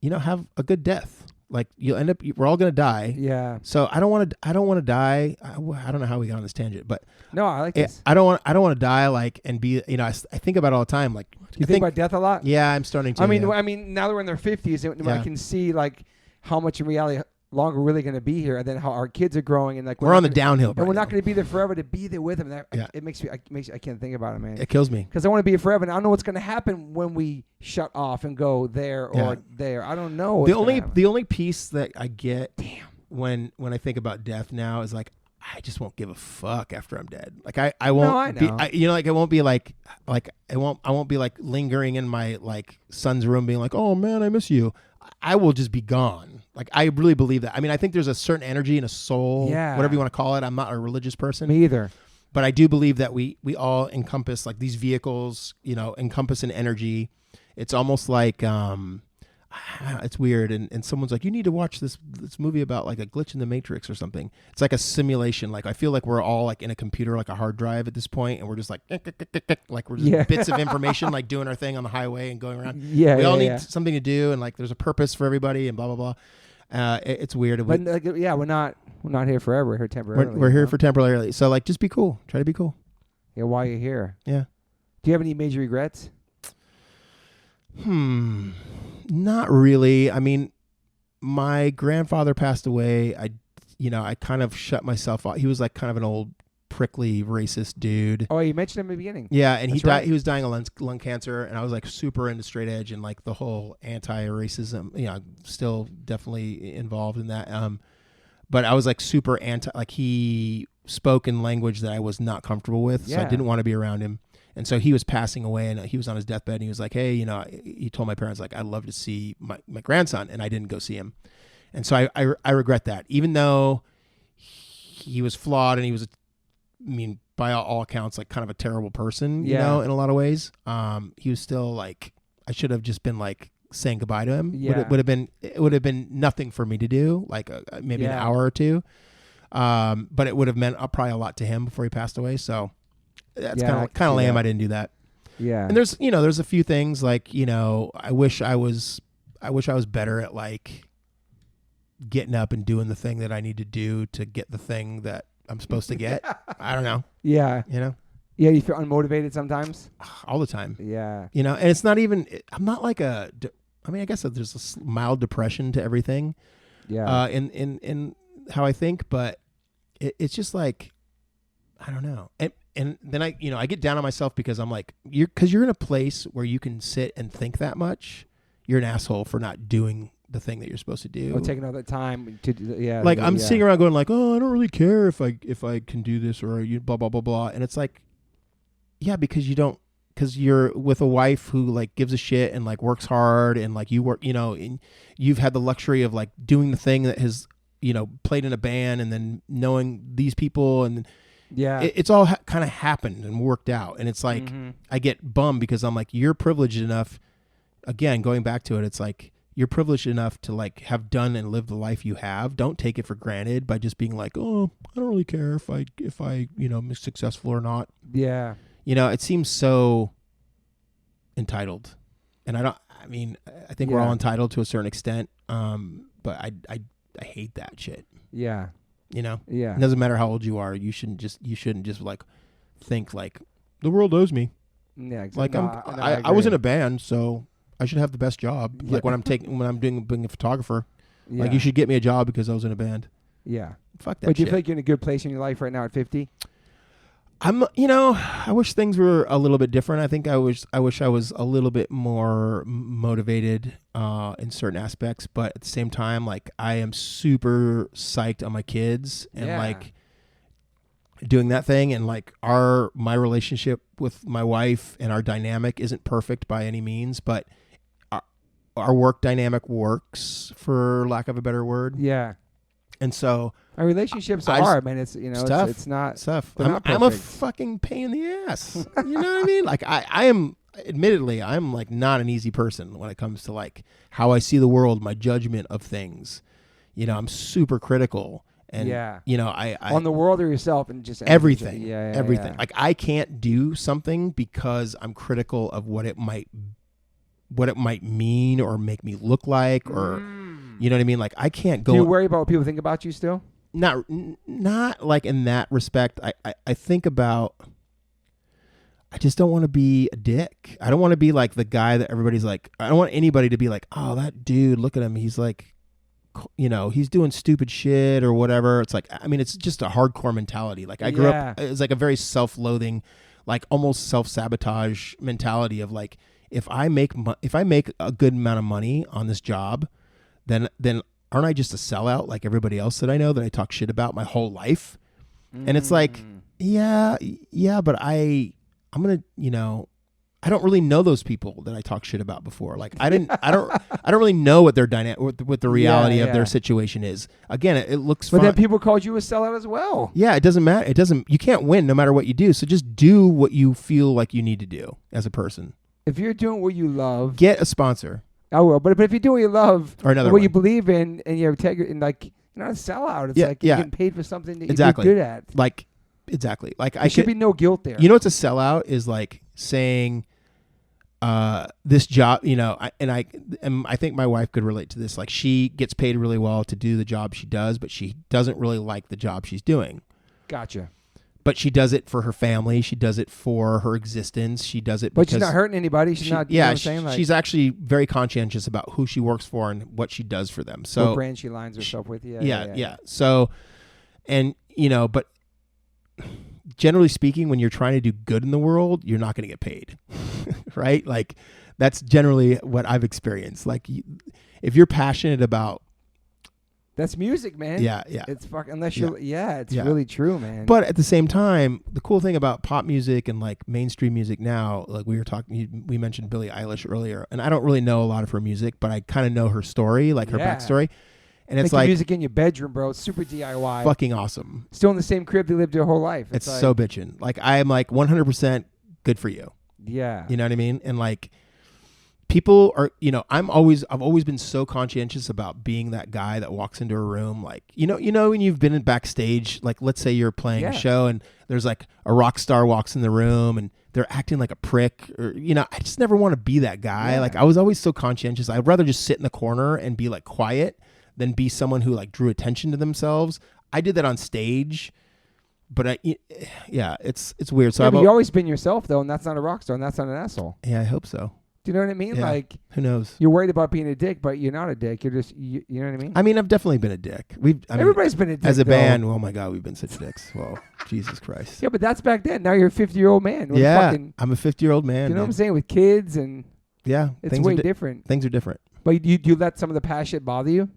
have a good death. Like, you'll end up, we're all going to die. Yeah. So I don't want to die. I don't know how we got on this tangent, but no, I like this. I don't want to die, like, and be, I think about it all the time. Like, you think about death a lot? Yeah, I'm starting to. I mean, now that we're in their 50s, I can see like how much in reality longer we're really going to be here, and then how our kids are growing, and like we're on the downhill. And we're not going to be there forever to be there with them. It makes me, I can't think about it, man. It kills me, because I want to be here forever, and I don't know what's going to happen when we shut off and go there or there. I don't know. The only piece that I get, when I think about death now, is like, I just won't give a fuck after I'm dead. Like I won't. No, I know. Like I won't be like I won't be like lingering in my like son's room, being like, oh man, I miss you. I will just be gone. Like, I really believe that. I mean, I think there's a certain energy and a soul, whatever you want to call it. I'm not a religious person. Me either. But I do believe that we all encompass, like, these vehicles, encompass an energy. It's almost like, I it's weird. And someone's like, you need to watch this movie about like a glitch in the Matrix or something. It's like a simulation. Like I feel like we're all like in a computer, like a hard drive at this point, and we're just like we're just bits of information, like doing our thing on the highway and going around. Yeah, we all need something to do, and like there's a purpose for everybody, and blah blah blah. It's weird. But we're not here forever. We're here temporarily. We're here for temporarily. So like, just be cool. Try to be cool. Yeah, while you're here. Yeah. Do you have any major regrets? Not really. I mean, my grandfather passed away. I kind of shut myself off. He was like kind of an old prickly racist dude. Oh, you mentioned him in the beginning. Yeah, and he died. He was dying of lung cancer, and I was like super into straight edge and like the whole anti-racism. Still definitely involved in that. But I was like super anti. Like he spoke in language that I was not comfortable with, so I didn't want to be around him. And so he was passing away, and he was on his deathbed, and he was like, hey, he told my parents, like, I'd love to see my grandson, and I didn't go see him. And so I regret that. Even though he was flawed, and he was, by all accounts, like kind of a terrible person, in a lot of ways, he was still like, I should have just been like saying goodbye to him. Yeah. It would have been nothing for me to do, like maybe an hour or two. But it would have meant probably a lot to him before he passed away. So that's kind of lame. I didn't do that. Yeah. And there's a few things like, I wish I was better at like getting up and doing the thing that I need to do to get the thing that I'm supposed to get. I don't know. Yeah. Yeah, you feel unmotivated sometimes? All the time. Yeah. And it's not even, I'm not like I guess that there's a mild depression to everything. Yeah. In how I think, but it's just like, I don't know. And then I get down on myself because I'm like, you're in a place where you can sit and think that much. You're an asshole for not doing the thing that you're supposed to do. Or taking all that time to Like I'm sitting around going like, oh, I don't really care if I can do this or you blah blah blah blah. And it's like, yeah, because you're with a wife who like gives a shit and like works hard and like you work, and you've had the luxury of like doing the thing that has, played in a band and then knowing these people and it's all kind of happened and worked out. And it's like, I get bummed because I'm like, you're privileged enough. Again, going back to it, it's like you're privileged enough to like have done and lived the life you have. Don't take it for granted by just being like, oh, I don't really care if I am successful or not. Yeah. It seems so entitled, and I think we're all entitled to a certain extent. But I hate that shit. Yeah. Yeah. It doesn't matter how old you are. You shouldn't just like think like the world owes me. Yeah. Exactly. Like I was in a band, so I should have the best job. Like when I'm being a photographer, like you should get me a job because I was in a band. Yeah. Fuck that. But do you shit. feel like you're in a good place in your life right now at 50? I wish things were a little bit different. I think I wish I was a little bit more motivated in certain aspects, but at the same time, like I am super psyched on my kids and like doing that thing. And like my relationship with my wife and our dynamic isn't perfect by any means, but our work dynamic works, for lack of a better word. Yeah. And so our relationships are hard, man. It's tough. It's not tough. I'm a fucking pain in the ass. You know what I mean? Like I am, admittedly, I'm like not an easy person when it comes to like how I see the world, my judgment of things. I'm super critical. And I on the world or yourself and just everything. Everything. Like I can't do something because I'm critical of what it might mean or make me look like or you know what I mean? Like I can't go. Do you worry about what people think about you still? Not like in that respect. I think about, I just don't want to be a dick. I don't want to be like the guy that everybody's like, I don't want anybody to be like, oh, that dude, look at him. He's like, he's doing stupid shit or whatever. It's like, it's just a hardcore mentality. Like I grew up, it's like a very self-loathing, like almost self-sabotage mentality of like, if I make a good amount of money on this job, then aren't I just a sellout like everybody else that I know that I talk shit about my whole life? And it's like, yeah, but I'm going to, I don't really know those people that I talk shit about before. Like I don't really know what their what the reality of their situation is. Again, it looks fun. But then people called you a sellout as well. Yeah, it doesn't matter. You can't win no matter what you do. So just do what you feel like you need to do as a person. If you're doing what you love, get a sponsor. I will. But if you do what you love or another and what one. you believe in, and you have integrity, and like you're not a sellout. It's like you're getting paid for something that exactly. you're good at. Like exactly. Like There should be no guilt there. You know what's a sellout is like saying this job, you know, I think my wife could relate to this. Like she gets paid really well to do the job she does, but she doesn't really like the job she's doing. Gotcha. But she does it for her family. She does it for her existence. She does it but because she's not hurting anybody. She's not. Yeah, you know what I'm saying? Like, she's actually very conscientious about who she works for and what she does for them. So what brand she lines herself with. Yeah. So, and you know, but generally speaking, when you're trying to do good in the world, you're not going to get paid, right? Like that's generally what I've experienced. Like if you're passionate about. That's music, man. Yeah. It's fucking unless you're. Yeah, it's really true, man. But at the same time, the cool thing about pop music and like mainstream music now, like we mentioned Billie Eilish earlier, and I don't really know a lot of her music, but I kind of know her story, like her backstory. And it's like music in your bedroom, bro. It's super DIY. Fucking awesome. Still in the same crib they lived their whole life. It's like, so bitchin'. Like I am like 100% good for you. Yeah. You know what I mean? And like. People are, you know, I've always been so conscientious about being that guy that walks into a room, like, you know, when you've been in backstage, like, let's say you're playing a show and there's like a rock star walks in the room and they're acting like a prick, or, you know, I just never want to be that guy. Like, I was always so conscientious. I'd rather just sit in the corner and be like quiet than be someone who like drew attention to themselves. I did that on stage. But it's weird. So you've always been yourself though, and that's not a rock star, and that's not an asshole. Yeah, I hope so. Do you know what I mean? Yeah. Like, who knows? You're worried about being a dick, but you're not a dick. You're just, you know what I mean? I mean, I've definitely been a dick. Everybody's been a dick. As a band, oh my God, we've been such dicks. Well, Jesus Christ. Yeah, but that's back then. Now you're a 50-year-old man. I'm a 50-year-old man. You know what I'm saying? With kids and it's way different. Things are different. But you let some of the past shit bother you?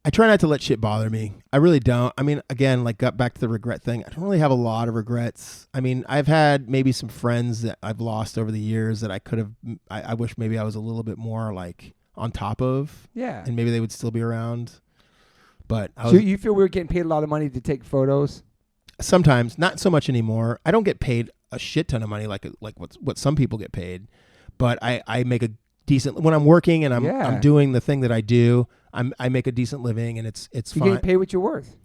I try not to let shit bother me. I really don't. I mean, again, like got back to the regret thing. I don't really have a lot of regrets. I mean, I've had maybe some friends that I've lost over the years that I could have, I wish maybe I was a little bit more like on top of. Yeah. And maybe they would still be around. But so you feel we were getting paid a lot of money to take photos? Sometimes, not so much anymore. I don't get paid a shit ton of money like what some people get paid. But I make a decent, when I'm working and I'm doing the thing that I do, I make a decent living and it's fine. You get paid what you're worth.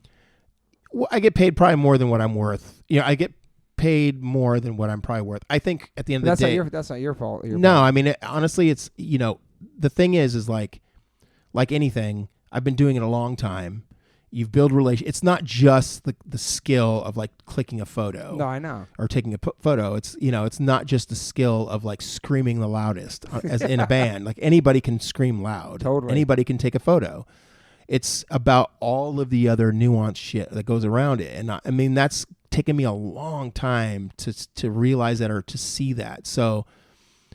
Well, I get paid probably more than what I'm worth. You know, I get paid more than what I'm probably worth. I think at the end of the day, that's not your fault. I mean, honestly, it's, you know, the thing is like anything, I've been doing it a long time. You've built relation. It's not just the skill of like clicking a photo. No, I know. Or taking a photo. It's, you know, it's not just the skill of like screaming the loudest as in a band. Like anybody can scream loud. Totally. Anybody can take a photo. It's about all of the other nuanced shit that goes around it. And I mean, that's taken me a long time to realize that or to see that. So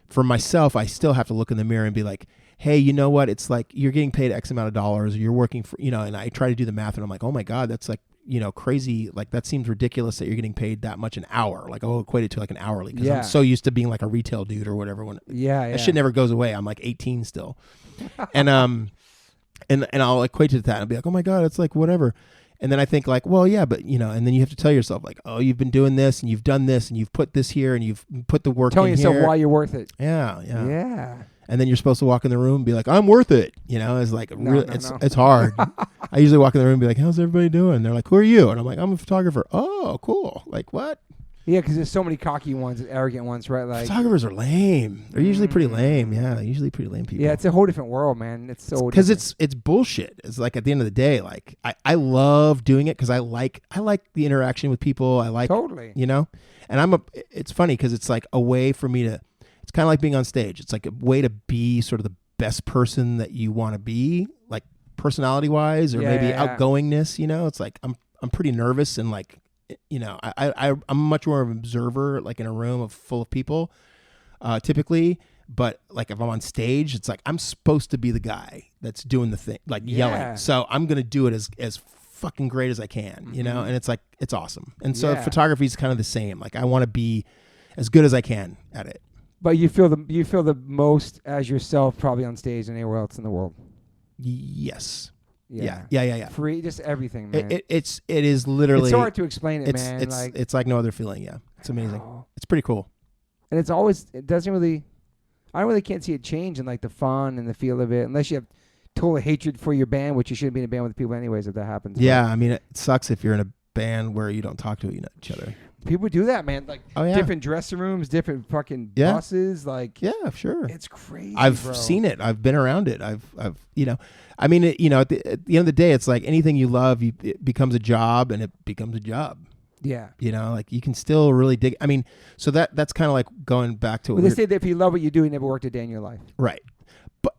for myself, I still have to look in the mirror and be like, hey, you know what? It's like you're getting paid X amount of dollars. You're working for, you know, and I try to do the math and I'm like, oh my God, that's like, you know, crazy. Like that seems ridiculous that you're getting paid that much an hour. Like I'll equate it to like an hourly because I'm so used to being like a retail dude or whatever. That shit never goes away. I'm like 18 still. And I'll equate it to that and I'll be like, oh my God, it's like whatever. And then I think like, well, yeah, but you know, and then you have to tell yourself like, oh, you've been doing this and you've done this and you've put this here and you've put the work in here. Telling yourself why you're worth it. Yeah. And then you're supposed to walk in the room and be like, I'm worth it. You know, it's like, it's hard. I usually walk in the room and be like, how's everybody doing? They're like, who are you? And I'm like, I'm a photographer. Oh, cool. Like what? Yeah, because there's so many cocky ones, arrogant ones, right? Like photographers are lame. They're usually pretty lame. Yeah, usually pretty lame people. Yeah, it's a whole different world, man. It's so because it's bullshit. It's like at the end of the day, like I love doing it because I like the interaction with people. I like totally, you know. And it's funny because it's like a way for me to. It's kind of like being on stage. It's like a way to be sort of the best person that you want to be, like personality wise, or maybe outgoingness. You know, it's like I'm pretty nervous and like. You know, I'm much more of an observer, like in a room full of people, typically. But like if I'm on stage, it's like I'm supposed to be the guy that's doing the thing, like yelling. So I'm gonna do it as fucking great as I can, you know. And it's like it's awesome. And so photography is kind of the same. Like I want to be as good as I can at it. But you feel the most as yourself probably on stage than anywhere else in the world. Yes. Yeah. Free, just everything, man. It is literally. It's hard to explain it, man. It's like no other feeling. Yeah, it's amazing. It's pretty cool. And it doesn't really. I really can't see it change in like the fun and the feel of it, unless you have total hatred for your band, which you shouldn't be in a band with people anyways if that happens. Yeah, I mean, it sucks if you're in a band where you don't talk to each other. People do that, man. Like different dressing rooms, different fucking buses. Like, yeah, sure. It's crazy. I've bro. seen it. I've been around it. I've I mean, at the end of the day, it's like anything you love, it becomes a job, and it becomes a job. Yeah. Like you can still really dig. I mean, so that's kind of like going back to. Well, they say that if you love what you do, you never worked a day in your life. Right. But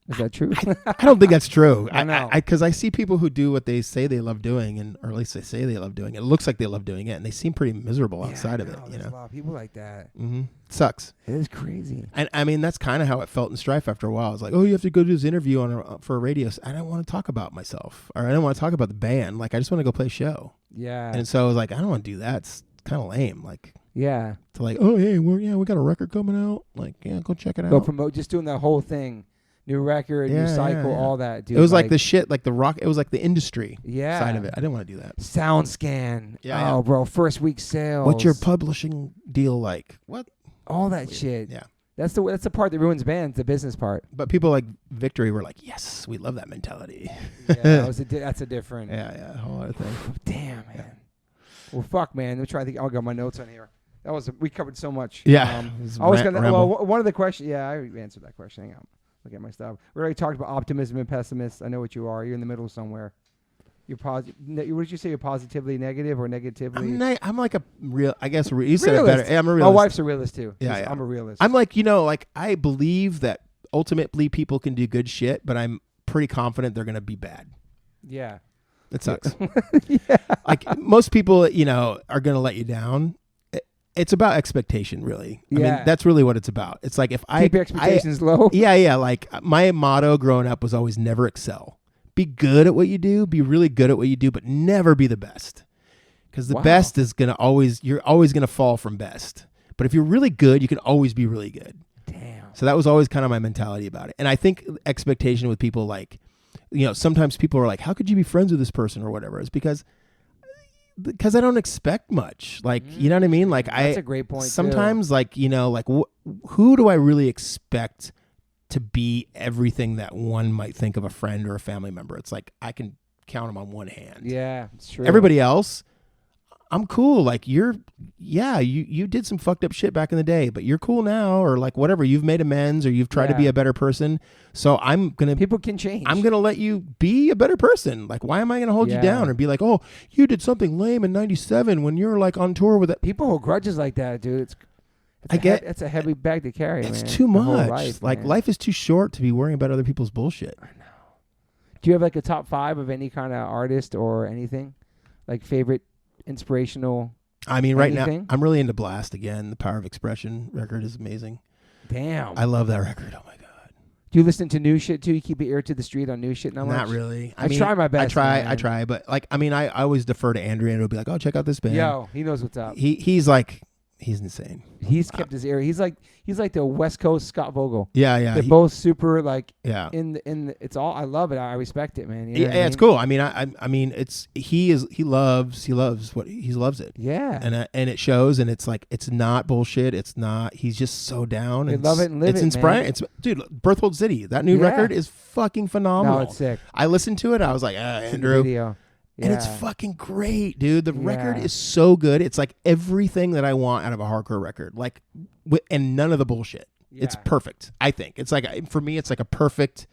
is that true? I don't think that's true. I know. Because I see people who do what they say they love doing, or at least they say they love doing it. It looks like they love doing it, and they seem pretty miserable outside of it. There's a lot of people like that. Mm-hmm. Sucks. It is crazy. And I mean, that's kind of how it felt in Strife after a while. It's like, oh, you have to go do this interview for a radio. I don't want to talk about myself, or I don't want to talk about the band. Like, I just want to go play a show. Yeah. And so I was like, I don't want to do that. It's kind of lame. Like, yeah. To like, oh, hey, we got a record coming out. Like, yeah, go check it out. Go promote, just doing that whole thing. New record, new cycle, all that, dude. It was like the shit, like the rock. It was like the industry side of it. I didn't want to do that. SoundScan. Yeah. Oh, bro, first week sales. What's your publishing deal like? What? All that shit. Yeah. That's the part that ruins bands, the business part. But people like Victory were like, yes, we love that mentality. Yeah, that's a different. Yeah, a whole other thing. Damn, man. Yeah. Well, fuck, man. Let me try to think. I'll got my notes on here. We covered so much. Yeah. One of the questions. Yeah, I answered that question. Hang on. Look at my stuff. We already talked about optimism and pessimists. I know what you are. You're in the middle somewhere. You're positive. What did you say? You're positively negative or negatively? I'm like a real. I guess you said it better. Yeah, I'm a realist. My wife's a realist too. Yeah. I'm a realist. I'm like, like I believe that ultimately people can do good shit, but I'm pretty confident they're gonna be bad. Yeah. It sucks. Yeah. Like most people, are gonna let you down. It's about expectation, really. Yeah. I mean, that's really what it's about. It's like if keep your expectations low. Yeah. Like my motto growing up was always never excel. Be good at what you do. Be really good at what you do, but never be the best. Because the best is you're always gonna fall from best. But if you're really good, you can always be really good. Damn. So that was always kind of my mentality about it. And I think expectation with people, like, sometimes people are like, how could you be friends with this person or whatever? It's because I don't expect much. Like, you know what I mean? Like, that's a great point. Sometimes, too. Like, like who do I really expect to be everything that one might think of a friend or a family member? It's like I can count them on one hand. Yeah, it's true. Everybody else, I'm cool. Like you did some fucked up shit back in the day, but you're cool now, or like whatever. You've made amends, or you've tried to be a better person. So people can change. I'm gonna let you be a better person. Like, why am I gonna hold you down or be like, oh, you did something lame in '97 when you're like on tour with it? People hold grudges like that, dude. It's a heavy bag to carry. It's man. too much. Life is too short to be worrying about other people's bullshit. I know. Do you have like a top 5 of any kind of artist or anything, like favorite inspirational? I mean, right now I'm really into Blast again. The Power of Expression record is amazing. Damn, I love that record. Oh my god. Do you listen to new shit too? You keep your ear to the street on new shit? Not really. I try my best. I try, but like, I mean, I always defer to Andrew, and he'll be like, "Oh, check out this band." Yo, he knows what's up. He's like, he's insane. He's kept his ear. He's like the West Coast Scott Vogel. Yeah. They're both super like. Yeah. It's all. I love it. I respect it, man. It's cool. I mean, I mean, he loves it. Yeah. And it shows, and it's like, it's not bullshit. It's not. He's just so down. They love it and live it. It's inspiring. It's dude, Berthold City. That new record is fucking phenomenal. No, it's sick. I listened to it. I was like, Andrew. Video. Yeah. And it's fucking great, dude. The record is so good. It's like everything that I want out of a hardcore record. Like, and none of the bullshit. Yeah. It's perfect, I think. It's like, for me, it's like a perfect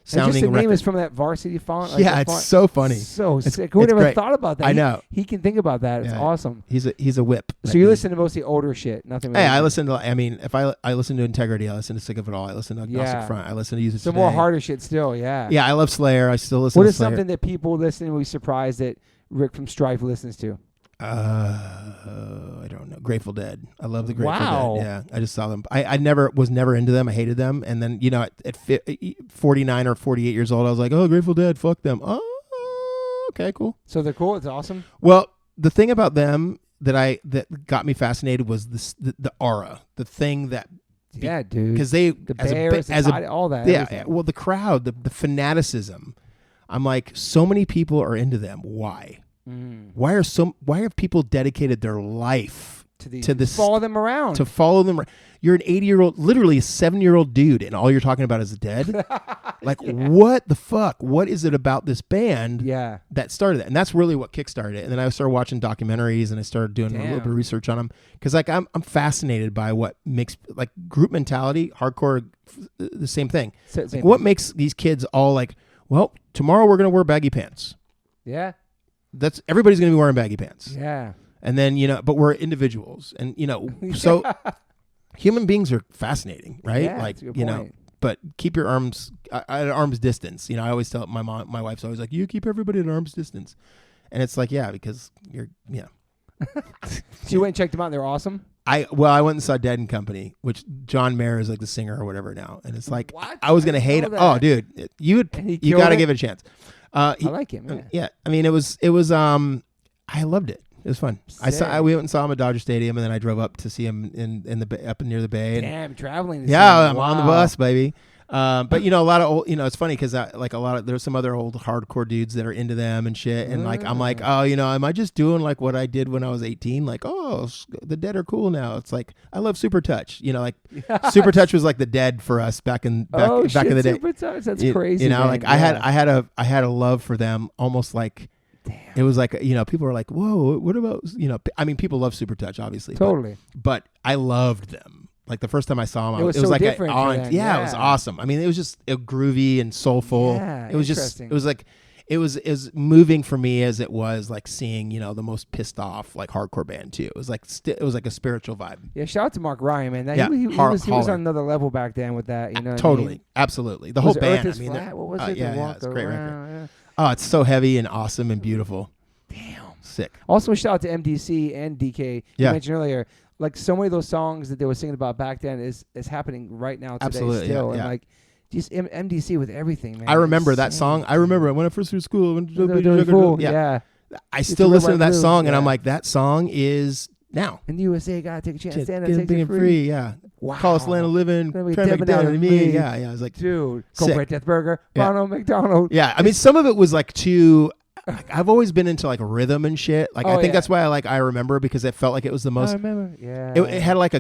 sounding just the record. name is from that Varsity font. Like yeah, it's so funny. So sick. Who never thought about that? I know. He can think about that. It's awesome. He's a whip. So you listen to mostly older shit. Nothing. Hey, I listen to. I mean, if I listen to Integrity, I listen to Sick of It All. I listen to Agnostic Front. I listen to Use It Today. Some more harder shit still. Yeah. Yeah, I love Slayer. I still listen. What to is Slayer. something that people listening will be surprised that Rick from Strife listens to? I don't know. Grateful Dead. I love the Grateful Wow. Dead. Yeah, I just saw them. I was never into them. I hated them. And then, at 49 or 48 years old, I was like, oh, Grateful Dead, fuck them. Oh, okay, cool. So they're cool. It's awesome. Well, the thing about them that got me fascinated was the aura, the thing that. Yeah, dude. Because they all that. Yeah. Everything. Well, the crowd, the fanaticism. I'm like, so many people are into them. Why? Why have people dedicated their life follow them around. To follow them. You're an 80-year-old, literally a 7-year-old dude, and all you're talking about is dead. Like, what the fuck? What is it about this band that started it? And that's really what kickstarted it. And then I started watching documentaries, and I started doing a little bit of research on them. Because, like, I'm fascinated by what makes, like, group mentality, hardcore, the same thing. What makes these kids all like, well, tomorrow we're going to wear baggy pants. Yeah. Everybody's going to be wearing baggy pants. Yeah. And then, but we're individuals. And, so human beings are fascinating, right? Yeah, like, that's a good point. But keep your arms at arm's distance. I always tell my wife's always like, you keep everybody at arm's distance. And it's like, yeah, because you're. So you went and checked them out and they're awesome? I went and saw Dead and Company, which John Mayer is like the singer or whatever now. And it's like, what? I was going to hate it. Oh, dude, you got to give it a chance. I like him. Yeah. Yeah. I mean, it was, I loved it. It was fun. We went and saw him at Dodger Stadium, and then I drove up to see him in the up near the Bay. Damn, traveling. I'm on the bus, baby. But a lot of old, it's funny because there's some other old hardcore dudes that are into them and shit, and like I'm like, oh, am I just doing like what I did when I was 18? Like, oh, the Dead are cool now. It's like I love Super Touch. Like Super Touch was like the Dead for us back in the day. Super Touch, that's crazy. Like I had a love for them, almost like. Damn. It was like, people were like, whoa, what about, I mean, people love Super Touch, obviously. Totally. But I loved them. Like the first time I saw them, it was so like different. Yeah, it was awesome. I mean, it was just groovy and soulful. Yeah, it was just, it was like, it was as moving for me as it was like seeing, the most pissed off like hardcore band too. It was like, it was like a spiritual vibe. Yeah. Shout out to Mark Ryan, man. He was on another level back then with that. Totally. I mean? Absolutely. The whole band. Earth is Flat? What was it? Yeah, it's a great record. Yeah. Oh, it's so heavy and awesome and beautiful. Damn. Sick. Also, a shout out to MDC and DK. You mentioned earlier, like so many of those songs that they were singing about back then is happening right now today. Absolutely, still. Yeah. And like just MDC with everything, man. I remember that song. I remember when I first through school. Yeah. I still listen to that song, and I'm like, that song is now. In the USA, gotta take a chance. Stand up, take it free. Yeah. Wow. Call us land of living. Trying to make down to me. Yeah. I was like, dude, Corporate Death Burger, Ronald McDonald. Yeah. I mean, some of it was like too. Like, I've always been into like rhythm and shit. Like I think that's why I remember, because it felt like it was the most. I remember. Yeah. It had like I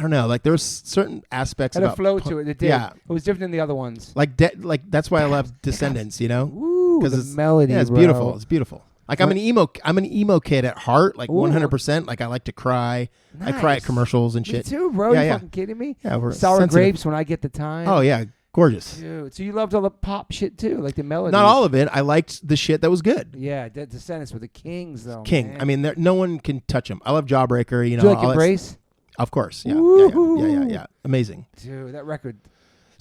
don't know. Like there was certain aspects. Had about a flow to it. It did. Yeah. It was different than the other ones. Like that's why I love Descendants. Because it's melody. Yeah, it's beautiful. It's beautiful. Like I'm an emo kid at heart. Like 100%. Like I like to cry. Nice. I cry at commercials and shit. Me too, bro. You fucking kidding me? Yeah, we're Sour sensitive. Grapes when I get the time. Oh yeah. Gorgeous. Dude, so you loved all the pop shit too, like the melodies. Not all of it. I liked the shit that was good. Yeah, Descendants were the kings, though. King. Man. I mean, no one can touch him. I love Jawbreaker. Do you like Embrace? Of course. Yeah. Amazing. Dude, that record.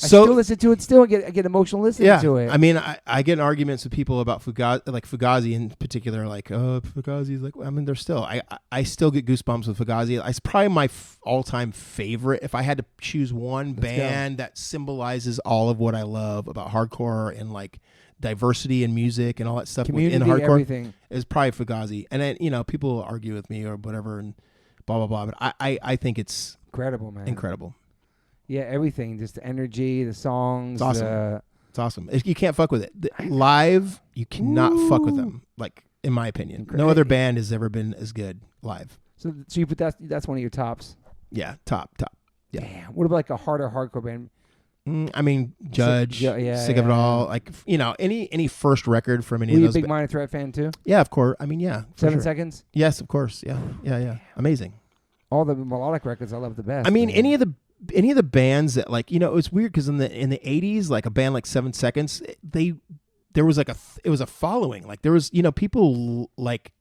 I still listen to it. Still, I get emotional listening to it. I mean, I get in arguments with people about Fugazi in particular. Like, oh, Fugazi's like. I mean, they're still. I still get goosebumps with Fugazi. It's probably my all-time favorite. If I had to choose one band that symbolizes all of what I love about hardcore and like diversity in music and all that stuff Community, in hardcore, everything, is probably Fugazi. And then people argue with me or whatever and blah blah blah. But I think it's incredible, man. Incredible. Yeah, everything. Just the energy, the songs. It's awesome. It's awesome. You can't fuck with it. Live, you cannot fuck with them. Like, in my opinion, no other band has ever been as good live. So you put that's one of your tops. Yeah, top. Yeah. Damn. What about like a harder hardcore band? I mean, Judge, Sick of It All. Like any first record from any of those. Were you a big Minor Threat fan too? Yeah, of course. I mean, yeah. 7 Seconds. Yes, of course. Yeah. Amazing. All the melodic records I love the best. I mean, any of the bands that like it's weird because in the 80s, like a band like 7 Seconds, there was like it was a following. Like there was people like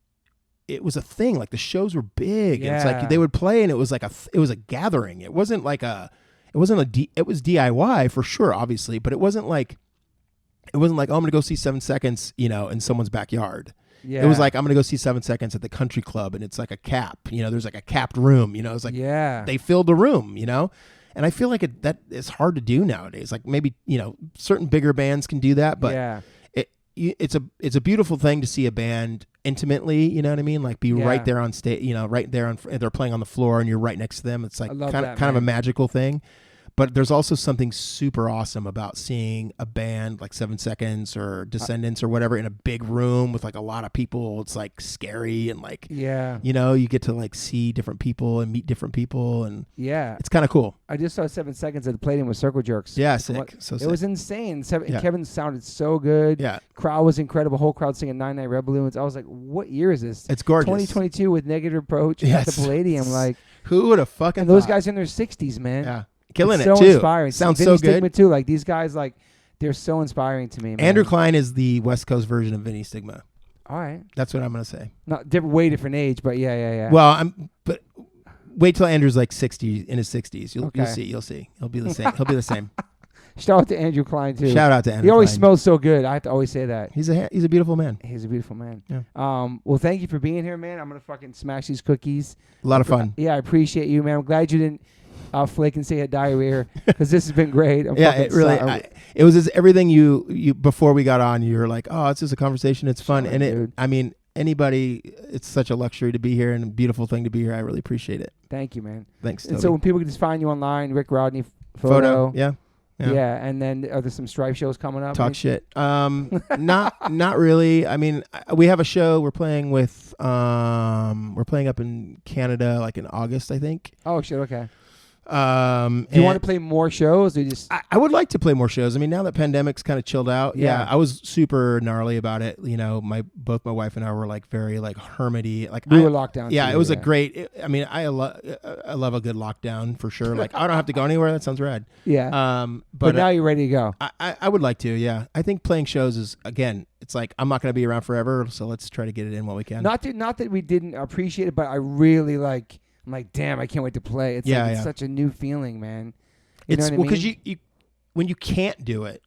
it was a thing. Like the shows were big. Yeah. And it's like they would play and it was like it was a gathering. It was DIY for sure, obviously, but it wasn't like oh, I'm gonna go see 7 Seconds in someone's backyard. Yeah. It was like, I'm going to go see 7 Seconds at the country club, and it's like a cap. There's like a capped room. It's like they filled the room, And I feel like that is hard to do nowadays. Like maybe, certain bigger bands can do that, but it's a beautiful thing to see a band intimately, you know what I mean? Like be right there on stage, right there they're playing on the floor and you're right next to them. It's like kind of a magical thing. But there's also something super awesome about seeing a band like 7 Seconds or Descendants or whatever in a big room with like a lot of people. It's like scary and like, you know, you get to like see different people and meet different people, and it's kind of cool. I just saw 7 Seconds at the Palladium with Circle Jerks. Yeah, sick. So sick. It was insane. Kevin sounded so good. Yeah. Crowd was incredible. Whole crowd singing 99 Red Balloons. I was like, what year is this? It's gorgeous. 2022 with Negative Approach at the Palladium. Like, who would have fucking and those thought? guys in their 60s, man. Yeah. Killing it's it so too. Inspiring. Sounds Vinny so good. Stigma too. Like these guys, like they're so inspiring to me. Man. Andrew Klein is the West Coast version of Vinny Stigma. All right, that's what I'm gonna say. Not way different age, but yeah. Well, but wait till Andrew's like 60 in his 60s. You'll see. He'll be the same. He'll be the same. Shout out to Andrew Klein too. Shout out to Andrew. He always Klein. smells so good. I have to always say that. He's a beautiful man. He's a beautiful man. Yeah. Well, thank you for being here, man. I'm gonna fucking smash these cookies. A lot of fun. Yeah, I appreciate you, man. I'm glad you didn't flake and say you had diarrhea because this has been great. It really. It was just everything you before we got on. You were like, oh, it's just a conversation. It's fun, and dude. I mean, anybody. It's such a luxury to be here and a beautiful thing to be here. I really appreciate it. Thank you, man. Thanks. Toby. And so when people can just find you online, Rick Rodney photo. Yeah. Yeah, and then are there some Strife shows coming up? Talk shit. Not really. I mean, we have a show we're playing with. We're playing up in Canada, like in August, I think. Oh shit! Okay. Do you want to play more shows? Or just I would like to play more shows. I mean, now that pandemic's kind of chilled out, I was super gnarly about it. You know, both my wife and I were like very like hermity. Like we were locked down. Yeah, too, it was a great. I mean, I love a good lockdown for sure. Like I don't have to go anywhere. That sounds rad. Yeah. But now you're ready to go. I would like to. Yeah, I think playing shows is again. It's like I'm not going to be around forever, so let's try to get it in while we can. Not that we didn't appreciate it, but I really like. I'm like, damn, I can't wait to play. It's it's such a new feeling, man. You know what I mean? Because you when you can't do it,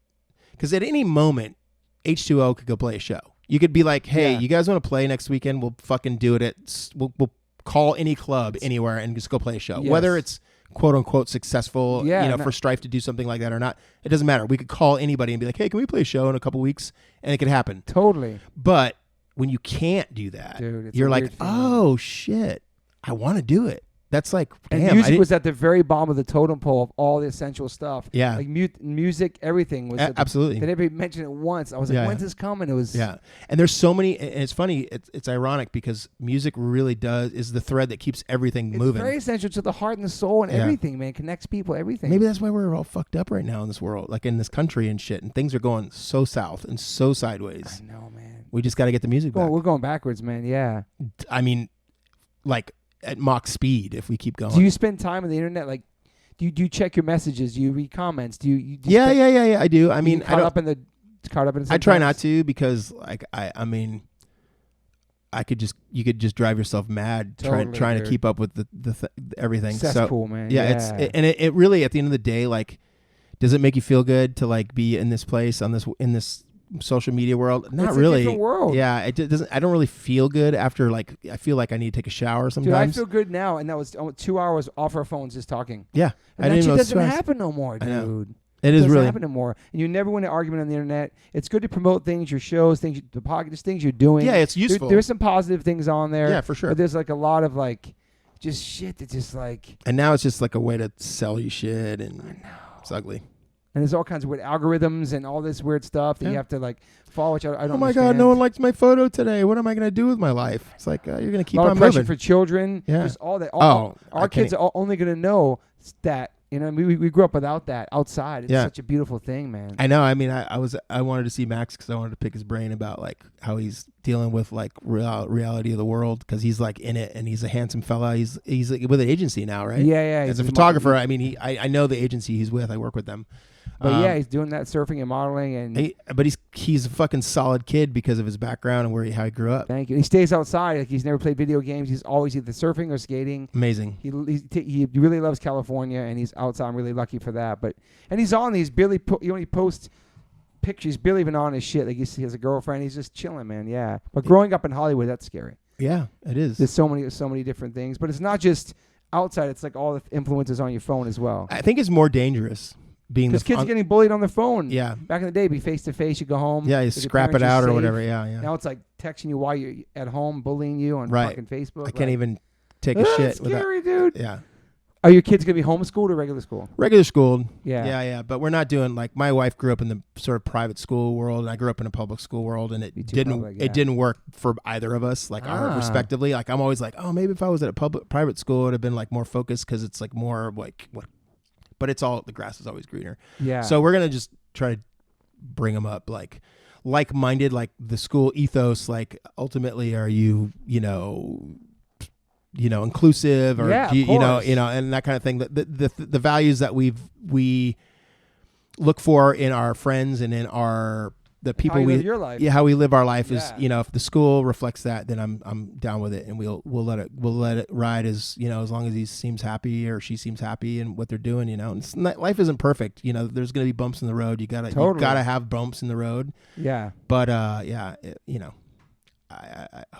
because at any moment, H2O could go play a show. You could be like, hey, you guys want to play next weekend? We'll fucking do it. We'll call any club anywhere and just go play a show. Yes. Whether it's quote unquote successful, for Strife to do something like that or not, it doesn't matter. We could call anybody and be like, hey, can we play a show in a couple weeks? And it could happen. Totally. But when you can't do that, dude, you're like, oh shit. I want to do it. That's like, damn. And music was at the very bottom of the totem pole of all the essential stuff. Yeah. Like music, everything was. Absolutely. They never mentioned it once. I was like, when's this coming? It was. Yeah. And there's so many, and it's funny, it's ironic because music really is the thread that keeps everything moving. It's very essential to the heart and the soul and everything, man. It connects people, everything. Maybe that's why we're all fucked up right now in this world, like in this country and shit. And things are going so south and so sideways. I know, man. We just got to get the music back. We're going backwards, man. Yeah. I mean, like, at Mach speed if we keep going. Do you spend time on the internet? Like, do you check your messages? Do you read comments? Do you yeah, I do. I mean, caught up in it. I try not to because like I mean, you could just drive yourself mad trying to keep up with the everything. That's so cool, man. Yeah, it really at the end of the day, like, does it make you feel good to like be in this place in this social media world? Not really. It's a different world. Yeah, it doesn't. I don't really feel good after like I feel like I need to take a shower sometimes. Dude, I feel good now, and that was 2 hours off our phones just talking. Yeah, and that shit doesn't happen no more, dude. I know. It is really happen no more, and you never win an argument on the internet. It's good to promote things, your shows, things, the podcast, things you're doing. Yeah, it's useful. There's some positive things on there. Yeah, for sure. But there's like a lot of like, just shit that just like. And now it's just like a way to sell you shit, and it's ugly. And there's all kinds of weird algorithms and all this weird stuff that you have to like follow. Which I don't. Oh my God! No one likes my photo today. What am I going to do with my life? It's like you're going to keep a lot on of pressure moving. for children. Yeah. Just all that. Our kids are only going to know that. You know, we grew up without that outside. It's such a beautiful thing, man. I know. I mean, I wanted to see Max because I wanted to pick his brain about like how he's dealing with like reality of the world because he's like in it and he's a handsome fella. He's like, with an agency now, right? Yeah. As a photographer, I mean, I know the agency he's with. I work with them. But he's doing that surfing and modeling, and but he's a fucking solid kid because of his background and how he grew up. Thank you. He stays outside. Like he's never played video games. He's always either surfing or skating. Amazing. He really loves California, and he's outside. I'm really lucky for that. And he's on these barely. He only posts pictures. Barely even on his shit. Like he has a girlfriend. He's just chilling, man. Yeah. But growing up in Hollywood, that's scary. Yeah, it is. There's so many different things, but it's not just outside. It's like all the influences on your phone as well. I think it's more dangerous. Because kids are getting bullied on their phone. Yeah. Back in the day, it'd be face to face. You go home. Yeah, you scrap it out or whatever. Yeah. Now it's like texting you while you're at home, bullying you on fucking Facebook. I can't even take a shit. That's scary, dude. Yeah. Are your kids going to be homeschooled or regular school? Regular schooled. Yeah. Yeah. But we're not doing like my wife grew up in the sort of private school world, and I grew up in a public school world, and it didn't work for either of us, like our respectively. Like I'm always like, oh, maybe if I was at a private school, it would have been like more focused because it's like more like what. But it's all the grass is always greener. Yeah. So we're gonna just try to bring them up like-minded, like the school ethos. Like ultimately, are you inclusive, or you know, and that kind of thing. The values that we look for in our friends and in the people live your life. how we live our life is, if the school reflects that, then I'm down with it, and we'll let it ride as long as he seems happy or she seems happy in what they're doing. And life isn't perfect. There's going to be bumps in the road. You gotta have bumps in the road. Yeah. But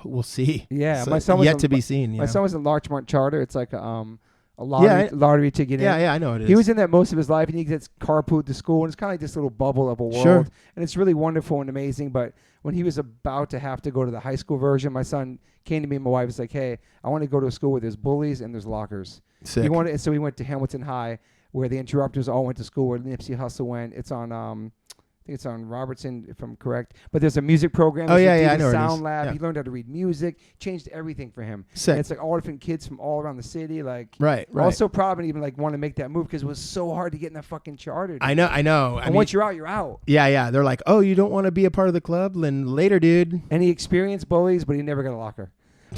we'll see. Yeah, so my son was yet to be seen. My son was in Larchmont Charter. It's like a lottery ticket. Yeah, I know it is. He was in that most of his life, and he gets carpooed to school, and it's kind of like this little bubble of a world. Sure. And it's really wonderful and amazing. But when he was about to have to go to the high school version, my son came to me and my wife was like, hey, I want to go to a school where there's bullies and there's lockers. Sick. So we went to Hamilton High, where the Interrupters all went to school, where Nipsey Hussle went. It's on I think it's on Robertson, if I'm correct. But there's a music program. I know. Sound lab. Yeah. He learned how to read music. Changed everything for him. Sick. And it's like all different kids from all around the city. Like, right. I was so proud of him, even like want to make that move because it was so hard to get in that fucking charter. Dude. I know. And once you're out, you're out. Yeah. They're like, oh, you don't want to be a part of the club? Then later, dude. And he experienced bullies, but he never got a locker.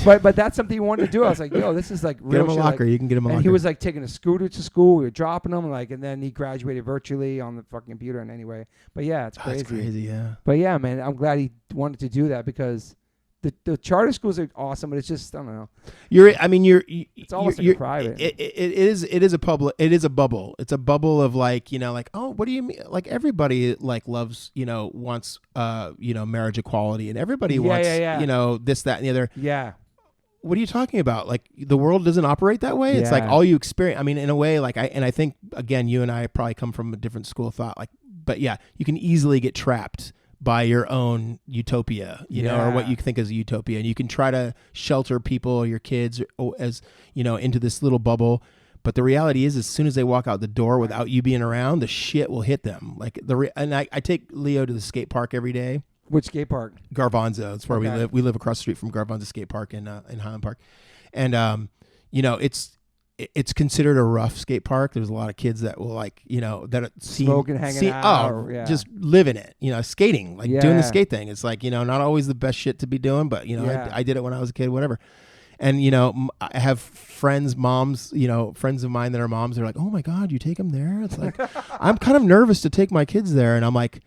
But that's something he wanted to do. I was like, yo, this is like real. Get him a locker. You can get him a locker. And he was like taking a scooter to school. We were dropping him, and then he graduated virtually on the fucking computer. And anyway, but yeah, it's crazy. That's crazy, yeah. But yeah, man, I'm glad he wanted to do that because the charter schools are awesome, but it's just I don't know. It's almost like a private. It is a public. It is a bubble. It's a bubble of oh, what do you mean? Like everybody loves wants marriage equality, and everybody wants this, that, and the other. Yeah. What are you talking about? Like the world doesn't operate that way. It's like all you experience. I mean, in a way, I think again, you and I probably come from a different school of thought. But yeah, you can easily get trapped by your own utopia, or what you think is a utopia, and you can try to shelter people or your kids as into this little bubble. But the reality is, as soon as they walk out the door without you being around, the shit will hit them. And I take Leo to the skate park every day. Which skate park? Garvanzo. It's where we live. We live across the street from Garvanzo Skate Park in Highland Park, and it's considered a rough skate park. There's a lot of kids that will smoking, hanging out, just living it. Skating, doing the skate thing. It's not always the best shit to be doing, but I did it when I was a kid, whatever. And I have friends, moms, friends of mine that are moms. They're like, oh my God, you take them there? It's like I'm kind of nervous to take my kids there, and I'm like,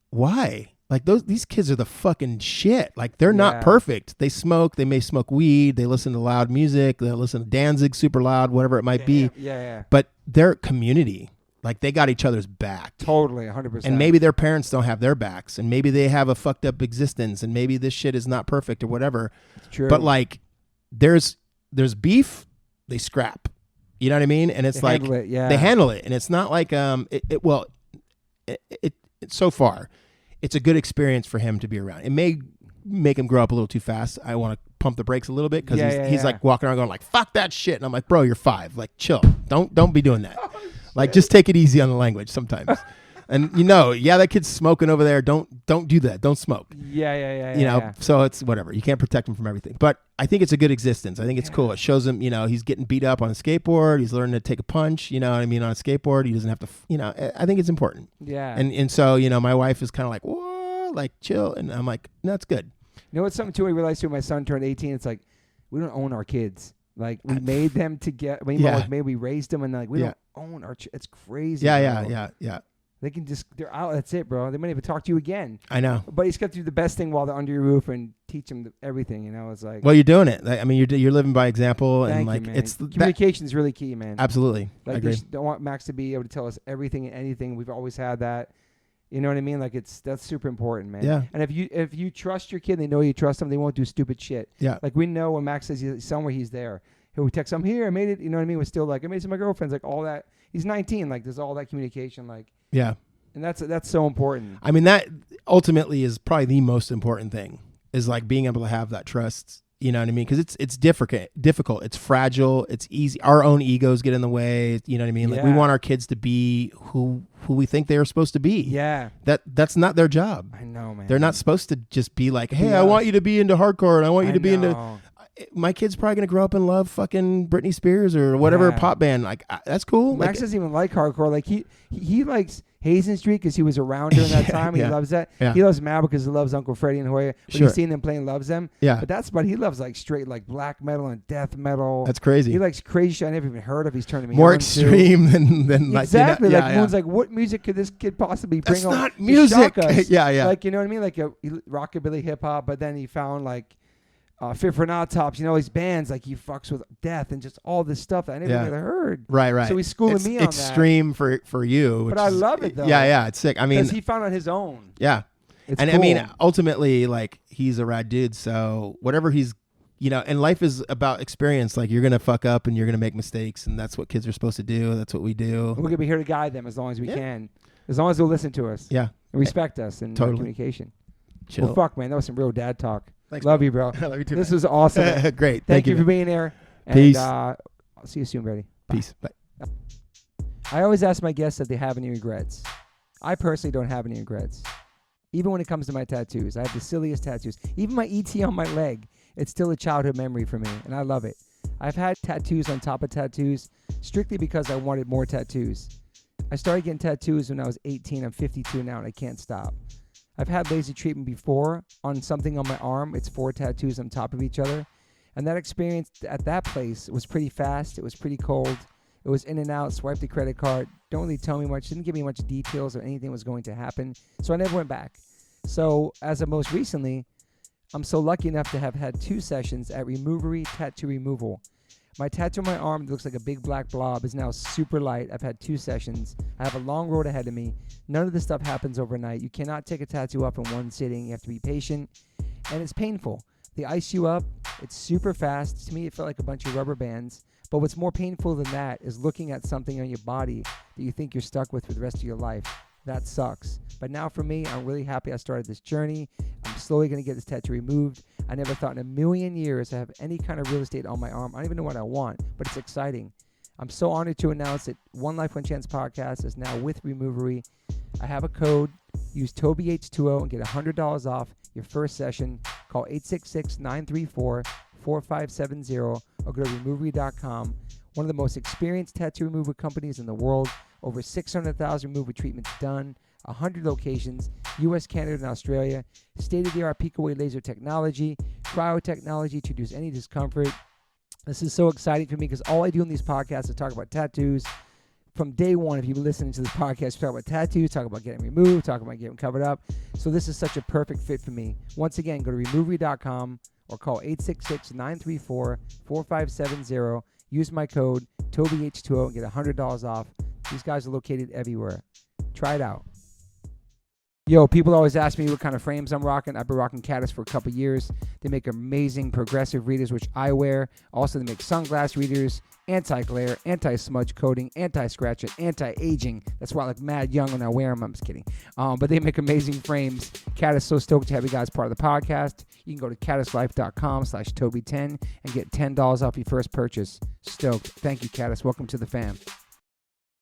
why? Like these kids are the fucking shit. Like they're not perfect. They smoke. They may smoke weed. They listen to loud music. They listen to Danzig super loud, whatever it might be. Yeah. But they're community. Like they got each other's back. Totally, 100%. And maybe their parents don't have their backs, and maybe they have a fucked up existence, and maybe this shit is not perfect or whatever. It's true. But there's beef. They scrap. You know what I mean? And it's they handle it, and it's not like so far. It's a good experience for him to be around. It may make him grow up a little too fast. I want to pump the brakes a little bit because he's like walking around going like, fuck that shit. And I'm like, bro, you're 5. Like, chill. Don't be doing that. Just take it easy on the language sometimes. And that kid's smoking over there. Don't do that. Don't smoke. Yeah. So it's whatever. You can't protect him from everything. But I think it's a good existence. I think it's cool. It shows him, he's getting beat up on a skateboard. He's learning to take a punch, on a skateboard. He doesn't have to, I think it's important. Yeah. And so, my wife is kind of like, whoa, like chill. And I'm like, no, it's good. You know what's something too I realized when my son turned 18, it's like, we don't own our kids. Like we made them to get, maybe we raised them and we don't own our it's crazy. Yeah. They can they're out. That's it, bro. They might even talk to you again. I know. But he's got to do the best thing while they're under your roof and teach them everything. It's like. Well, you're doing it. I mean, you're living by example, and like it's communication is really key, man. Absolutely. Like I agree. Don't want Max to be able to tell us everything and anything. We've always had that. You know what I mean? Like that's super important, man. Yeah. And if you trust your kid, they know you trust them. They won't do stupid shit. Yeah. Like we know when Max says he's somewhere, he's there. He'll text, I'm here. I made it. You know what I mean? We're still like, I made it to my girlfriend's. Like all that. He's 19. Like there's all that communication. Like. Yeah. And that's so important. I mean, that ultimately is probably the most important thing is like being able to have that trust You know what I mean? Because it's difficult. It's fragile. It's easy. Our own egos get in the way. You know what I mean? Like we want our kids to be who we think they are supposed to be. Yeah. That's not their job. I know, man. They're not supposed to just be like, hey, I want you to be into hardcore and I want you to be into. My kid's probably gonna grow up and love fucking Britney Spears or whatever pop band. Like that's cool. Max doesn't even like hardcore. Like he likes Hazen Street because he was around during that time. He loves that. Yeah. He loves Mad because he loves Uncle Freddie and Hoya. But he's seen them playing, loves them. Yeah. But he loves like straight like black metal and death metal. That's crazy. He likes crazy shit I never even heard of. He's turning me more extreme than like exactly. Like Moon's like, what music could this kid possibly bring? That's not music. Yeah. Like you know what I mean? Like rockabilly hip hop. But then he found like. Fit for an Autopsy, these bands like he fucks with death and just all this stuff that I never even heard. Right. So he's schooling me on that. Extreme for you. But I love it though. Yeah, it's sick. I mean, because he found on his own. Yeah, it's and cool. I mean, ultimately, like he's a rad dude. So whatever he's, and life is about experience. Like you're gonna fuck up and you're gonna make mistakes, and that's what kids are supposed to do. That's what we do. We're gonna be here to guide them as long as we can, as long as they'll listen to us. Yeah, and respect us and communication. Chill. Well, fuck, man, that was some real dad talk. Thanks, love you, bro. I love you too. This was awesome. Great. Thank you for being here. Peace. And, I'll see you soon, Brady. Peace. Bye. I always ask my guests if they have any regrets. I personally don't have any regrets. Even when it comes to my tattoos, I have the silliest tattoos. Even my ET on my leg, it's still a childhood memory for me, and I love it. I've had tattoos on top of tattoos strictly because I wanted more tattoos. I started getting tattoos when I was 18. I'm 52 now, and I can't stop. I've had laser treatment before on something on my arm. It's 4 tattoos on top of each other. And that experience at that place was pretty fast. It was pretty cold. It was in and out, swipe the credit card. Don't really tell me much. Didn't give me much details or anything was going to happen. So I never went back. So as of most recently, I'm so lucky enough to have had 2 sessions at Removery Tattoo Removal. My tattoo on my arm that looks like a big black blob is now super light. I've had 2 sessions. I have a long road ahead of me. None of this stuff happens overnight. You cannot take a tattoo up in one sitting. You have to be patient. And it's painful. They ice you up. It's super fast. To me, it felt like a bunch of rubber bands. But what's more painful than that is looking at something on your body that you think you're stuck with for the rest of your life. That sucks. But now for me, I'm really happy I started this journey. I'm slowly going to get this tattoo removed. I never thought in a million years I have any kind of real estate on my arm. I don't even know what I want, but it's exciting. I'm so honored to announce that One Life One Chance podcast is now with Removery. I have a code. Use TobyH20 and get $100 off your first session. Call 866-934-4570 or go to Removery.com. One of the most experienced tattoo removal companies in the world. Over 600,000 removal treatments done. 100 locations, U.S., Canada, and Australia. State-of-the-art peak-away laser technology, cryotechnology to reduce any discomfort. This is so exciting for me because all I do in these podcasts is talk about tattoos. From day one, if you've been listening to this podcast, we talk about tattoos, talk about getting removed, talk about getting covered up. So this is such a perfect fit for me. Once again, go to Removery.com or call 866-934-4570. Use my code TobyH20 and get $100 off. These guys are located everywhere. Try it out. Yo, people always ask me what kind of frames I'm rocking. I've been rocking Caddis for a couple years. They make amazing progressive readers, which I wear. Also, they make sunglass readers, anti-glare, anti-smudge coating, anti-scratch, and anti-aging. That's why I look mad young when I wear them. I'm just kidding. But they make amazing frames. Caddis, so stoked to have you guys part of the podcast. You can go to caddislife.com/Toby10 and get $10 off your first purchase. Stoked. Thank you, Caddis. Welcome to the fam.